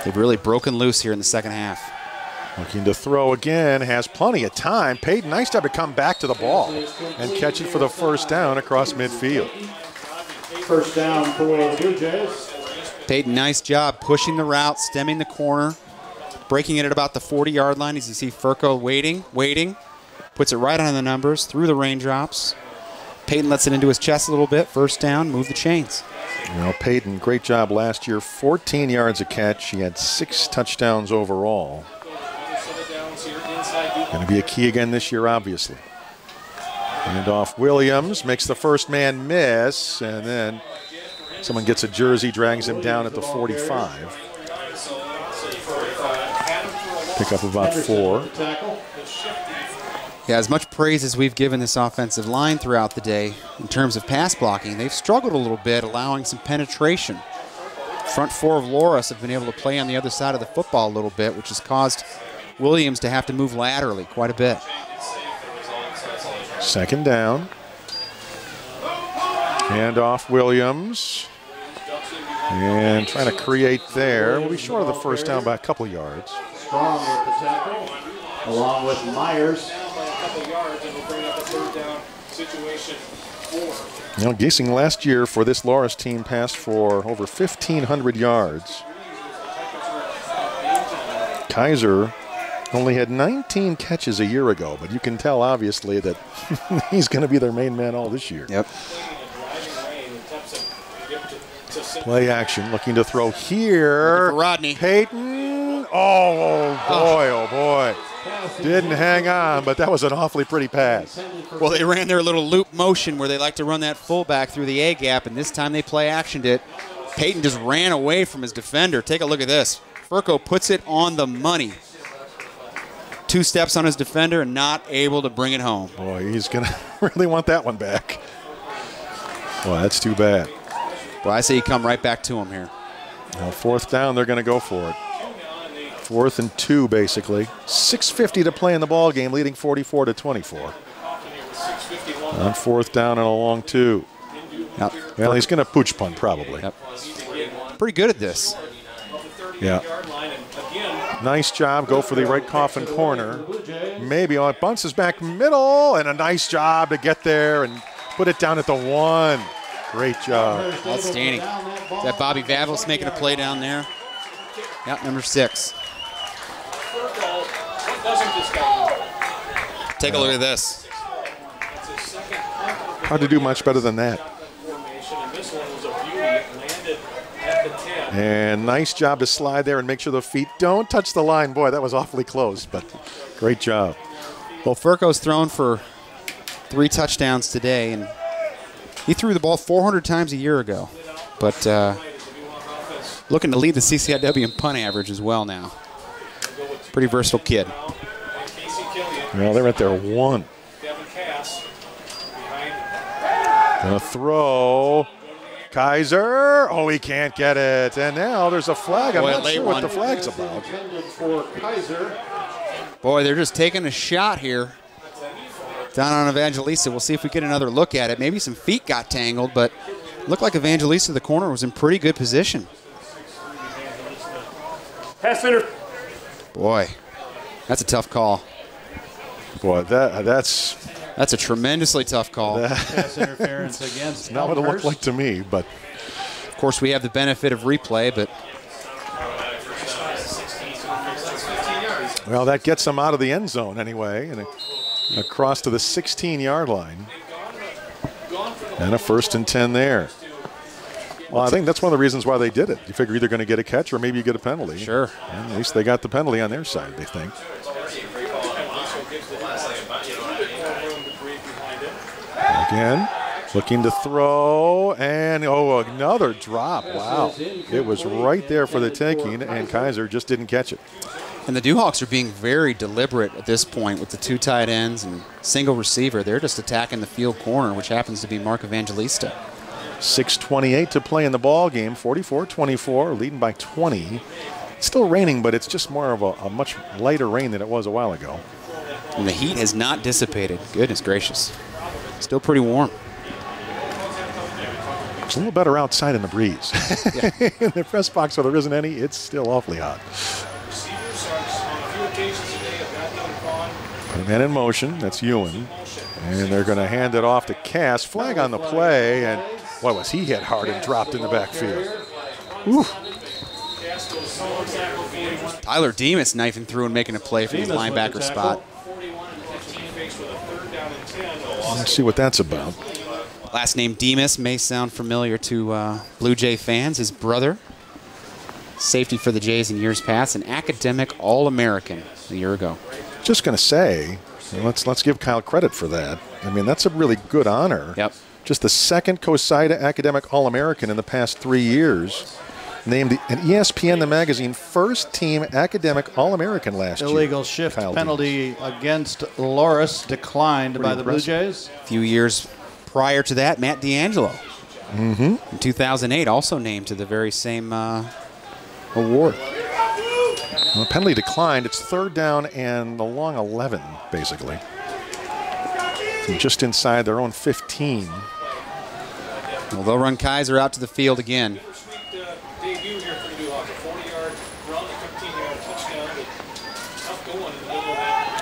They've really broken loose here in the second half. Looking to throw again, has plenty of time. Peyton, nice job to come back to the ball and catch it for the first down across midfield. First down for the Blue Jays. Peyton, nice job pushing the route, stemming the corner, breaking it at about the 40-yard line. As you see Furco waiting. Puts it right on the numbers, through the raindrops. Peyton lets it into his chest a little bit. First down, move the chains. Well, Peyton, great job last year. 14 yards a catch. He had 6 touchdowns overall. Going to be a key again this year, obviously. Hand off Williams, makes the first man miss, and then someone gets a jersey, drags him down at the 45. Pick up about 4. Yeah, as much praise as we've given this offensive line throughout the day in terms of pass blocking, they've struggled a little bit, allowing some penetration. Front 4 of Loras have been able to play on the other side of the football a little bit, which has caused Williams to have to move laterally quite a bit. Second down. Hand off Williams. And trying to create there. We'll be short of the first down by a couple yards. Strong with the tackle, along with Myers. You know, Giesing last year for this Loras team passed for over 1,500 yards. Kaiser Only had 19 catches a year ago, but you can tell obviously that he's going to be their main man all this year. Yep. Play action, looking to throw here. Looking for Rodney. Peyton. Oh boy. Didn't hang on, but that was an awfully pretty pass. Well, they ran their little loop motion where they like to run that fullback through the A gap, and this time they play actioned it. Peyton just ran away from his defender. Take a look at this. Furco puts it on the money. 2 steps on his defender and not able to bring it home. Boy, he's going to really want that one back. Boy, that's too bad. Well, I say you come right back to him here. Now, 4th down, they're going to go for it. 4th and 2, basically. 6:50 to play in the ball game, leading 44-24. On 4th down and a long 2. Yep. Well, he's going to pooch punt probably. Yep. Pretty good at this. Yeah. Nice job. Go for the right coffin corner. Maybe on bounces back middle, and a nice job to get there and put it down at the 1. Great job. Outstanding. Is that Bobby Vavilis making a play down there? Yep, number 6. Take a look at this. Hard to do much better than that. And nice job to slide there and make sure the feet don't touch the line. Boy, that was awfully close, but great job. Well, Furco's thrown for 3 touchdowns today, and he threw the ball 400 times a year ago. But looking to lead the CCIW in punt average as well now. Pretty versatile kid. Well, they're at their 1. Gonna throw. Kaiser. Oh, he can't get it. And now there's a flag. I'm not sure what the flag's about. Boy, they're just taking a shot here. Down on Evangelista. We'll see if we get another look at it. Maybe some feet got tangled, but looked like Evangelista, the corner, was in pretty good position. Pass center. Boy, that's a tough call. Boy, that's a tremendously tough call. Pass interference against not what it looked like to me, but of course we have the benefit of replay, but well, that gets them out of the end zone anyway, and across to the 16-yard line. And a 1st and 10 there. Well, I think that's one of the reasons why they did it. You figure either going to get a catch or maybe you get a penalty. Sure. And at least they got the penalty on their side, they think. Again, looking to throw, and another drop. Wow. It was right there for the taking, and Kaiser just didn't catch it. And the Dewhawks are being very deliberate at this point with the 2 tight ends and single receiver. They're just attacking the field corner, which happens to be Mark Evangelista. 6:28 to play in the ball game, 44-24, leading by 20. It's still raining, but it's just more of a much lighter rain than it was a while ago. And the heat has not dissipated. Goodness gracious. Still pretty warm. It's a little better outside in the breeze. Yeah. In the press box where there isn't any, it's still awfully hot. Put a man in motion, that's Ewan. And they're going to hand it off to Cass. Flag on the play, and boy, was he hit hard and dropped in the backfield. Whew. Tyler Demas knifing through and making a play for his linebacker spot. Let's see what that's about. Last name Demas may sound familiar to Blue Jay fans. His brother, safety for the Jays in years past, an academic All-American a year ago. Just going to say, let's give Kyle credit for that. I mean, that's a really good honor. Yep. Just the 2nd COSIDA Academic All-American in the past 3 years. Named an ESPN, the magazine, 1st team Academic All-American last year. Illegal shift penalty against Loras declined by the Blue Jays. A few years prior to that, Matt D'Angelo. In 2008, also named to the very same award. Well, the penalty declined. It's 3rd down and along 11, basically. From just inside their own 15. Well, they'll run Kaiser out to the field again.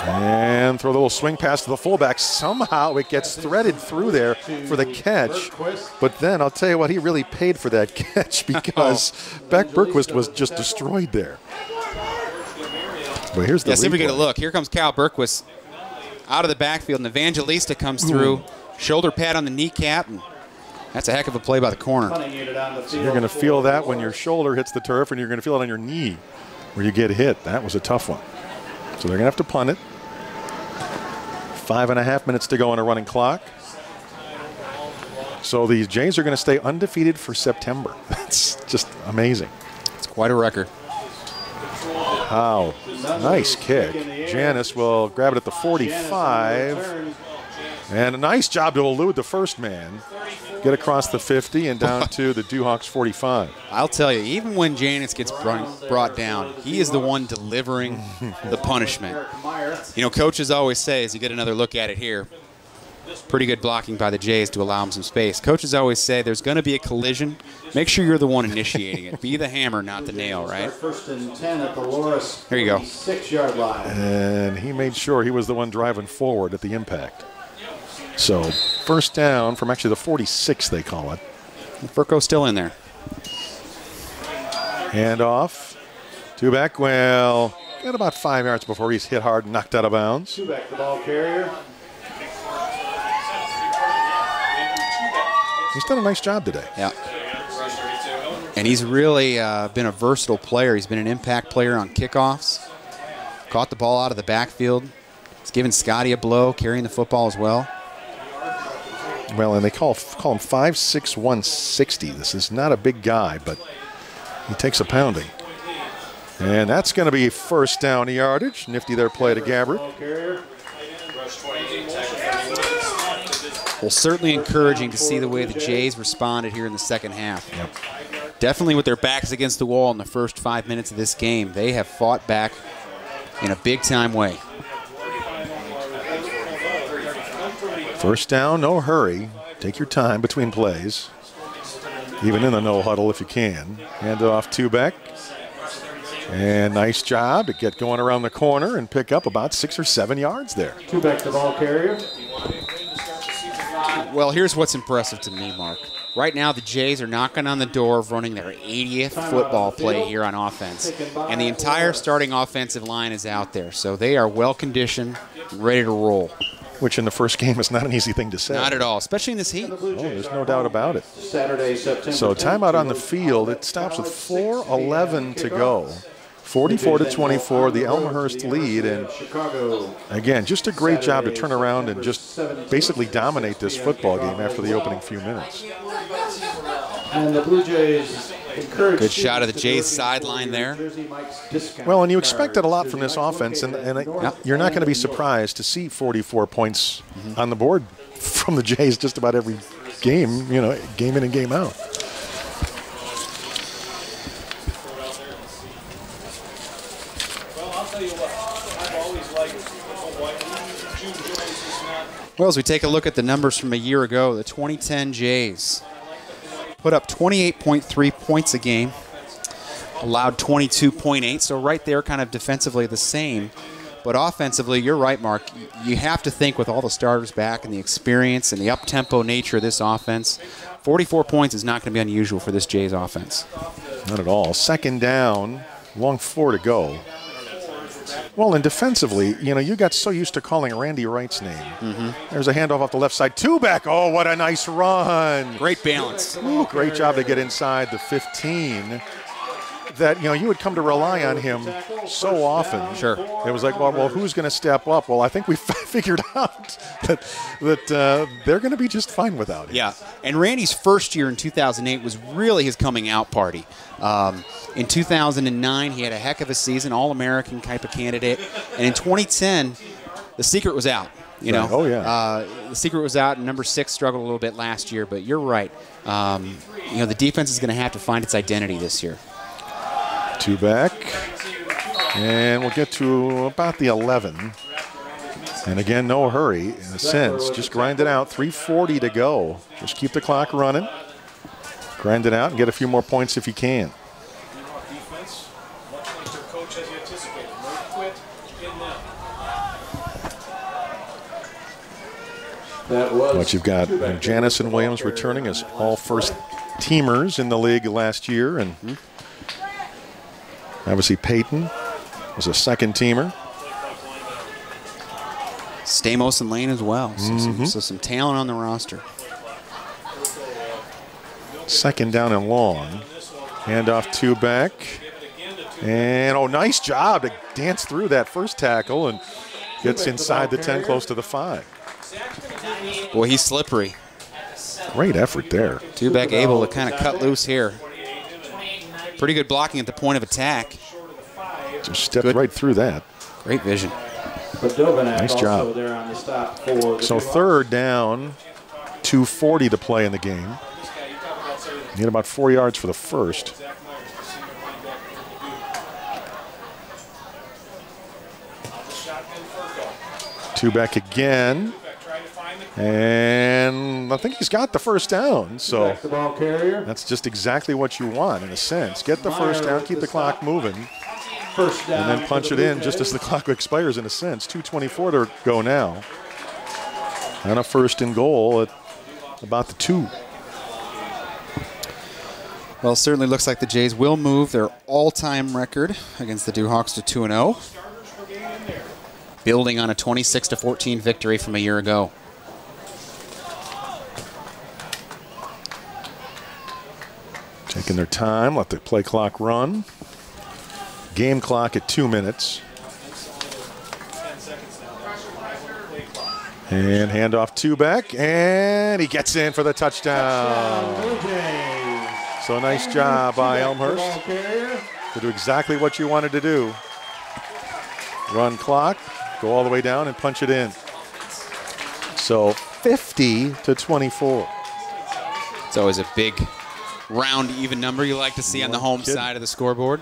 And throw a little swing pass to the fullback. Somehow it gets threaded through there for the catch. But then I'll tell you what, he really paid for that catch because Beck Berquist was just destroyed there. But here's the see if we get a replay. look. Here comes Kyle Berquist out of the backfield, and Evangelista comes through. Shoulder pad on the kneecap, and that's a heck of a play by the corner. So you're going to feel that when your shoulder hits the turf, and you're going to feel it on your knee where you get hit. That was a tough one. So they're going to have to punt it. 5.5 minutes to go on a running clock. So the Jays are going to stay undefeated for September. That's just amazing. It's quite a record. Wow. Nice kick. Janice will grab it at the 45. And a nice job to elude the first man. Get across the 50 and down to the Dewhawks 45. I'll tell you, even when Janice gets brought down, he is the one delivering the punishment. You know, coaches always say, as you get another look at it here, pretty good blocking by the Jays to allow him some space. Coaches always say there's going to be a collision. Make sure you're the one initiating it. Be the hammer, not the nail, right? First and 10 at the Loras. There you go. 6-yard line. And he made sure he was the one driving forward at the impact. So first down from actually the 46, they call it. Furco's still in there. Hand off. Two back. Well, got about 5 yards before he's hit hard and knocked out of bounds. Two back, the ball carrier. He's done a nice job today. Yeah. And he's really been a versatile player. He's been an impact player on kickoffs. Caught the ball out of the backfield. He's given Scotty a blow, carrying the football as well. Well, and they call him 5'6", 160. This is not a big guy, but he takes a pounding. And that's going to be first down yardage. Nifty their play to Gabbard. Well, certainly encouraging to see the way the Jays responded here in the second half. Yep. Definitely with their backs against the wall in the first 5 minutes of this game. They have fought back in a big-time way. First down, no hurry. Take your time between plays. Even in the no huddle if you can. Hand it off two back. And nice job to get going around the corner and pick up about 6 or 7 yards there. Two back, the ball carrier. Well, here's what's impressive to me, Mark. Right now, the Jays are knocking on the door of running their 80th football play here on offense. And the entire starting offensive line is out there. So they are well-conditioned and ready to roll. Which in the first game is not an easy thing to say. Not at all, especially in this heat. Oh, there's no doubt about it. Saturday, September. So timeout on the field. It stops with 4:11 to go. 44-24, the Elmhurst lead. And again, just a great job to turn around and just basically dominate this football game after the opening few minutes. And the Blue Jays encourage. Good shot of the Jays sideline there. Well, and you expected a lot from this offense, and you're not going to be surprised to see 44 points on the board from the Jays just about every game, you know, game in and game out. Well, as we take a look at the numbers from a year ago, the 2010 Jays put up 28.3 points a game, allowed 22.8, so right there kind of defensively the same. But offensively, you're right, Mark. You have to think with all the starters back and the experience and the up-tempo nature of this offense, 44 points is not going to be unusual for this Jays offense. Not at all. Second down, long 4 to go. Well, and defensively, you know, you got so used to calling Randy Wright's name. There's a handoff off the left side. Two back. Oh, what a nice run. Great balance. Ooh, great job to get inside the 15. That, you know, you would come to rely on him so often. Sure. It was like, well, who's going to step up? Well, I think we figured out that they're going to be just fine without him. Yeah, and Randy's first year in 2008 was really his coming out party. In 2009, he had a heck of a season, All-American type of candidate. And in 2010, the secret was out. You know, oh yeah. The secret was out, and number 6 struggled a little bit last year. But you're right. You know, the defense is going to have to find its identity this year. Two back, and we'll get to about the 11. And again, no hurry in a sense. Just grind it out. 3:40 to go. Just keep the clock running. Grind it out and get a few more points if you can. But you've got Janice and Williams returning as all first teamers in the league last year, and obviously Peyton was a second-teamer. Stamos and Lane as well. So some talent on the roster. Second down and long. Handoff two back. And, oh, nice job to dance through that first tackle and gets inside the 10, close to the 5. Boy, he's slippery. Great effort there. Two-back able to kind of cut loose here. Pretty good blocking at the point of attack. Just stepped right through that. Great vision. Nice job. So third down, 2:40 to play in the game. Need about 4 yards for the first. Two back again. And I think he's got the first down. So that's just exactly what you want in a sense. Get the first down, keep the clock moving. And then punch it in just as the clock expires in a sense. 2:24 to go now. And a first and goal at about the 2. Well, it certainly looks like the Jays will move their all-time record against the Dewhawks to 2-0. Building on a 26-14 victory from a year ago. Taking their time, let the play clock run. Game clock at 2 minutes. And handoff two back, and he gets in for the touchdown. So nice job by Elmhurst to do exactly what you wanted to do. Run clock, go all the way down and punch it in. So 50-24. It's always a big, round, even number you like to see on the home side of the scoreboard.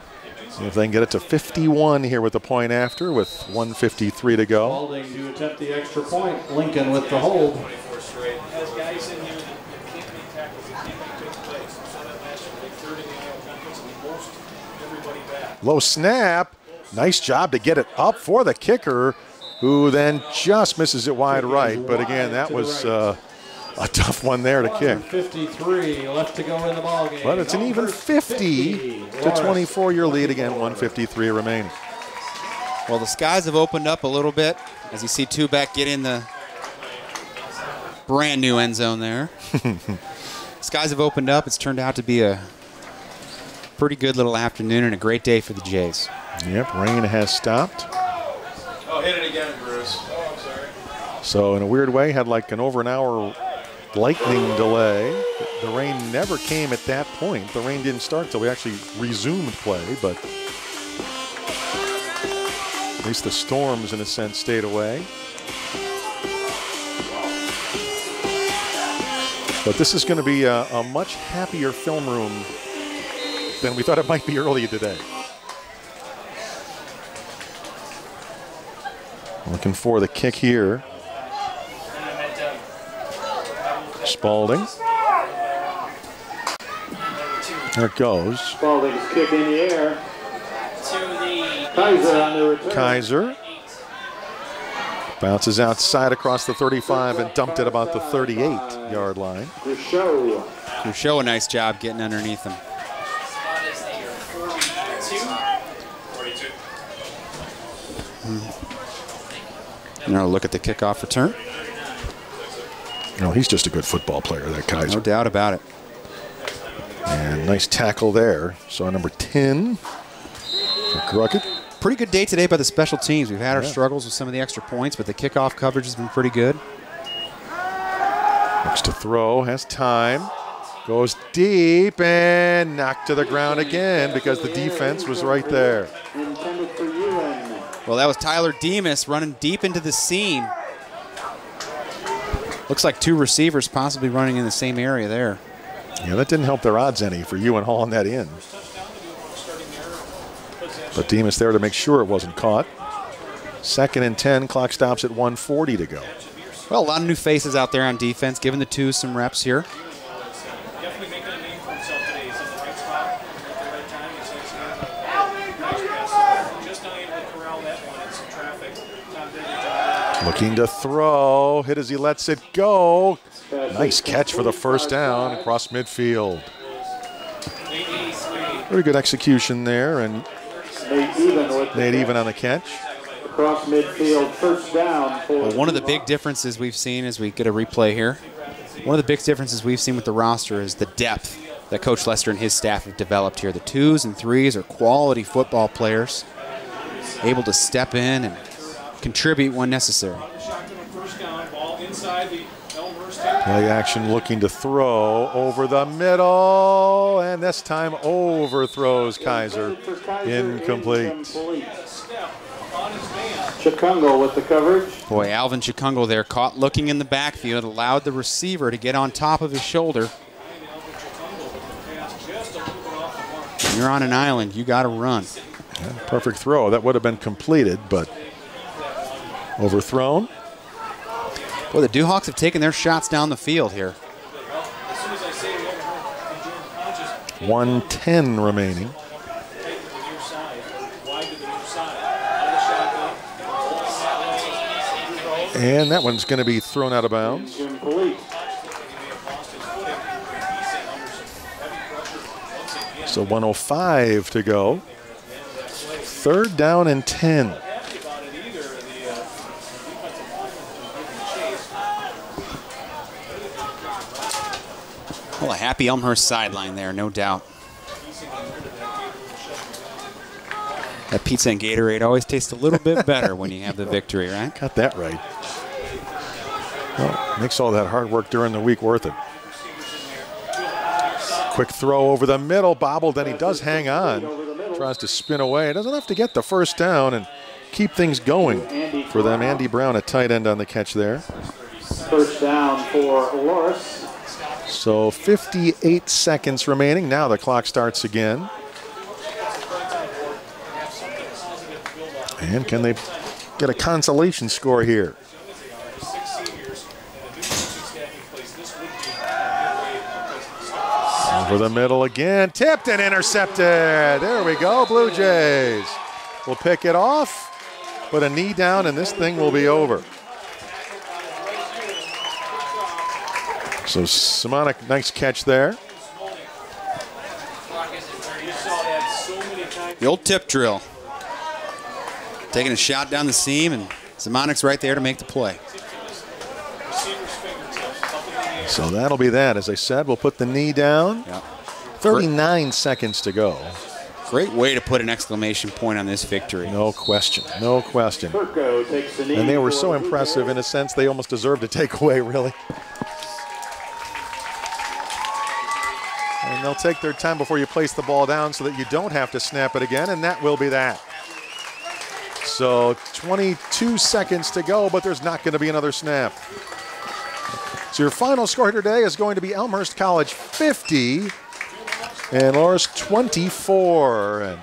See if they can get it to 51 here with the point after, with 1:53 to go. Balding to attempt the extra point. Lincoln with the hold. Low snap. Nice job to get it up for the kicker, who then just misses it wide right. But again, that was a tough one there to kick. 53 left to go in the ballgame. But it's an even 50-24 your lead again, 1:53 remaining. Well, the skies have opened up a little bit as you see two back get in the brand new end zone there. Skies have opened up. It's turned out to be a pretty good little afternoon and a great day for the Jays. Yep, rain has stopped. Oh, hit it again, Bruce. Oh, I'm sorry. So in a weird way, had like an over an hour lightning delay. The rain never came at that point. The rain didn't start until we actually resumed play, but at least the storms, in a sense, stayed away. But this is going to be a much happier film room than we thought it might be earlier today. Looking for the kick here. Spalding. There it goes. Spalding's kick in the air. Kaiser on the return. Kaiser bounces outside across the 35 and dumped at about the 38-yard line. Cruchot, a nice job getting underneath him. Now look at the kickoff return. No, he's just a good football player, that Kaiser. No doubt about it. And nice tackle there. So number 10 for Crockett. Pretty good day today by the special teams. We've had our struggles with some of the extra points, but the kickoff coverage has been pretty good. Looks to throw, has time. Goes deep and knocked to the ground again because the defense was right there. Well, that was Tyler Demas running deep into the seam. Looks like two receivers possibly running in the same area there. Yeah, that didn't help their odds any for you and hauling that in. But Demas there to make sure it wasn't caught. 2nd and 10, clock stops at 1:40 to go. Well, a lot of new faces out there on defense, giving the twos some reps here. Looking to throw, hit as he lets it go. Nice catch for the first down across midfield. Very good execution there, and Made even on the catch. Across midfield, first down. Well, one of the big differences we've seen as we get a replay here, one of the big differences we've seen with the roster is the depth that Coach Lester and his staff have developed here. The 2s and 3s are quality football players, able to step in and contribute when necessary. Play action looking to throw over the middle, and this time overthrows Kaiser. Incomplete. Chikungo with the coverage. Boy, Alvin Chikungo there, caught looking in the backfield, allowed the receiver to get on top of his shoulder. When you're on an island, you got to run. Yeah, perfect throw. That would have been completed, but overthrown. Boy, the Dewhawks have taken their shots down the field here. 1:10 remaining. And that one's going to be thrown out of bounds. So 1:05 to go. 3rd down and 10. Well, a happy Elmhurst sideline there, no doubt. That pizza and Gatorade always tastes a little bit better when you have the victory, right? Got that right. Well, makes all that hard work during the week worth it. Quick throw over the middle, bobbled, and he does hang on. Tries to spin away. Doesn't have to get the first down and keep things going for them. Andy Brown, a tight end on the catch there. First down for Loras. So 58 seconds remaining. Now the clock starts again. And can they get a consolation score here? Over the middle again. Tipped and intercepted. There we go, Blue Jays. We'll pick it off, put a knee down, and this thing will be over. So Simonik, nice catch there. The old tip drill. Taking a shot down the seam, and Simonik's right there to make the play. So that'll be that. As I said, we'll put the knee down. Yep. 39 seconds to go. Great way to put an exclamation point on this victory. No question, no question. And they were so impressive in a sense they almost deserved a takeaway, really. And they'll take their time before you place the ball down so that you don't have to snap it again, and that will be that. So 22 seconds to go, but there's not going to be another snap. So your final score here today is going to be Elmhurst College 50 and Loras 24. And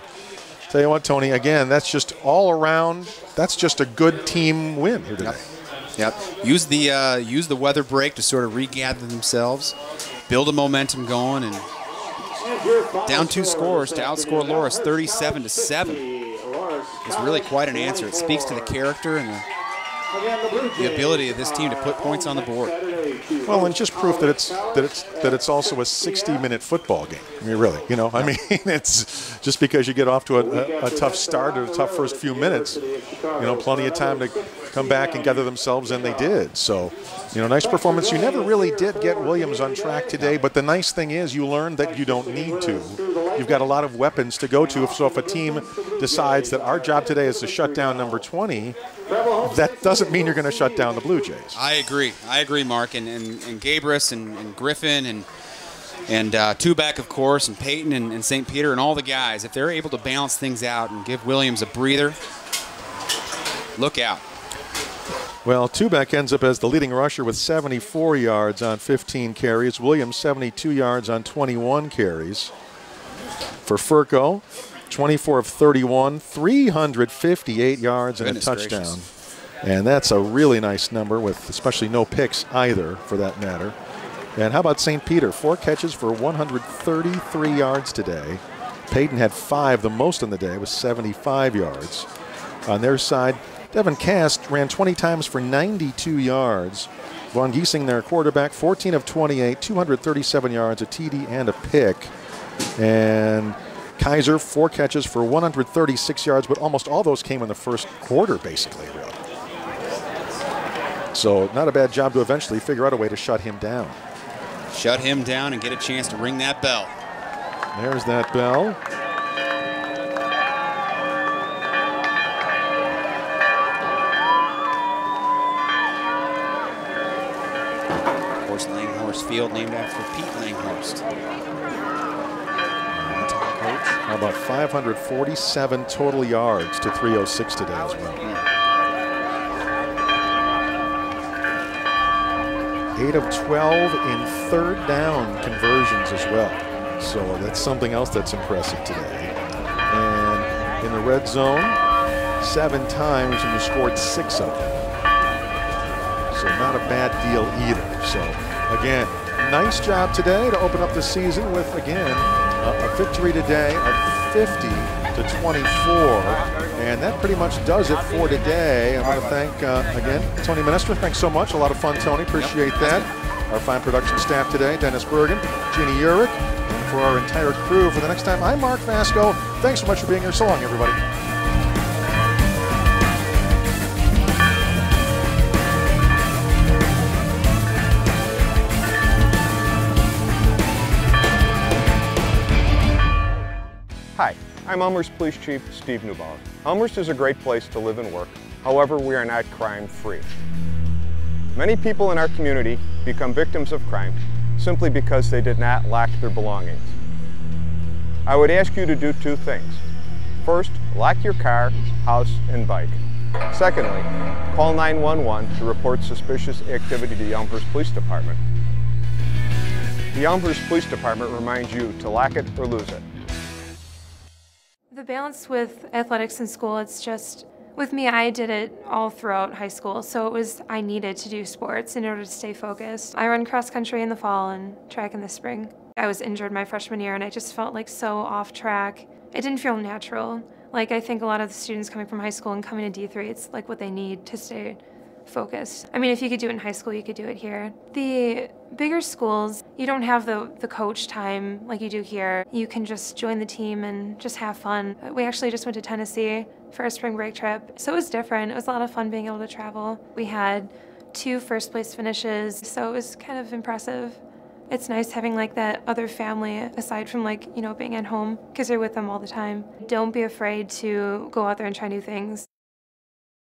tell you what, Tony, again, that's just all around, that's just a good team win here today. Yep. Use the weather break to sort of regather themselves, build a momentum going, and down 2 scores to outscore Loras 37-7. It's really quite an answer. It speaks to the character and the ability of this team to put points on the board. Well, and just proof that it's also a 60-minute football game. I mean, really, you know, I mean, it's just because you get off to a tough start or a tough first few minutes, you know, plenty of time to come back and gather themselves, and they did. So, you know, nice performance. You never really did get Williams on track today, but the nice thing is you learned that you don't need to. You've got a lot of weapons to go to. So if a team decides that our job today is to shut down number 20, that doesn't mean you're going to shut down the Blue Jays. I agree, Mark. And Gabris and Griffin and Tubac, of course, and Peyton and St. Peter and all the guys, if they're able to balance things out and give Williams a breather, look out. Well, Tubac ends up as the leading rusher with 74 yards on 15 carries. Williams 72 yards on 21 carries. For Furco, 24 of 31, 358 yards and a touchdown. Gracious. And that's a really nice number, with especially no picks either, for that matter. And how about St. Peter? 4 catches for 133 yards today. Peyton had 5, the most on the day, with 75 yards. On their side, Devin Cast ran 20 times for 92 yards. Von Giesing, their quarterback, 14 of 28, 237 yards, a TD and a pick. And Kaiser, 4 catches for 136 yards, but almost all those came in the first quarter, basically, really. So not a bad job to eventually figure out a way to shut him down. Shut him down and get a chance to ring that bell. There's that bell. Of course, Langhorst Field named after Pete Langhorst. How about 547 total yards to 306 today as well. 8 of 12 in third down conversions as well. So that's something else that's impressive today. And in the red zone, 7 times, and you scored 6 of them. So not a bad deal either. So again, nice job today to open up the season with, again, a victory today of 50 to 24. And that pretty much does it for today. I want to thank, again, Tony Menestra. Thanks so much. A lot of fun, Tony. Appreciate that. Our fine production staff today, Dennis Bergen, Jeannie Urich, and for our entire crew. For the next time, I'm Mark Vasco. Thanks so much for being here. So long, everybody. Hi, I'm Elmhurst Police Chief Steve Neubauer. Elmhurst is a great place to live and work. However, we are not crime-free. Many people in our community become victims of crime simply because they did not lock their belongings. I would ask you to do 2 things. First, lock your car, house, and bike. Secondly, call 911 to report suspicious activity to the Elmhurst Police Department. The Elmhurst Police Department reminds you to lock it or lose it. The balance with athletics in school, it's just, with me, I did it all throughout high school, so I needed to do sports in order to stay focused. I run cross country in the fall and track in the spring. I was injured my freshman year and I just felt like so off track. It didn't feel natural. Like I think a lot of the students coming from high school and coming to D3, it's like what they need to stay focused. I mean, if you could do it in high school, you could do it here. The bigger schools, you don't have the coach time like you do here. You can just join the team and just have fun. We actually just went to Tennessee for a spring break trip, so it was different. It was a lot of fun being able to travel. We had 2 first place finishes, so it was kind of impressive. It's nice having like that other family aside from like, you know, being at home because you're with them all the time. Don't be afraid to go out there and try new things.